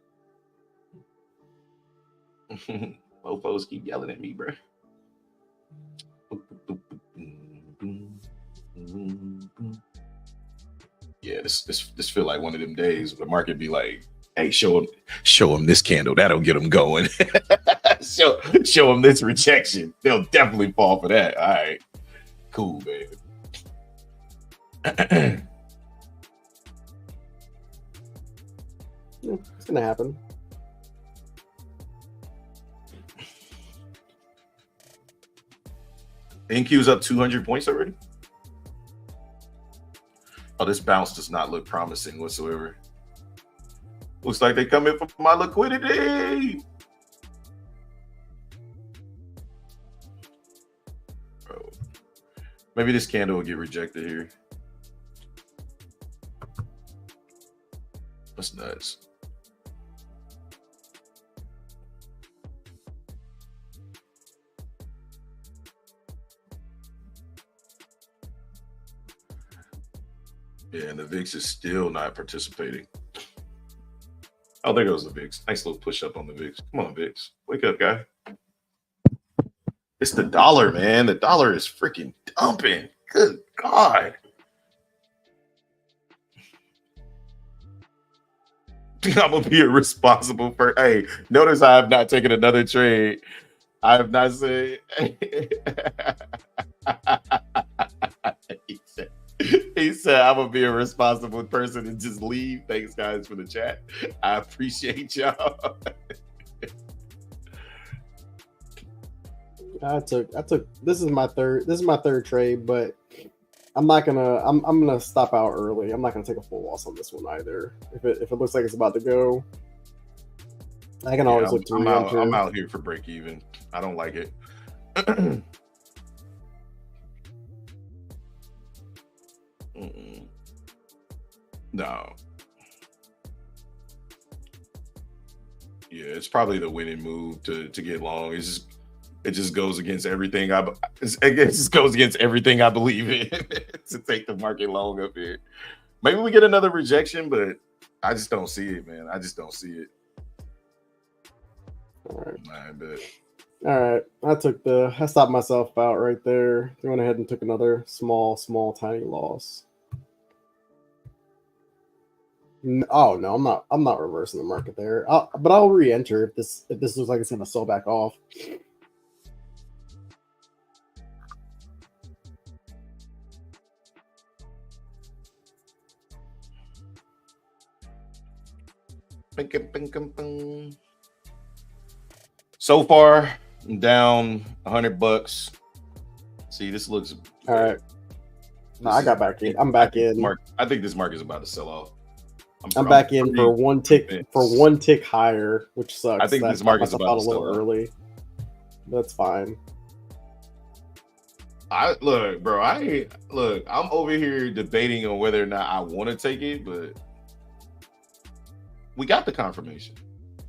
Mofos keep yelling at me, bro. Yeah, this feel like one of them days where the market be like, hey, show them this candle. That'll get them going. show them this rejection. They'll definitely fall for that. All right. Cool, baby. It's gonna happen. NQ's up 200 points already. Oh, this bounce does not look promising whatsoever. Looks like they come in for my liquidity. Bro, maybe this candle will get rejected here. That's nuts. Yeah, and the VIX is still not participating. Oh, there goes the VIX. Nice little push up on the VIX. Come on, VIX. Wake up, guy. It's the dollar, man. The dollar is freaking dumping. Good God. I'm going to be a responsible person. Hey, notice I have not taken another trade. I have not said. He said, I'm going to be a responsible person and just leave. Thanks, guys, for the chat. I appreciate y'all. I took this is my third trade, but I'm gonna stop out early. I'm not gonna take a full loss on this one either. If it looks like it's about to go, I can always look to re-enter. I'm out here for break even. I don't like it. No. Yeah, it's probably the winning move to get long. It just goes against everything I believe in to take the market long up here. Maybe we get another rejection, but I just don't see it, man. I just don't see it. All right. I bet. All right. I stopped myself out right there. I went ahead and took another small, tiny loss. Oh no, I'm not reversing the market there. But I'll re-enter if this looks like it's gonna sell back off. So far, I'm down $100. See, this looks all right. No, I got back in. I'm back in. I think this market is about to sell off. I'm back in for one tick higher, which sucks. I think this market's about to sell a little early. That's fine. I'm over here debating on whether or not I want to take it, but we got the confirmation.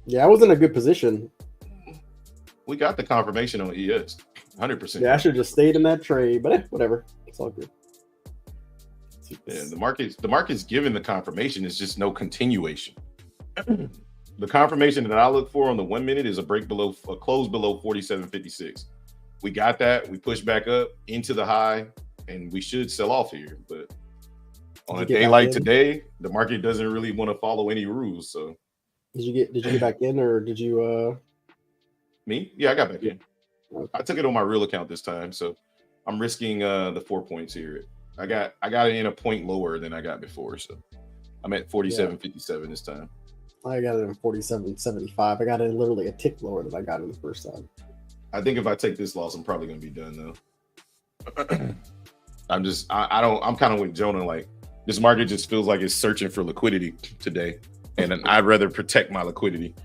Yeah, I was in a good position. We got the confirmation on ES, 100%. Yeah, I should have just stayed in that trade, but whatever. It's all good. Yeah, the market's given the confirmation. It's just no continuation. The confirmation that I look for on the 1 minute is a close below 47.56. We got that. We push back up into the high, and we should sell off here. But on a day like today, the market doesn't really want to follow any rules. So, did you get back in, or did you? Me? Yeah, I got back in. Okay. I took it on my real account this time, so I'm risking the 4 points here. I got it in a point lower than I got before, so I'm at 47.57 this time. I got it in 47.75. I got it literally a tick lower than I got it the first time. I think if I take this loss, I'm probably gonna be done though. I'm kind of with Jonah. Like, this market just feels like it's searching for liquidity today, and I'd rather protect my liquidity.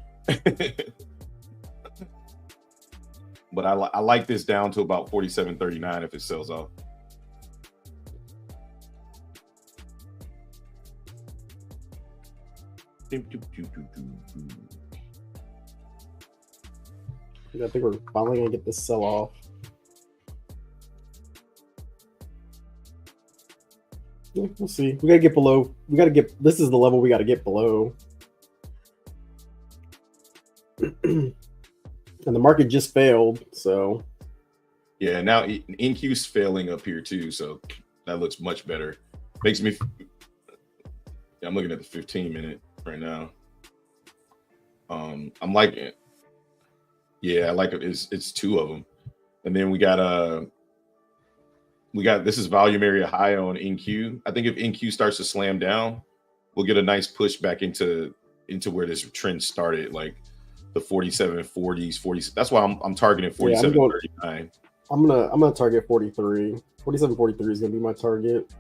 But I like this down to about 47.39 if it sells off. I think we're finally gonna get this sell off. Yeah, we'll see. We gotta get below. This is the level we gotta get below. And the market just failed, so yeah. Now NQ's failing up here too, so that looks much better. Makes me. Yeah, I'm looking at the 15-minute right now. I'm liking it. Yeah, I like it. It's two of them, and then we got this is volume area high on NQ. I think if NQ starts to slam down, we'll get a nice push back into where this trend started, like the 47.40s, 40. That's why I'm targeting 47.39. I'm gonna target 43. 47.43 is gonna be my target.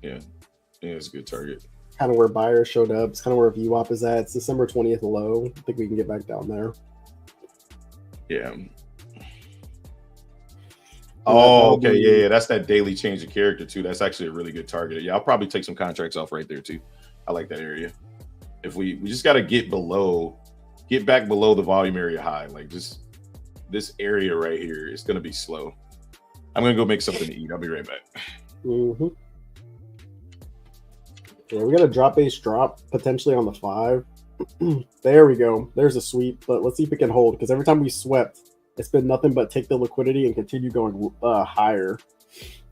Yeah, it's a good target. Kind of where buyers showed up. It's kind of where VWAP is at. It's December 20th low. I think we can get back down there. Yeah. Oh, okay. Yeah. That's that daily change of character too. That's actually a really good target. Yeah, I'll probably take some contracts off right there too. I like that area. If we just got to get back below the volume area high, like just this area right here is going to be slow. I'm going to go make something to eat. I'll be right back. Mm-hmm. Yeah, we got a drop base drop potentially on the 5. There we go. There's a sweep, but let's see if it can hold, because every time we swept, it's been nothing but take the liquidity and continue going higher.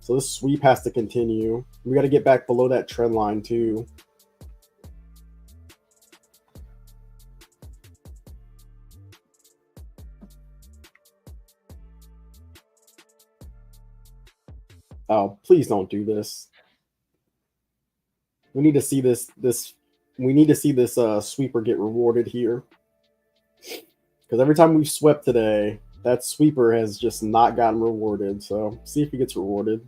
So this sweep has to continue. We got to get back below that trend line too. Oh, please don't do this. We need to see this sweeper get rewarded here. Because every time we've swept today, that sweeper has just not gotten rewarded. So see if he gets rewarded.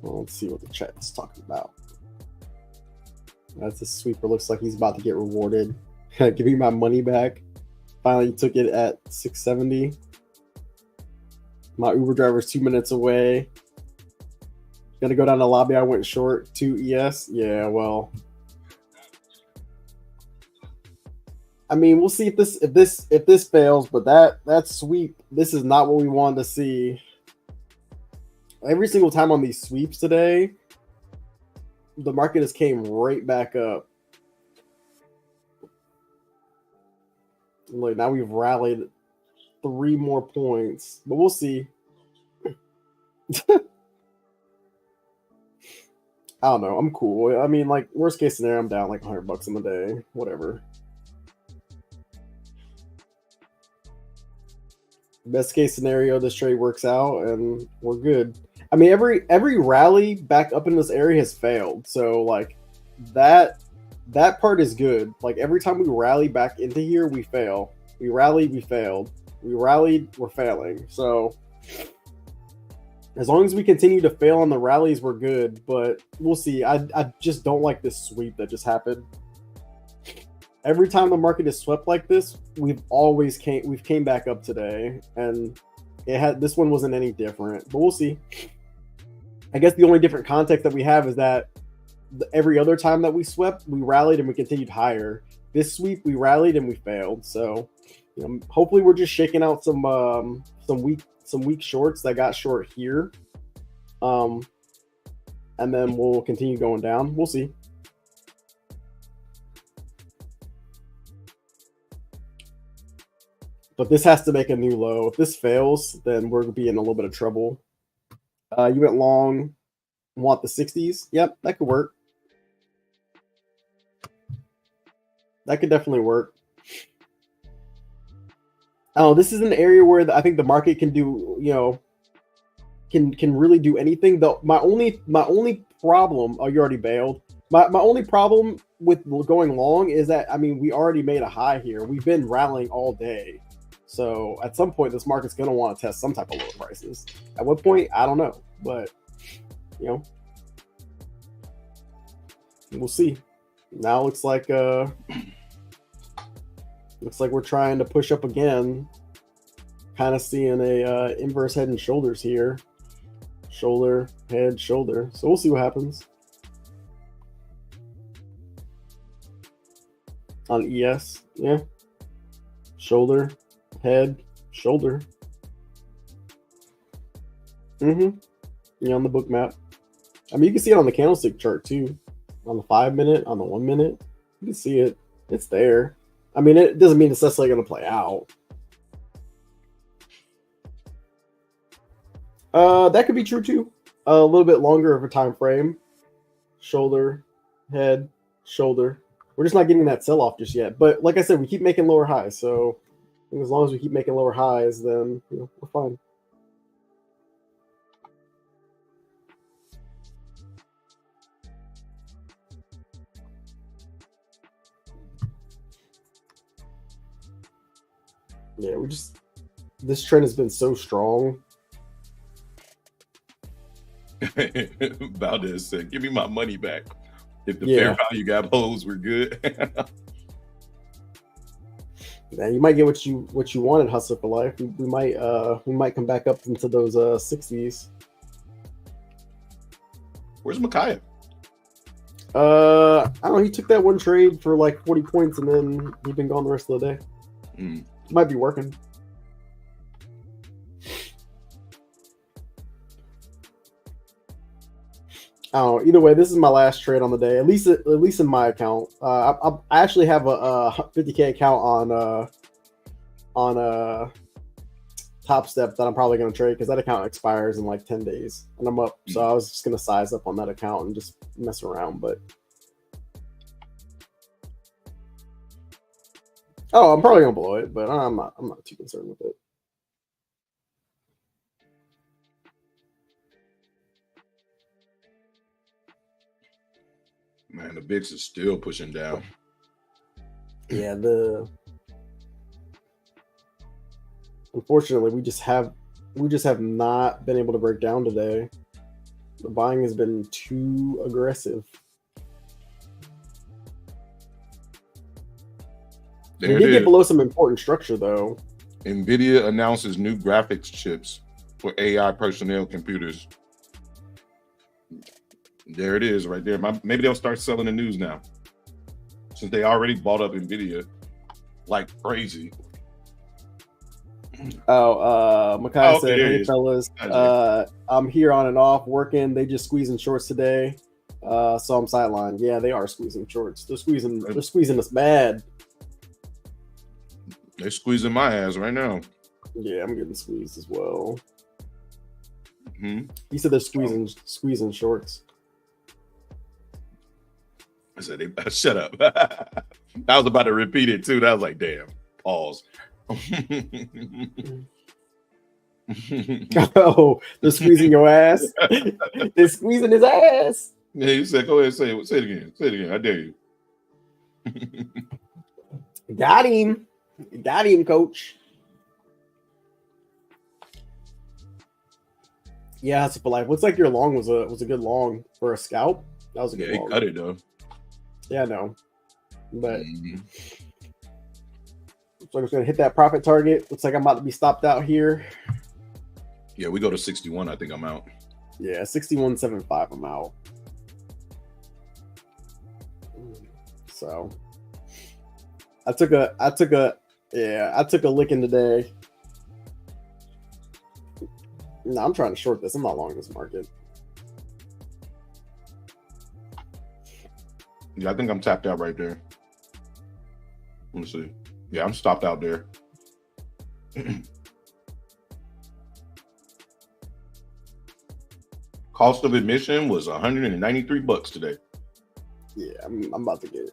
Well, let's see what the chat is talking about. That's the sweeper. Looks like he's about to get rewarded. Give me my money back. Finally took it at 670. My Uber driver's 2 minutes away. Gonna go down to the lobby. I went short 2 ES. Yeah, well, I mean, we'll see if this fails. But that sweep, this is not what we wanted to see. Every single time on these sweeps today, the market just came right back up. Like now we've rallied 3 more points, but we'll see. I don't know. I'm cool. I mean, like worst case scenario, I'm down like $100 in the day. Whatever. Best case scenario, this trade works out and we're good. I mean, every rally back up in this area has failed. So like that part is good. Like every time we rally back into here, we fail. We rallied, we failed. We rallied, we're failing. So as long as we continue to fail on the rallies, we're good. But we'll see. I just don't like this sweep that just happened. Every time the market is swept like this, we've came back up today, and this one wasn't any different. But we'll see. I guess the only different context that we have is that every other time that we swept, we rallied and we continued higher. This sweep, we rallied and we failed. So, hopefully, we're just shaking out some weak shorts that got short here, and then we'll continue going down. We'll see. But this has to make a new low. If this fails, then we're going to be in a little bit of trouble. You went long, want the 60s? Yep, that could work. That could definitely work. Oh, this is an area where I think the market can do, can really do anything. Though my only problem, oh, you already bailed. My only problem with going long is that, I mean, we already made a high here. We've been rallying all day. So at some point, this market's going to want to test some type of lower prices. At what point, I don't know. But, we'll see. Now it looks like Looks like we're trying to push up again. Kind of seeing a inverse head and shoulders here. Shoulder, head, shoulder. So we'll see what happens. On ES, yeah. Shoulder, head, shoulder. Yeah, on the book map. I mean, you can see it on the candlestick chart too. On the 5 minute, on the 1 minute. You can see it. It's there. I mean, it doesn't mean it's necessarily going to play out. That could be true too. A little bit longer of a time frame. Shoulder, head, shoulder. We're just not getting that sell off just yet. But like I said, we keep making lower highs. So I think as long as we keep making lower highs, then we're fine. Yeah, this trend has been so strong. Valdez said, "Give me my money back. If the fair value gap holds, we're good." Yeah, you might get what you want in Hustle for Life. We might come back up into those 60s. Where's Micaiah? I don't know. He took that one trade for like 40 points, and then he's been gone the rest of the day. Might be working. I don't know. Either way, this is my last trade on the day. At least in my account. I actually have a 50K account on Topstep that I'm probably going to trade because that account expires in like 10 days, and I'm up. So I was just going to size up on that account and just mess around. But I'm probably going to blow it, but I'm not too concerned with it. Man, the VIX is still pushing down. Yeah, unfortunately, we just have not been able to break down today. The buying has been too aggressive. We did get below some important structure, though. NVIDIA announces new graphics chips for AI personnel computers. There it is right there. Maybe they'll start selling the news now, since they already bought up NVIDIA like crazy. Micaiah said, "Hey fellas, I'm here on and off working. They just squeezing shorts today, so I'm sidelined." Yeah, they are squeezing shorts. They're squeezing us bad. They're squeezing my ass right now. Yeah, I'm getting squeezed as well. He said they're squeezing shorts. I said, shut up. I was about to repeat it too. I was like, damn, pause. Oh, they're squeezing your ass. They're squeezing his ass. Yeah, you said, go ahead, say it again. Say it again. I dare you. Got him, coach. Yeah, that's for life. Looks like your long was a good long for a scalp. That was a good long. He cut it though. Yeah, I know. But so I'm just gonna hit that profit target. Looks like I'm about to be stopped out here. Yeah, we go to 61. I think I'm out. Yeah, 61.75. I'm out. So I took a licking today. No, I'm trying to short this. I'm not long this market. Yeah, I think I'm tapped out right there. Let me see. Yeah, I'm stopped out there. Cost of admission was $193 today. Yeah, I'm about to get.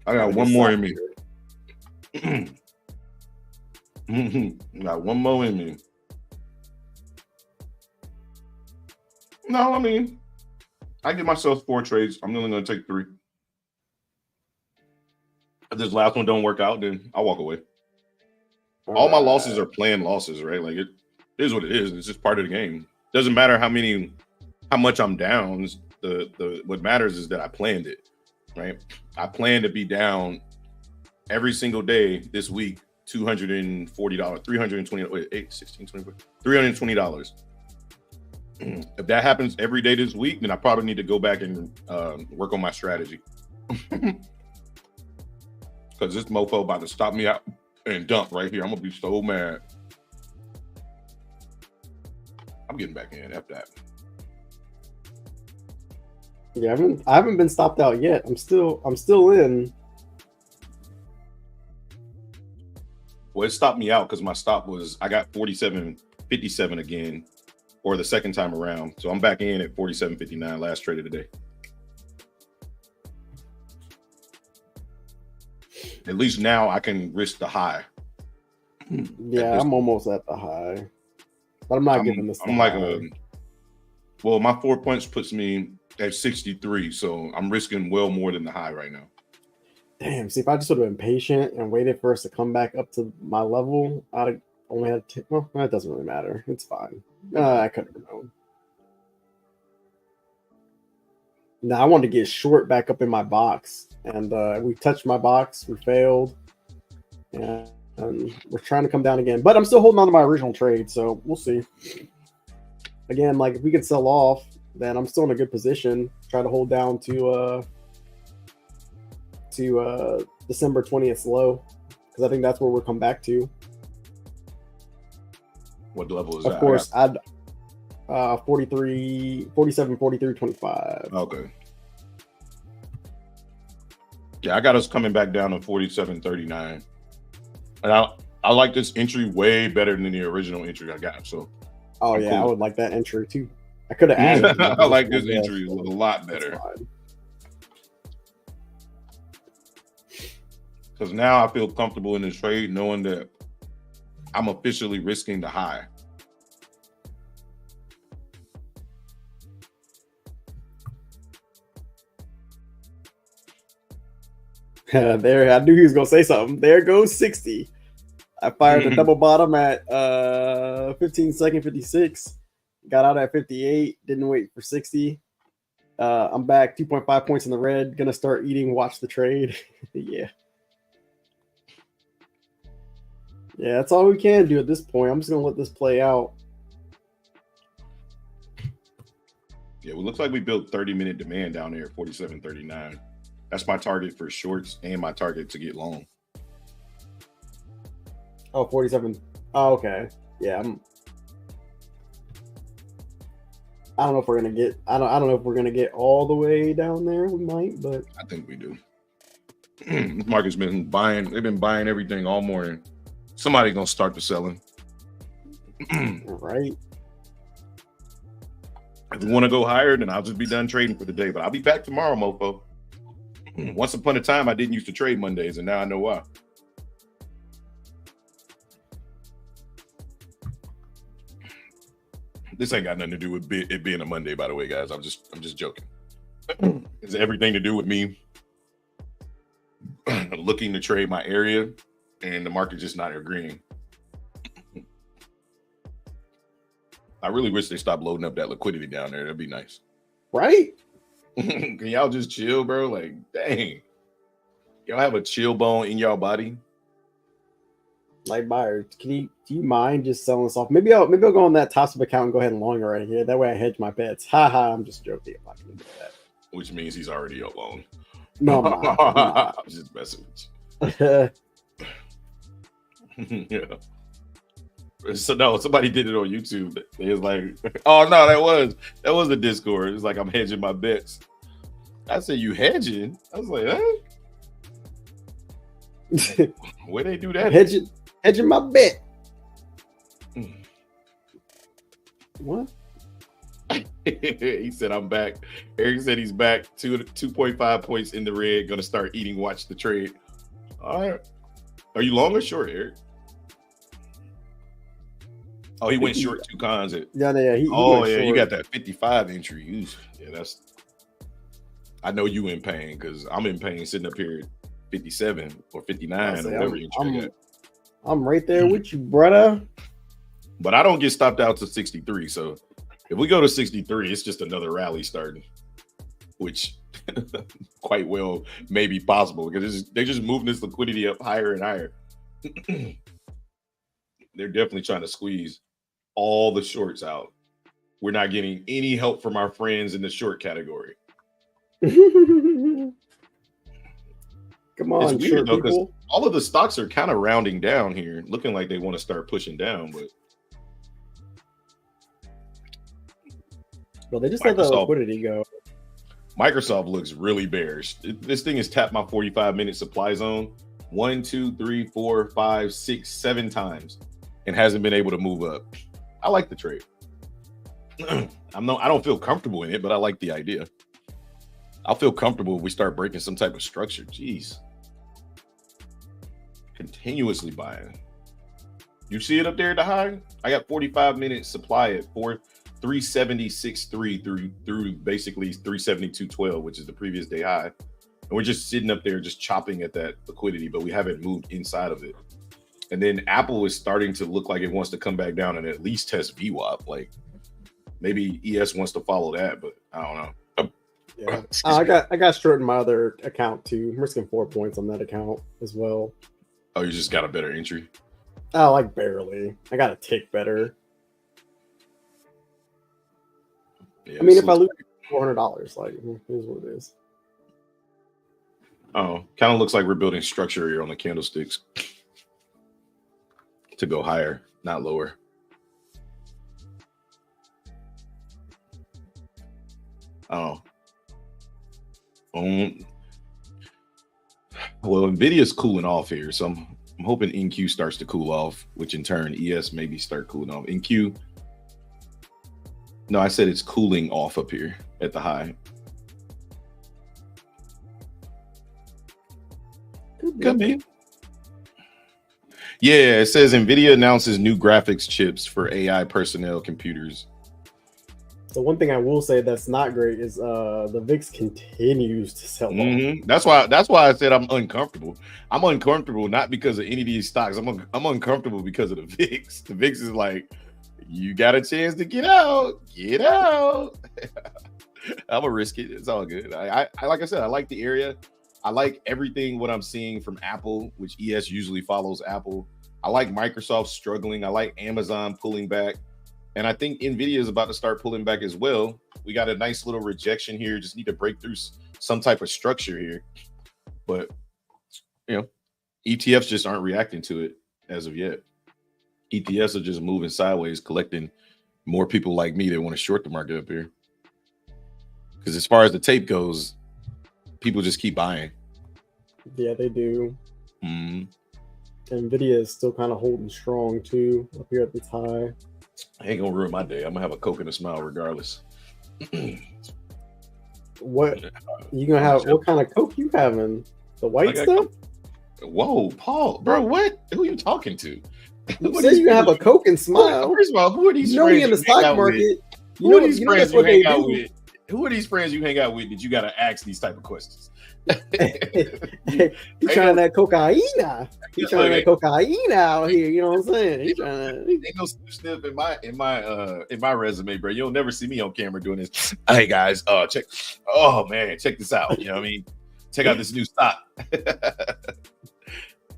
I got one more in me. Got one more in me. No, I mean, I give myself 4 trades. I'm only going to take 3. If this last one don't work out, then I'll walk away. All my losses are planned losses, right? Like it is what it is. It's just part of the game. Doesn't matter how much I'm down. What matters is that I planned it. right? I plan to be down every single day this week, $240, $320, wait, 8, 16, 24, $320. If that happens every day this week, then I probably need to go back and work on my strategy. Because this mofo about to stop me out and dump right here. I'm gonna be so mad. I'm getting back in. F that. Yeah, I haven't been stopped out yet. I'm still in. Well, it stopped me out because my stop was I got 47.57 again, or the second time around. So I'm back in at 47.59 last trade of the day. At least now I can risk the high. Yeah, I'm almost at the high, but I'm not giving this. I'm like well, my 4 points puts me at 63, so I'm risking well more than the high right now. Damn, see, if I just would have been patient and waited for us to come back up to my level, I'd have only had well, that doesn't really matter. It's fine. I couldn't have known. Now, I wanted to get short back up in my box, and we touched my box. We failed, and we're trying to come down again. But I'm still holding on to my original trade, so we'll see. Again, like if we can sell off, then I'm still in a good position. Try to hold down to December 20th low, because I think that's where we'll come back to. What level is that? Of course, I'd 47, 43, 25. Okay. Yeah, I got us coming back down to 47.39. And I like this entry way better than the original entry I got. So oh, yeah, cool. I would like that entry too. I could have added. I like this entry a lot better. Because now I feel comfortable in this trade knowing that I'm officially risking the high. There, I knew he was gonna say something. There goes 60. I fired a double bottom at 15:56. Got out at 58. Didn't wait for 60. I'm back 2.5 points in the red. Gonna start eating. Watch the trade. Yeah. Yeah, that's all we can do at this point. I'm just gonna let this play out. Yeah, well, it looks like we built 30-minute demand down there at 47.39. That's my target for shorts and my target to get long. Oh, 47. Oh, okay. Yeah, I don't know if we're gonna get. I don't know if we're gonna get all the way down there. We might, but I think we do. Market's been buying. They've been buying everything all morning. Somebody gonna start the selling. Right. If we want to go higher, then I'll just be done trading for the day. But I'll be back tomorrow, mofo. Once upon a time, I didn't used to trade Mondays, and now I know why. This ain't got nothing to do with it being a Monday, by the way, guys. I'm just joking. It's everything to do with me looking to trade my area, and the market just not agreeing. I really wish they stopped loading up that liquidity down there. That'd be nice. Right? Can y'all just chill, bro? Like, dang. Y'all have a chill bone in y'all body? Like, buyer, do you mind just selling this off? Maybe I'll go on that Topstep account and go ahead and long it right here. That way I hedge my bets. Ha, I'm just joking. I'm not gonna do that. Which means he's already up long. No, I'm not. I'm just messing with you. Yeah. So no, somebody did it on YouTube. It was like, oh no, that was a Discord. It's like I'm hedging my bets. I said, you hedging? I was like, huh? Where they do that? Hedging my bet. What? He said, I'm back. Eric said he's back. 2.5 points in the red. Gonna start eating. Watch the trade. All right. Are you long or short, Eric? Oh, he went short 2 cons. Yeah. He short. You got that 55 entry. Yeah, that's. I know you in pain because I'm in pain sitting up here at 57 or 59 or whatever entry I got. I'm right there with you, brother. But I don't get stopped out to 63. So if we go to 63, it's just another rally starting, which quite well may be possible because they're just moving this liquidity up higher and higher. They're definitely trying to squeeze all the shorts out. We're not getting any help from our friends in the short category. Come on, it's weird though, because people. all of the stocks are kind of rounding down here, looking like they want to start pushing down, but Well, they just let the liquidity go. Microsoft looks really bearish. This thing has tapped my 45-minute supply zone 1, 2, 3, 4, 5, 6, 7 times and hasn't been able to move up. I like the trade. I don't feel comfortable in it, but I like the idea. I'll feel comfortable if we start breaking some type of structure. Jeez. Continuously buying. You see it up there at the high? I got 45-minute supply at 376.3 through basically 372.12, which is the previous day high. And we're just sitting up there just chopping at that liquidity, but we haven't moved inside of it. And then Apple is starting to look like it wants to come back down and at least test VWAP. Like maybe ES wants to follow that, but I don't know. Yeah, I got short in my other account too. I'm risking 4 points on that account as well. Oh, you just got a better entry? Oh, like barely. I got a tick better. Yeah, I mean, if I lose $400, like here's what it is. Oh, kind of looks like we're building structure here on the candlesticks to go higher, not lower. Oh. Well, Nvidia's cooling off here, so I'm hoping NQ starts to cool off, which in turn ES maybe start cooling off. NQ, no, I said it's cooling off up here at the high. Could be. Yeah, it says Nvidia announces new graphics chips for AI personnel computers. The one thing I will say that's not great is the VIX continues to sell off. That's why I said I'm uncomfortable. I'm uncomfortable not because of any of these stocks. I'm uncomfortable because of the VIX. The VIX is like, you got a chance to get out. Get out. I'm gonna risk it. It's all good. I like I said, I like the area. I like everything what I'm seeing from Apple, which ES usually follows Apple. I like Microsoft struggling. I like Amazon pulling back. And I think NVIDIA is about to start pulling back as well. We got a nice little rejection here. Just need to break through some type of structure here. But, you know, ETFs just aren't reacting to it as of yet. ETFs are just moving sideways, collecting more people like me that want to short the market up here. Because as far as the tape goes, people just keep buying. Yeah, they do. NVIDIA is still kind of holding strong, too, up here at this high. I ain't gonna ruin my day. I'm gonna have a Coke and a smile regardless. What you gonna have? What kind of Coke you having? The white stuff? Whoa, Paul, bro, what? Who are you talking to? You said you have a Coke and smile. First of all, who are these? You know, in the stock market. Who are these friends you hang out with? Who are these friends you hang out with that you gotta ask these type of questions? He's trying that cocaine. He's trying that cocaine out here. You know what I'm saying? He's trying. Ain't no sniff in my resume, bro. You'll never see me on camera doing this. Hey guys, check. Oh man, check this out. You know what I mean? Check out this new stock.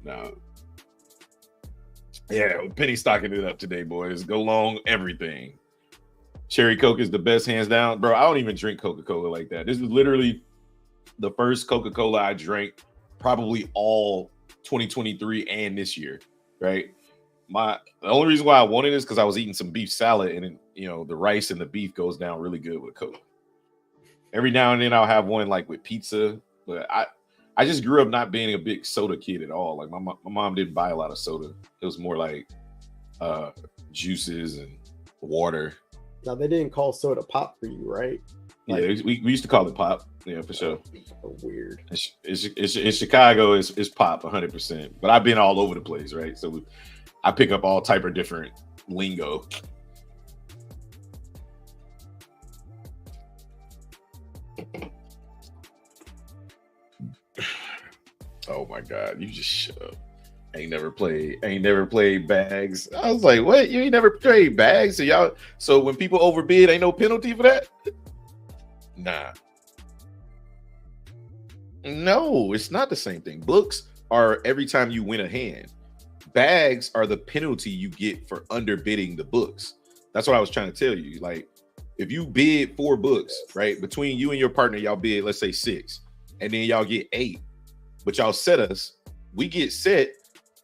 No. Yeah, penny stocking it up today, boys. Go long everything. Cherry Coke is the best, hands down, bro. I don't even drink Coca-Cola like that. This is literally the first Coca-Cola I drank probably all 2023 and this year, right? The only reason why I wanted it is because I was eating some beef salad and you know the rice and the beef goes down really good with Coke. Every now and then I'll have one like with pizza, but I just grew up not being a big soda kid at all. Like my mom didn't buy a lot of soda. It was more like juices and water. Now they didn't call soda pop for you, right? Like, yeah, we used to call it pop. Yeah, for sure. Weird. It's in Chicago, it's pop 100%. But I've been all over the place, right? So I pick up all type of different lingo. Oh my God, you just shut up. Ain't never played bags. I was like, what? You ain't never played bags? So when people overbid, ain't no penalty for that? Nah. No, it's not the same thing. Books are every time you win a hand. Bags are the penalty you get for underbidding the books. That's what I was trying to tell you. Like, if you bid 4 books, right, between you and your partner, y'all bid, let's say 6, and then y'all get 8, but y'all set us, we get set,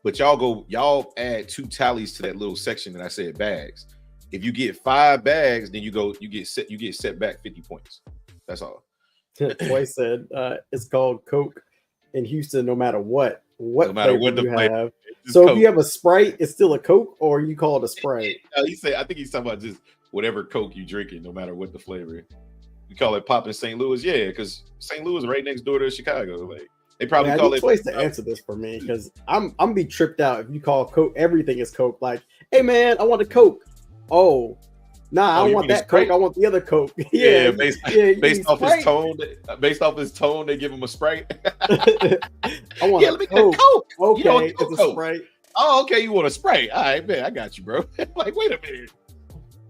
but y'all add 2 tallies to that little section that I said bags. If you get 5 bags, then you get set back 50 points. That's all. Twice said it's called Coke in Houston, no matter what No matter what the you flavor, have. So Coke. if you have a Sprite, it's still a Coke, or you call it a Sprite? I think he's talking about just whatever Coke you drinking, no matter what the flavor. You call it pop in St. Louis, yeah, because St. Louis is right next door to Chicago. Like they probably call it. Twice to answer this for me, because I'm be tripped out if you call Coke everything is Coke. Like, hey man, I want a Coke. Oh. Nah, I don't want that Coke. I want the other Coke. Based off his tone. Based off his tone, they give him a Sprite. I want let me get a Coke. Okay, it's a Sprite. Oh, okay, you want a Sprite? All right, man, I got you, bro. Like, wait a minute.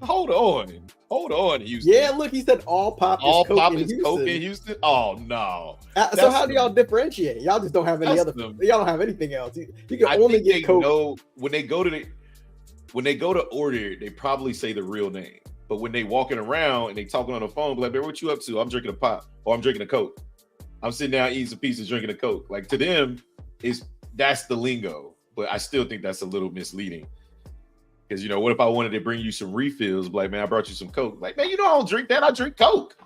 Hold on, Houston. Yeah, look, he said all pop is Coke in Houston. Oh no. So how do y'all differentiate? Y'all just don't have any other. Y'all don't have anything else. You can only get Coke. Know when they go to order, they probably say the real name. But when they walking around and they talking on the phone, like, man, what you up to? I'm drinking a pop, or I'm drinking a Coke. I'm sitting down eating some pieces, drinking a Coke. Like, to them, that's the lingo. But I still think that's a little misleading. Because, what if I wanted to bring you some refills? Like, man, I brought you some Coke. Like, man, I don't drink that. I drink Coke.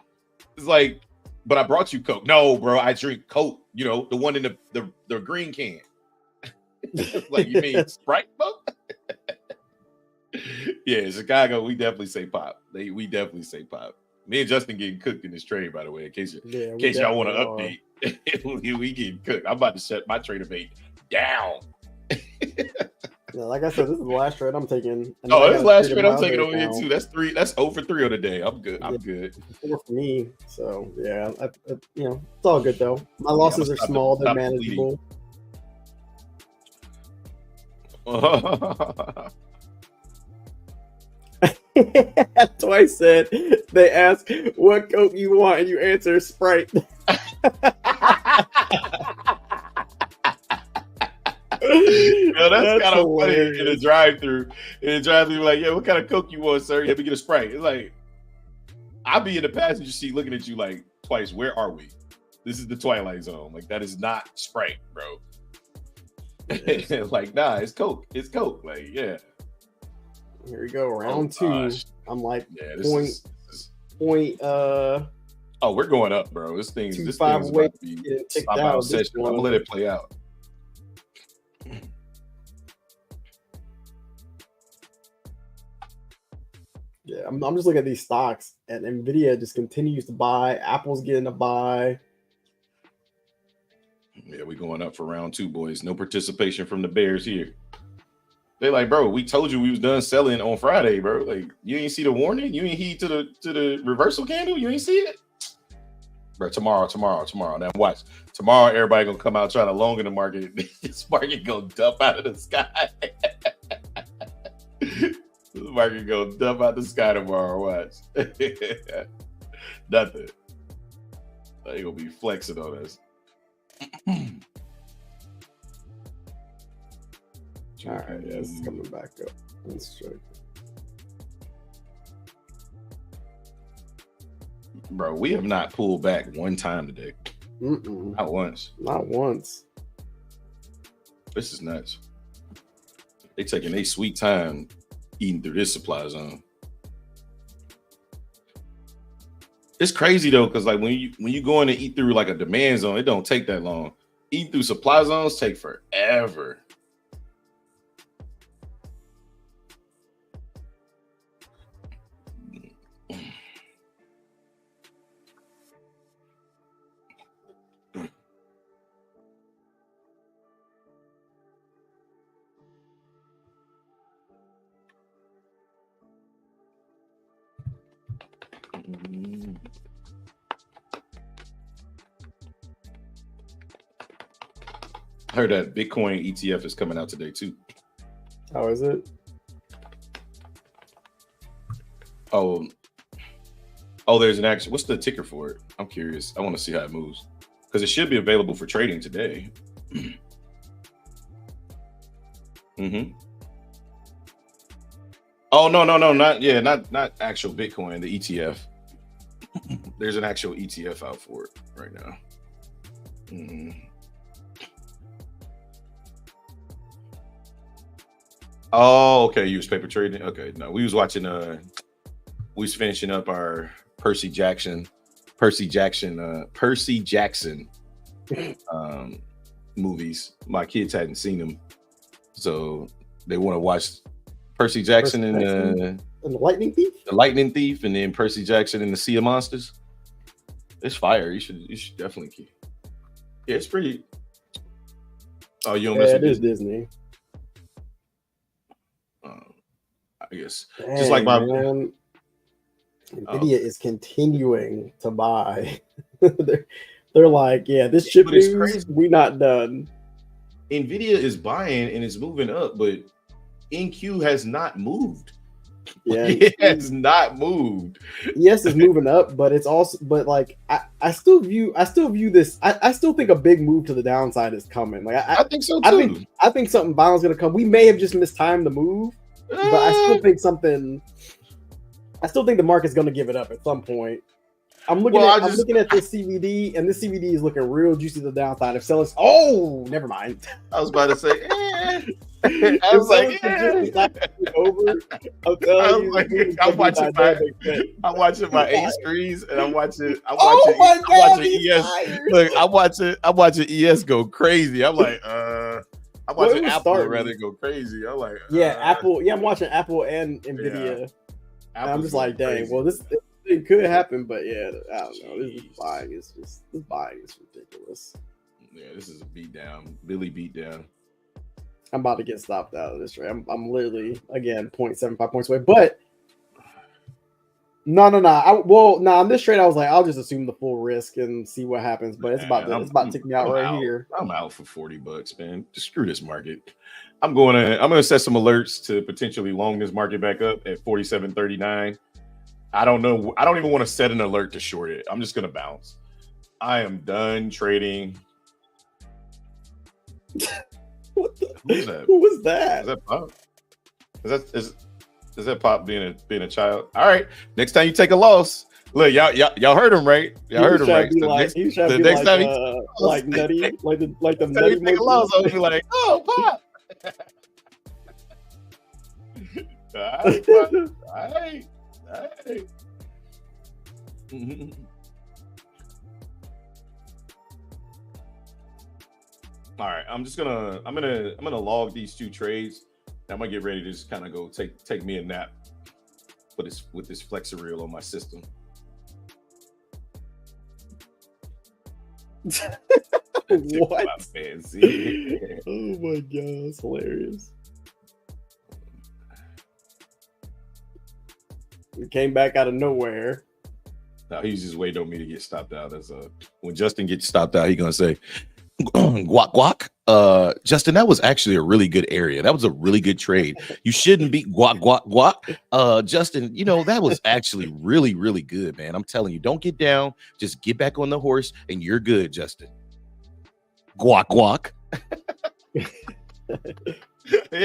It's like, but I brought you Coke. No, bro, I drink Coke. The one in the green can. Like, you mean Sprite, bro? Yeah, Chicago, we definitely say pop. We definitely say pop. Me and Justin getting cooked in this trade, by the way, in case y'all want to update. We getting cooked. I'm about to shut my trade debate down. Yeah, like I said, this is the last trade I'm taking. Oh, this last trade I'm taking over here too. That's 3. That's 0 for 3 on the day. I'm good. I'm good. 4 for me. So yeah, it's all good though. My losses are small. They're manageable. Twice said they ask what Coke you want and you answer Sprite. That's kind of funny in a drive-through. Like, yeah, what kind of Coke you want, sir? Yeah, we get a Sprite. It's like, I'll be in the passenger seat looking at you like, Twice, where are we? This is the Twilight Zone. Like, that is not Sprite, bro. Like, nah, it's Coke. It's Coke. Like, yeah. Here we go, round 2. Gosh. I'm like, point. Oh, we're going up, bro. This thing's about to be stop out session. I'm gonna let it play out. Yeah, I'm just looking at these stocks, and Nvidia just continues to buy. Apple's getting a buy. Yeah, we going up for round 2, boys. No participation from the Bears here. They like, bro, we told you we was done selling on Friday, bro. Like, you ain't see the warning? You ain't heed to the reversal candle? You ain't see it? Bro, tomorrow. Now watch. Tomorrow, everybody gonna come out trying to long in the market. This market gonna dump out of the sky. This market gonna dump out the sky tomorrow. Watch. Nothing. They gonna be flexing on us. All right, yeah, this is coming back up. Let's check. Bro, we have not pulled back one time today. Not once. Not once. This is nuts. They taking a sweet time eating through this supply zone. It's crazy though, because like when you go in and eat through like a demand zone, it don't take that long. Eating through supply zones take forever. I heard that Bitcoin ETF is coming out today too. How is it? Oh, there's an action. What's the ticker for it? I'm curious. I want to see how it moves. because it should be available for trading today. Mm-hmm. Oh no, not actual Bitcoin, the ETF. There's an actual ETF out for it right now. Mm-hmm. Oh, okay. You was paper trading. Okay, no, we was watching. We was finishing up our Percy Jackson movies. My kids hadn't seen them, so they want to watch Percy Jackson and the Lightning Thief, and then Percy Jackson and the Sea of Monsters. It's fire. You should definitely keep. Yeah, it's pretty. Oh, you don't mess with Disney. I guess Dang, just like my man. Nvidia is continuing to buy. they're like, yeah, this chip news, we not done. Nvidia is buying and it's moving up, but NQ has not moved. Yeah, it has not moved. Yes, it's moving up, but it's also, but like I still view this. I still think a big move to the downside is coming. Like I think so too. I think something violent's gonna come. We may have just mistimed the move, but I still think something. I still think the market's gonna give it up at some point. I'm looking at this CVD, and this CVD is looking real juicy to the downside. If sellers, never mind. I was about to say, I was like, over. I'm watching my A screens, and I'm watching ES. Look, I'm watching ES go crazy. I'm like, I'm watching Apple rather go crazy. I'm like, Apple. Yeah, I'm watching Apple and Nvidia. Yeah. And I'm just like, dang. Crazy. Well, this thing could happen, but yeah, I don't know. This buying is ridiculous. Yeah, this is a beatdown. Billy beatdown. I'm about to get stopped out of this trade. I'm literally again 0.75 points away. But no. On this trade, I was like, I'll just assume the full risk and see what happens. But it's about to take me out here. I'm out for $40, man. Just screw this market. I'm gonna set some alerts to potentially long this market back up at 47.39. I don't know. I don't even want to set an alert to short it. I'm just gonna bounce. I am done trading. What the? Who's that? Who was that? Is that Pop? Is that Pop being a child? All right. Next time you take a loss, look, y'all heard him right. Y'all heard him right. The next time like nutty, like the nutty. Take a loss, I'll be like, oh, Pop. All right. All right, I'm gonna log these two trades. I'm gonna get ready to just kind of go take me a nap with this Flexi-Reel on my system. What? Fancy. Oh my god, it's hilarious. We came back out of nowhere. No, he's just waiting on me to get stopped out. When Justin gets stopped out, he's gonna say, "Guac guac." Justin, that was actually a really good area. That was a really good trade. You shouldn't be guac guac guac. Justin, that was actually really, really good, man. I'm telling you, don't get down. Just get back on the horse, and you're good, Justin. Guac guac.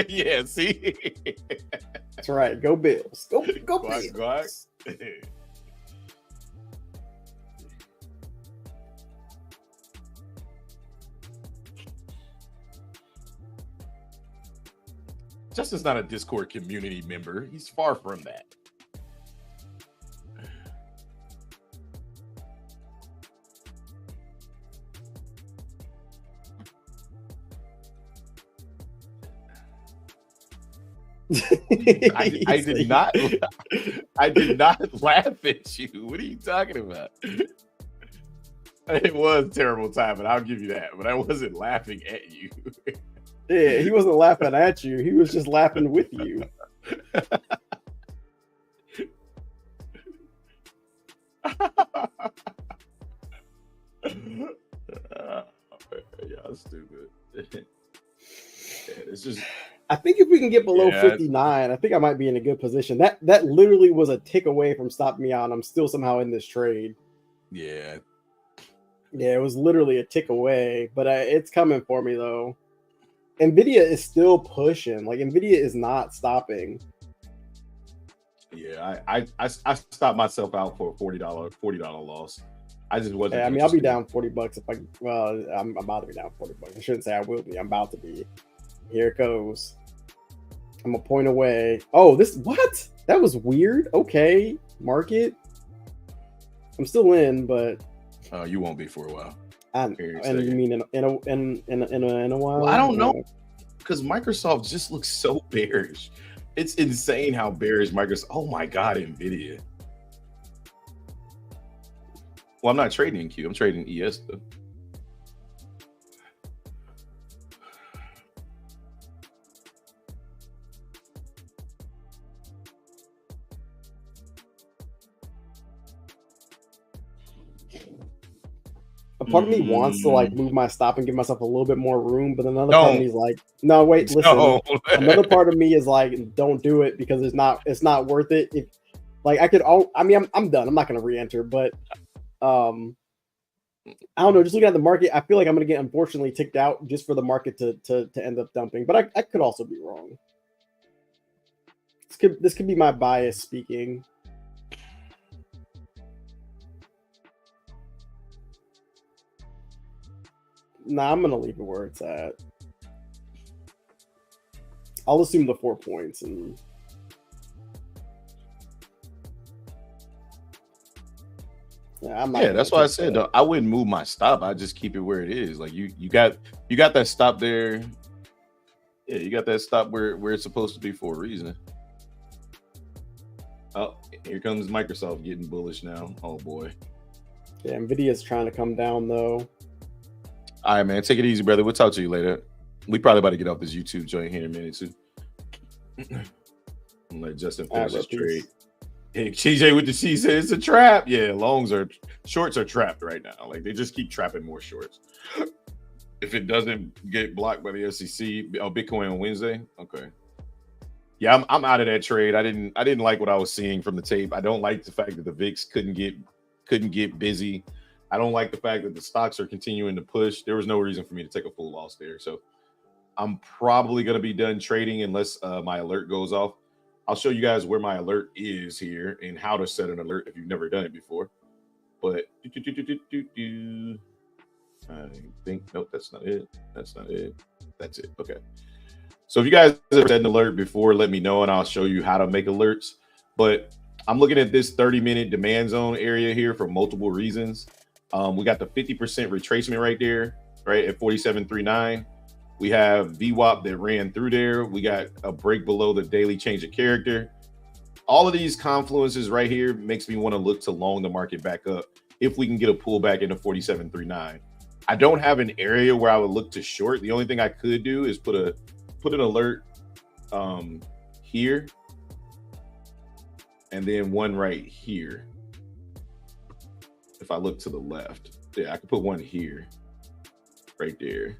Yeah, see. That's right. Go Bills. Go guac, Bills. Guac. Justin's not a Discord community member. He's far from that. I did not laugh at you. What are you talking about? It was a terrible time, and I'll give you that. But I wasn't laughing at you. Yeah, he wasn't laughing at you. He was just laughing with you. Y'all stupid. It's just. I think if we can get below 59, I think I might be in a good position. That literally was a tick away from stopping me out, and I'm still somehow in this trade. Yeah. Yeah, it was literally a tick away, but it's coming for me though. Nvidia is still pushing. Like Nvidia is not stopping. Yeah, I stopped myself out for a $40 loss. I just wasn't. Yeah, I mean, I'll be down $40 if I. Well, I'm about to be down $40. I shouldn't say I will be. I'm about to be. Here it goes. I'm a point away. Oh, this what? That was weird. Okay, market. I'm still in, but you won't be for a while. And you mean in a while? Well, I don't know, because Microsoft just looks so bearish. It's insane how bearish Microsoft. Oh my God, Nvidia. Well, I'm not trading Q. I'm trading ES though. A part of me wants to like move my stop and give myself a little bit more room, but another part of me is like, no, wait, listen. No. Another part of me is like, don't do it because it's not worth it. If like I could, I mean, I'm done. I'm not going to re-enter, but I don't know. Just looking at the market, I feel like I'm going to get unfortunately ticked out just for the market to end up dumping. But I could also be wrong. This could be my bias speaking. Nah, I'm gonna leave it where it's at. I'll assume the 4 points and that's why I said I wouldn't move my stop. I just keep it where it is. Like you got that stop there. Yeah, you got that stop where it's supposed to be for a reason. Oh, here comes Microsoft getting bullish now. Oh boy. Yeah, Nvidia's trying to come down though. All right, man. Take it easy, brother. We'll talk to you later. We probably about to get off this YouTube joint here in a minute too. I'm let Justin finish his trade. Hey, CJ with the C said it's a trap. Yeah, shorts are trapped right now. Like they just keep trapping more shorts. If it doesn't get blocked by the SEC, Bitcoin on Wednesday. Okay. Yeah, I'm out of that trade. I didn't like what I was seeing from the tape. I don't like the fact that the VIX couldn't get busy. I don't like the fact that the stocks are continuing to push. There was no reason for me to take a full loss there. So I'm probably going to be done trading unless my alert goes off. I'll show you guys where my alert is here and how to set an alert if you've never done it before. But I think, nope, that's not it. That's not it. That's it. Okay. So if you guys have set an alert before, let me know and I'll show you how to make alerts. But I'm looking at this 30-minute demand zone area here for multiple reasons. We got the 50% retracement right there, right at 47.39. We have VWAP that ran through there. We got a break below the daily change of character. All of these confluences right here makes me want to look to long the market back up if we can get a pullback into 47.39. I don't have an area where I would look to short. The only thing I could do is put an alert here and then one right here. If I look to the left, yeah, I could put one here, right there.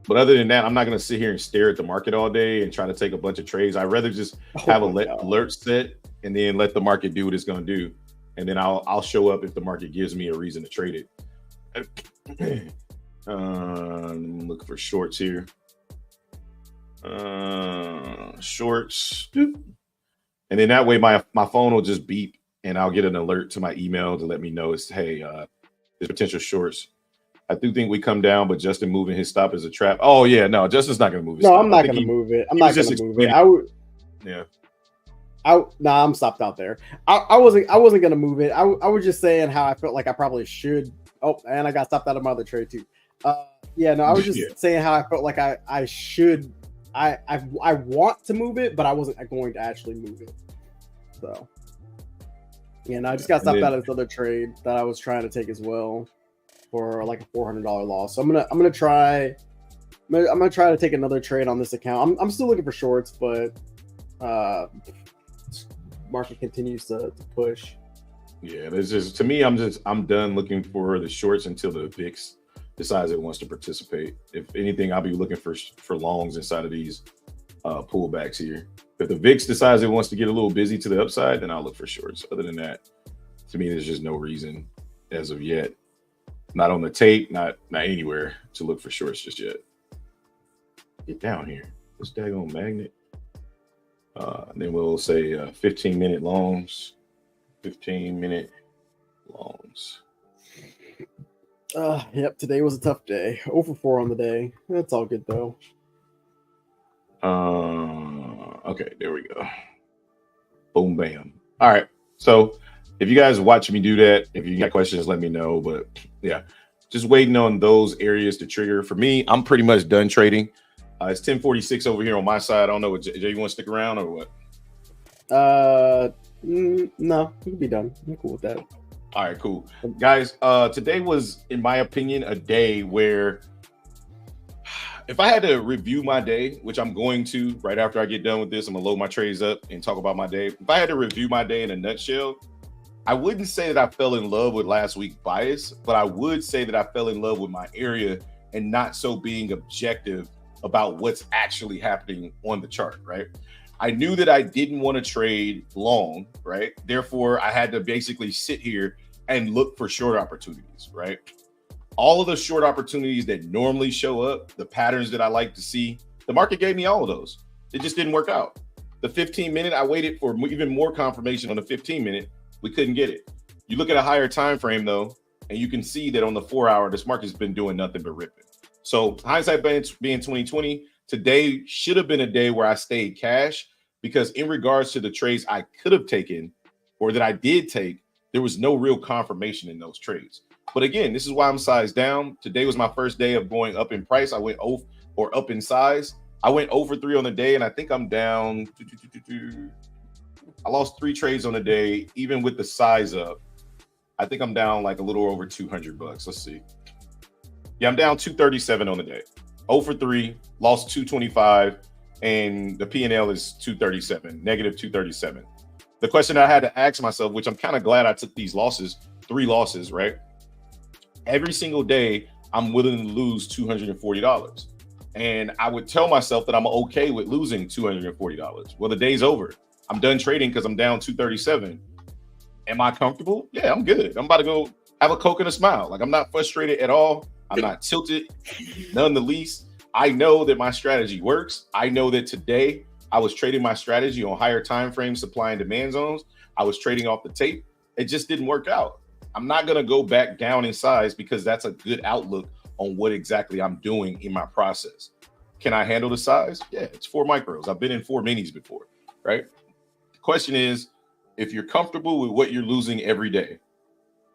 But other than that, I'm not going to sit here and stare at the market all day and try to take a bunch of trades. I'd rather just have alert set and then let the market do what it's going to do. And then I'll show up if the market gives me a reason to trade it. Look for shorts here. Shorts. And then that way my phone will just beep and I'll get an alert to my email to let me know it's, hey, there's potential shorts. I do think we come down, but Justin moving his stop is a trap. Oh yeah, no, Justin's not going to move his stop. No, I'm not going to move it. I'm not going to move it. I would. Yeah. I'm stopped out there. I wasn't going to move it. I was just saying how I felt like I probably should. Oh, and I got stopped out of my other trade too. Yeah, no, I was just saying how I felt like I should. I want to move it, but I wasn't going to actually move it. So. Yeah, no, I just got stopped out of this other trade that I was trying to take as well for like a $400 loss. So I'm gonna try to take another trade on this account. I'm still looking for shorts, but market continues to push. Yeah, there's just, to me, I'm done looking for the shorts until the VIX decides it wants to participate. If anything, I'll be looking for longs inside of these pullbacks here. If the VIX decides it wants to get a little busy to the upside, then I'll look for shorts. Other than that, to me, there's just no reason as of yet. Not on the tape, not anywhere to look for shorts just yet. Get down here. This daggone magnet. And then we'll say 15-minute longs. 15-minute longs. Yep, today was a tough day. 0 for 4 on the day. That's all good though. Okay, there we go. Boom, bam. All right. So if you guys watch me do that, if you got questions, let me know. But yeah, just waiting on those areas to trigger. For me, I'm pretty much done trading. It's 10:46 over here on my side. I don't know. Jay, you want to stick around or what? No, we can be done. I'm cool with that. All right, cool. Guys, today was, in my opinion, a day where if I had to review my day, which I'm going to right after I get done with this, I'm going to load my trades up and talk about my day. If I had to review my day in a nutshell, I wouldn't say that I fell in love with last week's bias, but I would say that I fell in love with my area and not so being objective about what's actually happening on the chart, right? I knew that I didn't want to trade long, right? Therefore, I had to basically sit here and look for short opportunities, right? All of the short opportunities that normally show up, the patterns that I like to see, the market gave me all of those. It just didn't work out. The 15-minute, I waited for even more confirmation on the 15-minute. We couldn't get it. You look at a higher time frame, though, and you can see that on the 4-hour, this market's been doing nothing but ripping. So hindsight being 2020, today should have been a day where I stayed cash because in regards to the trades I could have taken or that I did take, there was no real confirmation in those trades. But again, this is why I'm sized down. Today was my first day of going up in price. I went up in size. I went 0 for 3 on the day, and I think I'm down. I lost 3 trades on the day, even with the size up. I think I'm down like a little over $200. Let's see. Yeah, I'm down 237 on the day. 0 for 3, lost 225, and the P&L is 237, negative 237. The question I had to ask myself, which I'm kind of glad I took these losses, 3 losses, right? Every single day, I'm willing to lose $240. And I would tell myself that I'm okay with losing $240. Well, the day's over. I'm done trading because I'm down 237. Am I comfortable? Yeah, I'm good. I'm about to go have a Coke and a smile. Like, I'm not frustrated at all. I'm not tilted, none the least. I know that my strategy works. I know that today I was trading my strategy on higher time frames, supply and demand zones. I was trading off the tape. It just didn't work out. I'm not going to go back down in size because that's a good outlook on what exactly I'm doing in my process. Can I handle the size? Yeah, it's 4 micros. I've been in 4 minis before, right? The question is, if you're comfortable with what you're losing every day,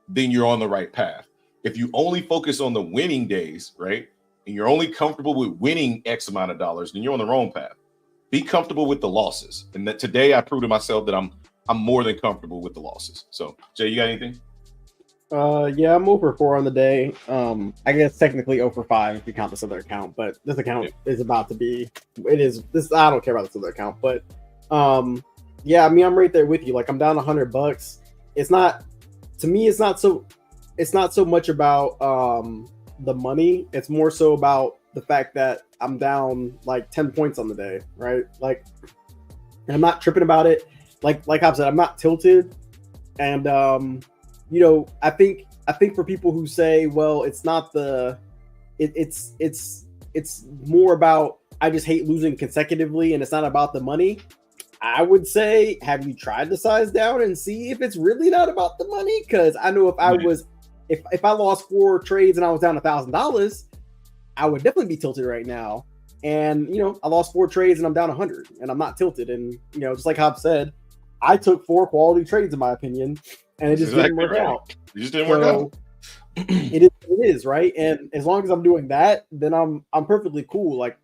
then you're on the right path. If you only focus on the winning days, right, and you're only comfortable with winning X amount of dollars, then you're on the wrong path. Be comfortable with the losses. And that today I proved to myself that I'm more than comfortable with the losses. So, Jay, you got anything? Yeah, I'm 0 for 4 on the day. I guess technically 0 for 5 if you count this other account, but this account is about to be. It is this. I don't care about this other account, but yeah, I mean, I'm right there with you. Like, I'm down $100. It's not, to me, it's not so much about the money. It's more so about the fact that I'm down like 10 points on the day, right? Like, and I'm not tripping about it. Like I've said, I'm not tilted. And you know, I think for people who say, well, it's not the, it's more about, I just hate losing consecutively and it's not about the money. I would say, have you tried to size down and see if it's really not about the money? Because I know if I was, if I lost 4 trades and I was down $1,000, I would definitely be tilted right now. And, you know, I lost 4 trades and I'm down 100 and I'm not tilted. And, you know, just like Hobbs said, I took 4 quality trades in my opinion, and it just didn't work out. It just didn't work out. It is, right? And as long as I'm doing that, then I'm perfectly cool. Like,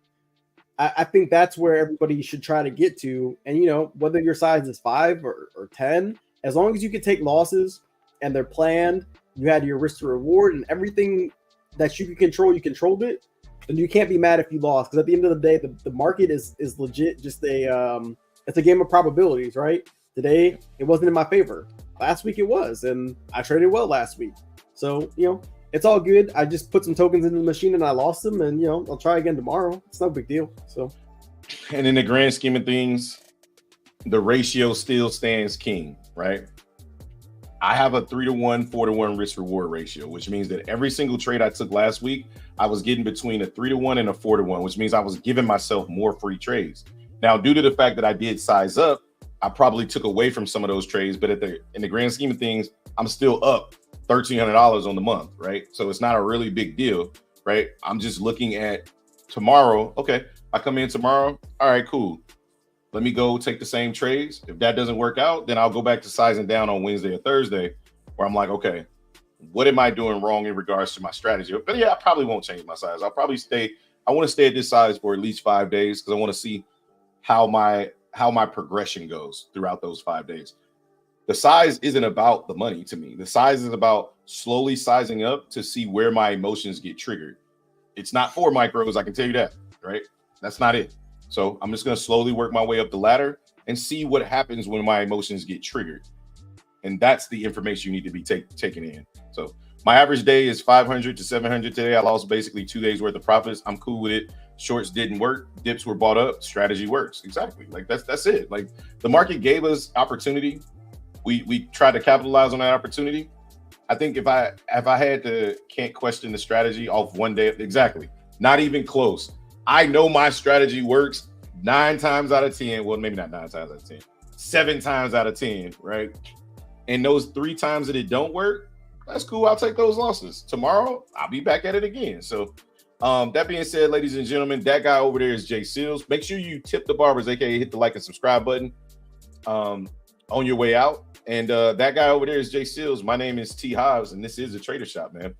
I think that's where everybody should try to get to. And, you know, whether your size is 5 or 10, as long as you can take losses and they're planned, you had your risk to reward and everything that you can control, you controlled it, then you can't be mad if you lost. Because at the end of the day, the market is legit just it's a game of probabilities, right? Today, it wasn't in my favor. Last week it was, and I traded well last week. So, you know, it's all good. I just put some tokens into the machine and I lost them, and, you know, I'll try again tomorrow. It's no big deal. So, and in the grand scheme of things, the ratio still stands king, right? I have a 3-to-1, 4-to-1 risk reward ratio, which means that every single trade I took last week, I was getting between a 3-to-1 and a 4-to-1, which means I was giving myself more free trades. Now, due to the fact that I did size up, I probably took away from some of those trades, but in the grand scheme of things, I'm still up $1,300 on the month, right? So it's not a really big deal, right? I'm just looking at tomorrow. Okay, I come in tomorrow. All right, cool. Let me go take the same trades. If that doesn't work out, then I'll go back to sizing down on Wednesday or Thursday, where I'm like, okay, what am I doing wrong in regards to my strategy? But yeah, I probably won't change my size. I'll probably stay. I want to stay at this size for at least 5 days because I want to see how my progression goes throughout those 5 days. The size isn't about the money to me. The size is about slowly sizing up to see where my emotions get triggered. It's not for micros, I can tell you that, right? That's not it. So I'm just going to slowly work my way up the ladder and see what happens when my emotions get triggered. And that's the information you need to be taking in. So my average day is 500 to 700 today. I lost basically 2 days worth of profits. I'm cool with it. Shorts didn't work. Dips were bought up. Strategy works. Exactly. Like that's it. Like the market gave us opportunity. We tried to capitalize on that opportunity. I think if I had to can't question the strategy off one day, exactly. Not even close. I know my strategy works 9 times out of 10. Well, maybe not 9 times out of 10, 7 times out of 10, right? And those 3 times that it don't work, that's cool. I'll take those losses. Tomorrow, I'll be back at it again. So that being said, ladies and gentlemen, that guy over there is Jay Seals. Make sure you tip the barbers, aka hit the like and subscribe button on your way out. And that guy over there is Jay Seals. My name is T Hobbs, and this is the Trader Shop, man.